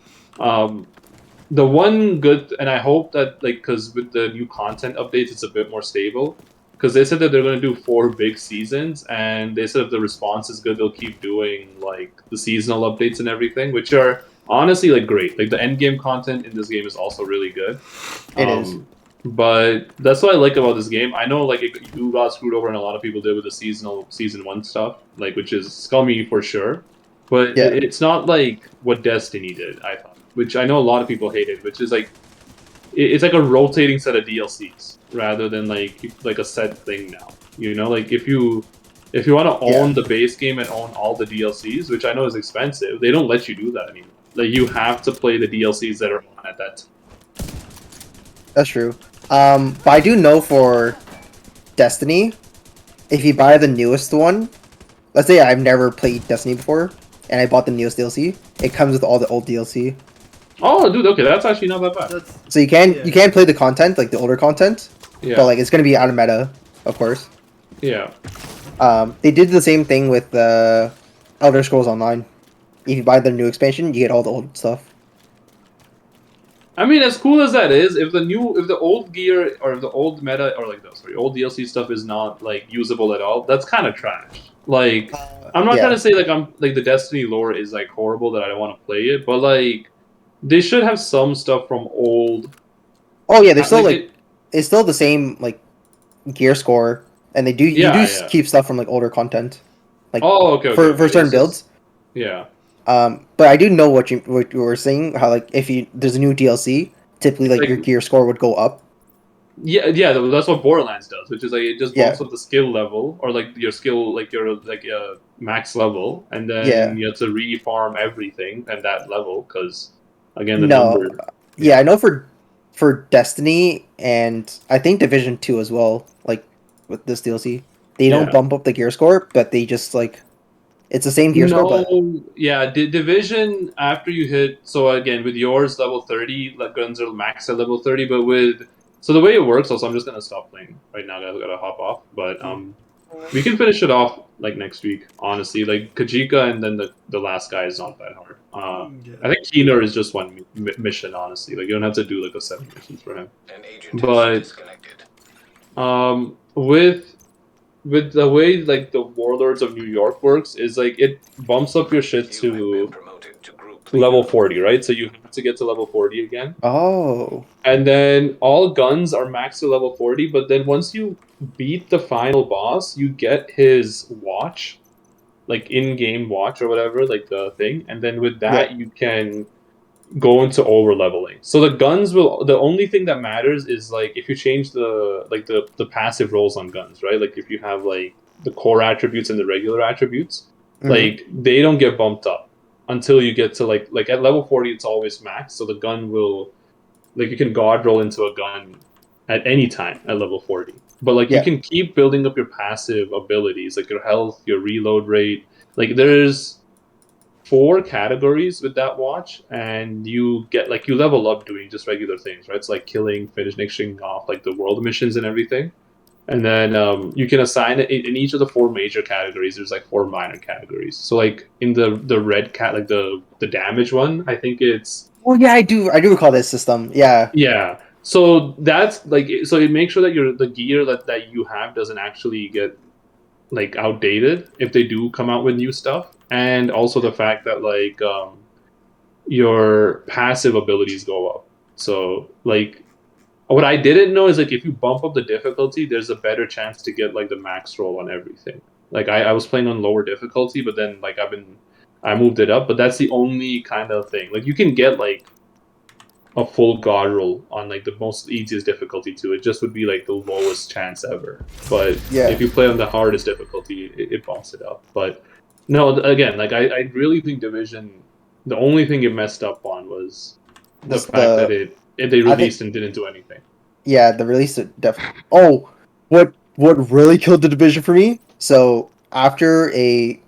The one good, and I hope that like because with the new content updates, it's a bit more stable. Because they said that they're going to do 4 big seasons, and they said if the response is good, they'll keep doing like the seasonal updates and everything, which are honestly like great. Like the end game content in this game is also really good. It is. But that's what I like about this game. I know like you got screwed over, and a lot of people did with the seasonal season 1 stuff, like which is scummy for sure. But it's not like what Destiny did, I thought, which I know a lot of people hated, which is like it's like a rotating set of DLCs rather than like a set thing now. You know, like if you want to own the base game and own all the DLCs, which I know is expensive, they don't let you do that anymore. Like you have to play the DLCs that are on at that time. That's true. But I do know for Destiny, if you buy the newest one, let's say I've never played Destiny before, and I bought the newest DLC, it comes with all the old DLC. Oh, dude, okay, that's actually not that bad. So you can play the content, like the older content, but like it's gonna be out of meta, of course. Yeah. They did the same thing with Elder Scrolls Online. If you buy the new expansion, you get all the old stuff. I mean, as cool as that is, if the old gear or if the old meta or like old DLC stuff is not like usable at all, that's kind of trash. Like, I'm not trying to say like the Destiny lore is like horrible that I don't want to play it, but like they should have some stuff from old. Oh yeah, they're still it's still the same like gear score, and they do keep stuff from like older content, like for certain builds. Yeah. But I do know what you were saying. How like if there's a new DLC, typically like your gear score would go up. Yeah, that's what Borderlands does, which is like it just bumps up the skill level or like your skill, like your max level, and then you have to reform everything at that level because again the number. Yeah, I know for Destiny and I think Division 2 as well. Like with this DLC, they don't bump up the gear score, but they just like it's the same gear score. But Division after you hit again with yours level 30, like guns are max at level 30, but with. So the way it works, also, I'm just gonna stop playing right now. I gotta hop off, but we can finish it off like next week. Honestly, like Kajika and then the last guy is not that hard. I think Keener is just one mission. Honestly, like you don't have to do like the 7 missions for him. But with the way like the Warlords of New York works is like it bumps up your shit to level 40, right? So you have to get to level 40 again. Oh. And then all guns are maxed to level 40, but then once you beat the final boss, you get his watch, like in-game watch or whatever, like the thing. And then with that, you can go into over-leveling. So the guns the only thing that matters is like if you change the passive rolls on guns, right? Like if you have like the core attributes and the regular attributes, like they don't get bumped up until you get to like at level 40 it's always max, so the gun will like you can god roll into a gun at any time at level 40, but like you can keep building up your passive abilities like your health, your reload rate. Like there's 4 categories with that watch, and you get like you level up doing just regular things, right? It's like killing, finishing off like the world missions and everything. And then you can assign it in each of the 4 major categories. There's like 4 minor categories. So like in the red cat, like the damage one, I think it's. Oh yeah, I do recall this system. Yeah. Yeah. So that's like so it makes sure that the gear that you have doesn't actually get like outdated if they do come out with new stuff, and also the fact that like your passive abilities go up. So like. What I didn't know is like if you bump up the difficulty, there's a better chance to get like the max roll on everything. Like I was playing on lower difficulty, but then like I moved it up, but that's the only kind of thing. Like you can get like a full god roll on like the most easiest difficulty too. It just would be like the lowest chance ever. But if you play on the hardest difficulty, it bumps it up. But no, again, like I really think Division, the only thing it messed up on was the fact that they released and didn't do anything. Yeah, the release definitely. Oh, what really killed the Division for me? So after the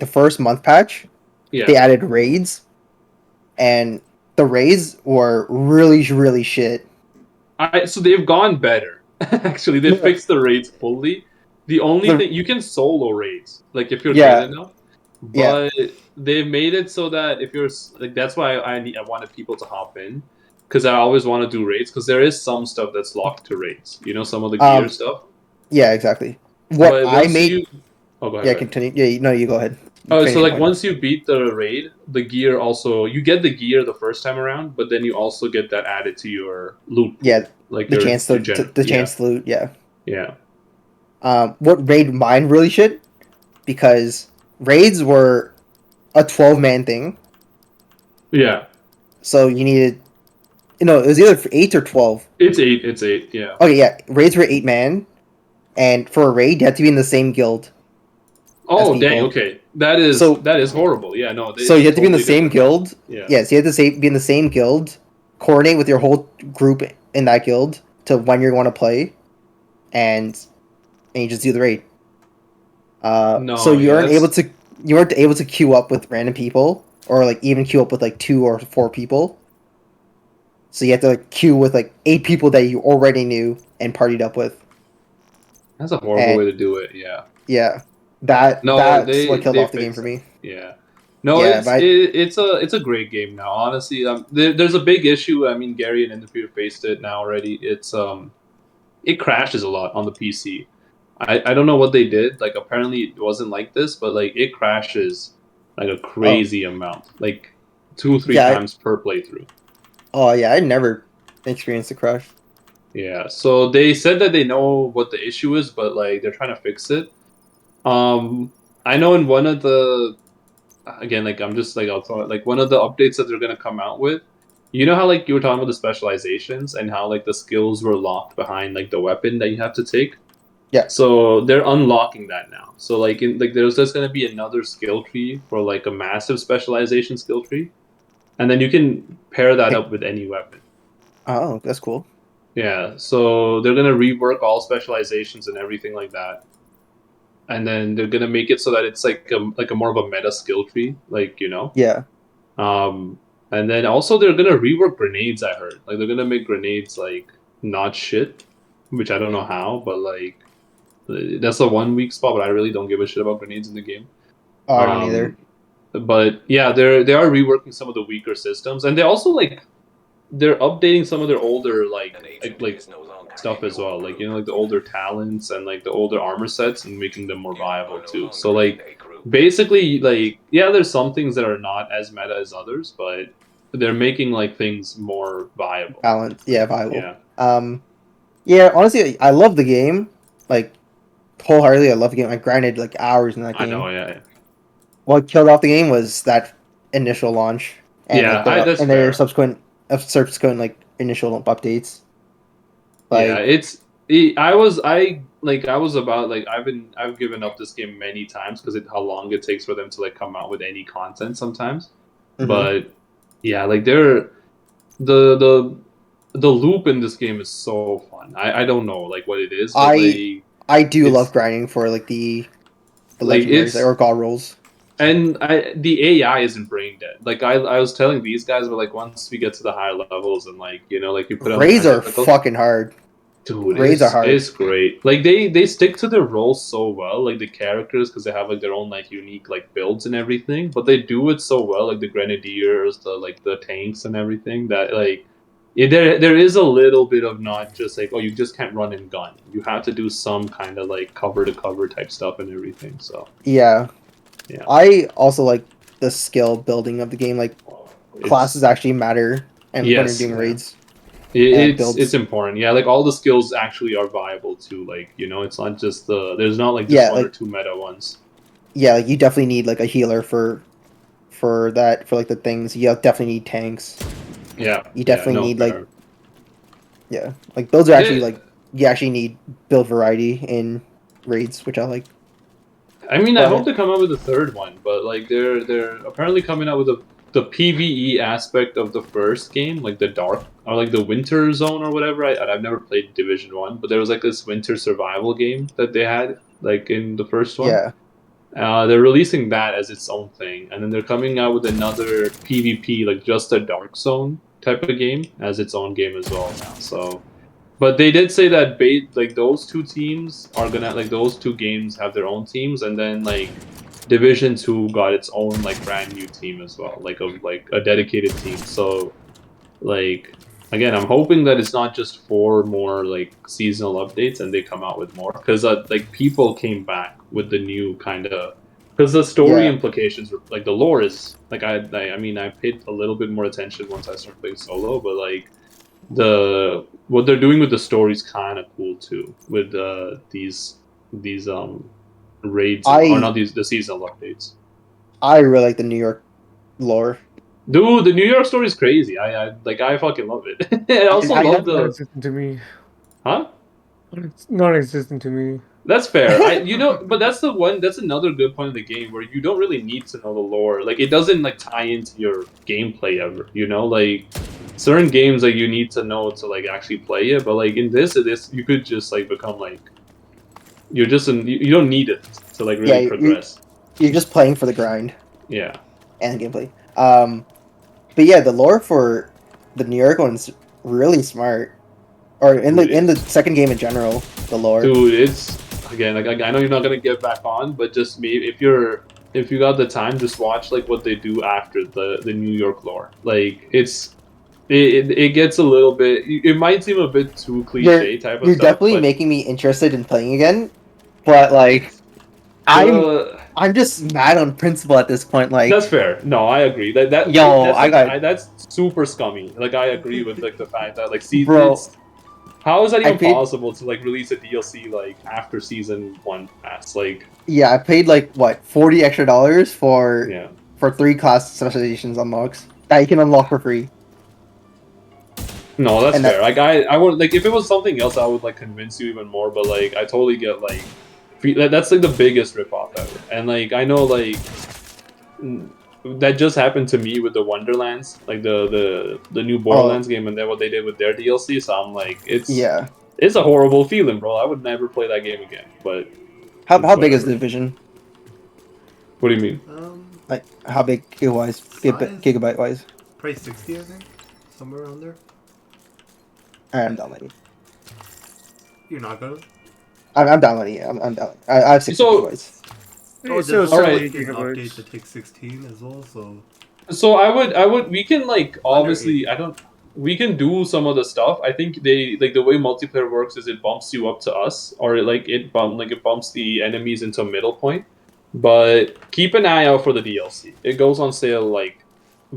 first month patch, they added raids, and the raids were really shit. So they've gone better. Actually, they fixed the raids fully. The only thing you can solo raids, like if you're good enough. But they've made it so that if you're like, that's why I wanted people to hop in. Because I always want to do raids, because there is some stuff that's locked to raids. You know, some of the gear stuff. Yeah, exactly. What I made. Go ahead. Yeah, continue. Yeah, no, you go ahead. So like once you beat the raid, the gear also you get the gear the first time around, but then you also get that added to your loot. Yeah, like the chance to loot. Yeah. Yeah. What raid mine really shit, because raids were a 12-man thing. Yeah. So you needed. No, it was either 8 or 12. It's 8, yeah. Okay, yeah. Raids were 8-man, and for a raid, you have to be in the same guild. Oh, dang, okay. That is horrible. Yeah, no. So you have to be in the same guild? Yeah. Yes, you have to be in the same guild, coordinate with your whole group in that guild to when you're going to play, and you just do the raid. So you weren't able to queue up with random people, or like even queue up with like 2 or 4 people. So you have to like queue with like 8 people that you already knew and partied up with. That's a horrible way to do it. Yeah. Yeah, that's what killed off the game for me. Yeah. No, it's a great game now. Honestly, there's a big issue. I mean, Gary and Independent faced it now already. It's it crashes a lot on the PC. I don't know what they did. Like apparently it wasn't like this, but like it crashes like a crazy amount, like 2 or 3 times per playthrough. Oh yeah, I never experienced a crash. Yeah, so they said that they know what the issue is, but like they're trying to fix it. I know in one of the, again, like I'm just like I'll throw it, like one of the updates that they're gonna come out with, you know how like you were talking about the specializations and how like the skills were locked behind like the weapon that you have to take. Yeah. So they're unlocking that now. So like there's just gonna be another skill tree for like a massive specialization skill tree, and then you can pair that up with any weapon. Oh, that's cool. Yeah. So they're gonna rework all specializations and everything like that, and then they're gonna make it so that it's like a more of a meta skill tree, like you know. Yeah. And then also they're gonna rework grenades. I heard like they're gonna make grenades like not shit, which I don't know how, but like. That's the one weak spot, but I really don't give a shit about grenades in the game. Oh, I don't either. But yeah, they are reworking some of the weaker systems, and they also like they're updating some of their older like stuff as well. Like you know, like the older talents and like the older armor sets, and making them more viable too. So like basically, like yeah, there's some things that are not as meta as others, but they're making like things more viable. Viable. Yeah. Yeah. Honestly, I love the game. Like. Wholeheartedly, I love the game. I grinded like hours in that game. I know, yeah. What killed off the game was that initial launch and their subsequent like initial updates. Like, I was about like I've given up this game many times because how long it takes for them to like come out with any content sometimes. Mm-hmm. But yeah, like the loop in this game is so fun. I don't know like what it is. But I do love grinding for like the legendaries or god rolls. And the AI isn't brain dead. Like I was telling these guys, but like once we get to the higher levels and like you know like you put on raids are fucking hard. Dude, raids are hard. It's great. Like they stick to their roles so well, like the characters because they have like their own like unique like builds and everything. But they do it so well, like the grenadiers, the tanks and everything that like. Yeah, there is a little bit of not just like, oh, you just can't run and gun. You have to do some kind of like cover to cover type stuff and everything. So yeah. I also like the skill building of the game. Like classes actually matter, and when you're doing raids, it's important. Yeah, like all the skills actually are viable too. Like you know, it's not just there's not like just one or two meta ones. Yeah, like you definitely need like a healer for like the things. You definitely need tanks. Yeah, you definitely need like like those are actually like you actually need build variety in raids, which I like. I mean, I hope they come out with a third one, but like they're apparently coming out with the PvE aspect of the first game, like the dark or like the winter zone or whatever. I've never played Division 1, but there was like this winter survival game that they had like in the first one. Yeah. They're releasing that as its own thing, and then they're coming out with another PvP, like just a Dark Zone type of game, as its own game as well now. So, but they did say that like those two teams are gonna like those two games have their own teams, and then like Division 2 got its own like brand new team as well, like a dedicated team. So, like again, I'm hoping that it's not just 4 more like seasonal updates and they come out with more because like people came back with the new kind of because the story implications were like the lore is like I mean I paid a little bit more attention once I started playing solo, but like what they're doing with the story is kind of cool too with these raids or not the seasonal updates. I really like the New York lore. Dude, the New York story is crazy. I fucking love it. I also love the non-existent to me. Huh? It's non-existent to me. That's fair. But that's another good point of the game where you don't really need to know the lore. Like it doesn't like tie into your gameplay ever. You know, like certain games like you need to know to like actually play it. But like in this you could just like become like you don't need it to like really progress. You're just playing for the grind. Yeah. And gameplay. But yeah, the lore for the New York one's really smart. Or in the second game in general, the lore. Dude, it's again like I know you're not gonna get back on, but just maybe if you got the time, just watch like what they do after the New York lore. Like it gets a little bit. It might seem a bit too cliche type of stuff. You're definitely making me interested in playing again, but like I'm just mad on principle at this point. Like that's fair. No, I agree. That's super scummy. Like I agree with like the fact that like how is that even possible to like release a DLC like after season 1 pass? Like I paid like what $40 extra for 3 class specializations unlocks that you can unlock for free. No, that's And fair. Like I would like if it was something else, I would like convince you even more. But like I totally get like that's like the biggest ripoff ever. And like I know like that just happened to me with the Wonderlands, like the new Borderlands game, and then what they did with their DLC. So I'm like, it's a horrible feeling, bro. I would never play that game again. But how big is the Division? What do you mean? Like how big gigabyte wise? Probably 60, I think, somewhere around there. I'm downloading. You're not gonna. I'm downloading it. I'm down. I have 60 gigabytes. Oh, there's an update that takes 16 as well. So I would we can like obviously we can do some of the stuff. I think they like the way multiplayer works is it bumps you up to us, or like it bumps the enemies into a middle point. But keep an eye out for the DLC. It goes on sale like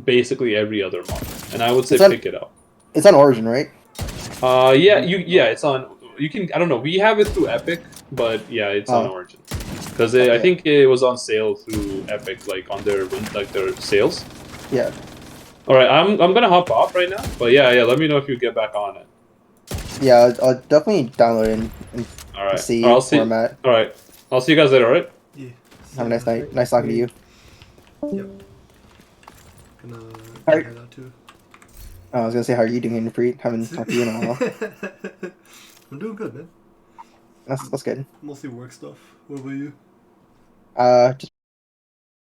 basically every other month, and I would say pick it up. It's on Origin, right? It's on. You can. I don't know. We have it through Epic, but yeah, it's on Origin. Because I think it was on sale through Epic, like on their sales. Yeah. All right, I'm gonna hop off right now, but yeah. Let me know if you get back on it. Yeah, I'll definitely download it and see where I'm at. All right, I'll see you guys later. All right. Yeah. Have a nice night. Nice talking to you. Yep. Gonna head out too. I was gonna say, how are you doing, Preet? Haven't talked to you in a while. I'm doing good, man. That's good. Mostly work stuff. What about you? Just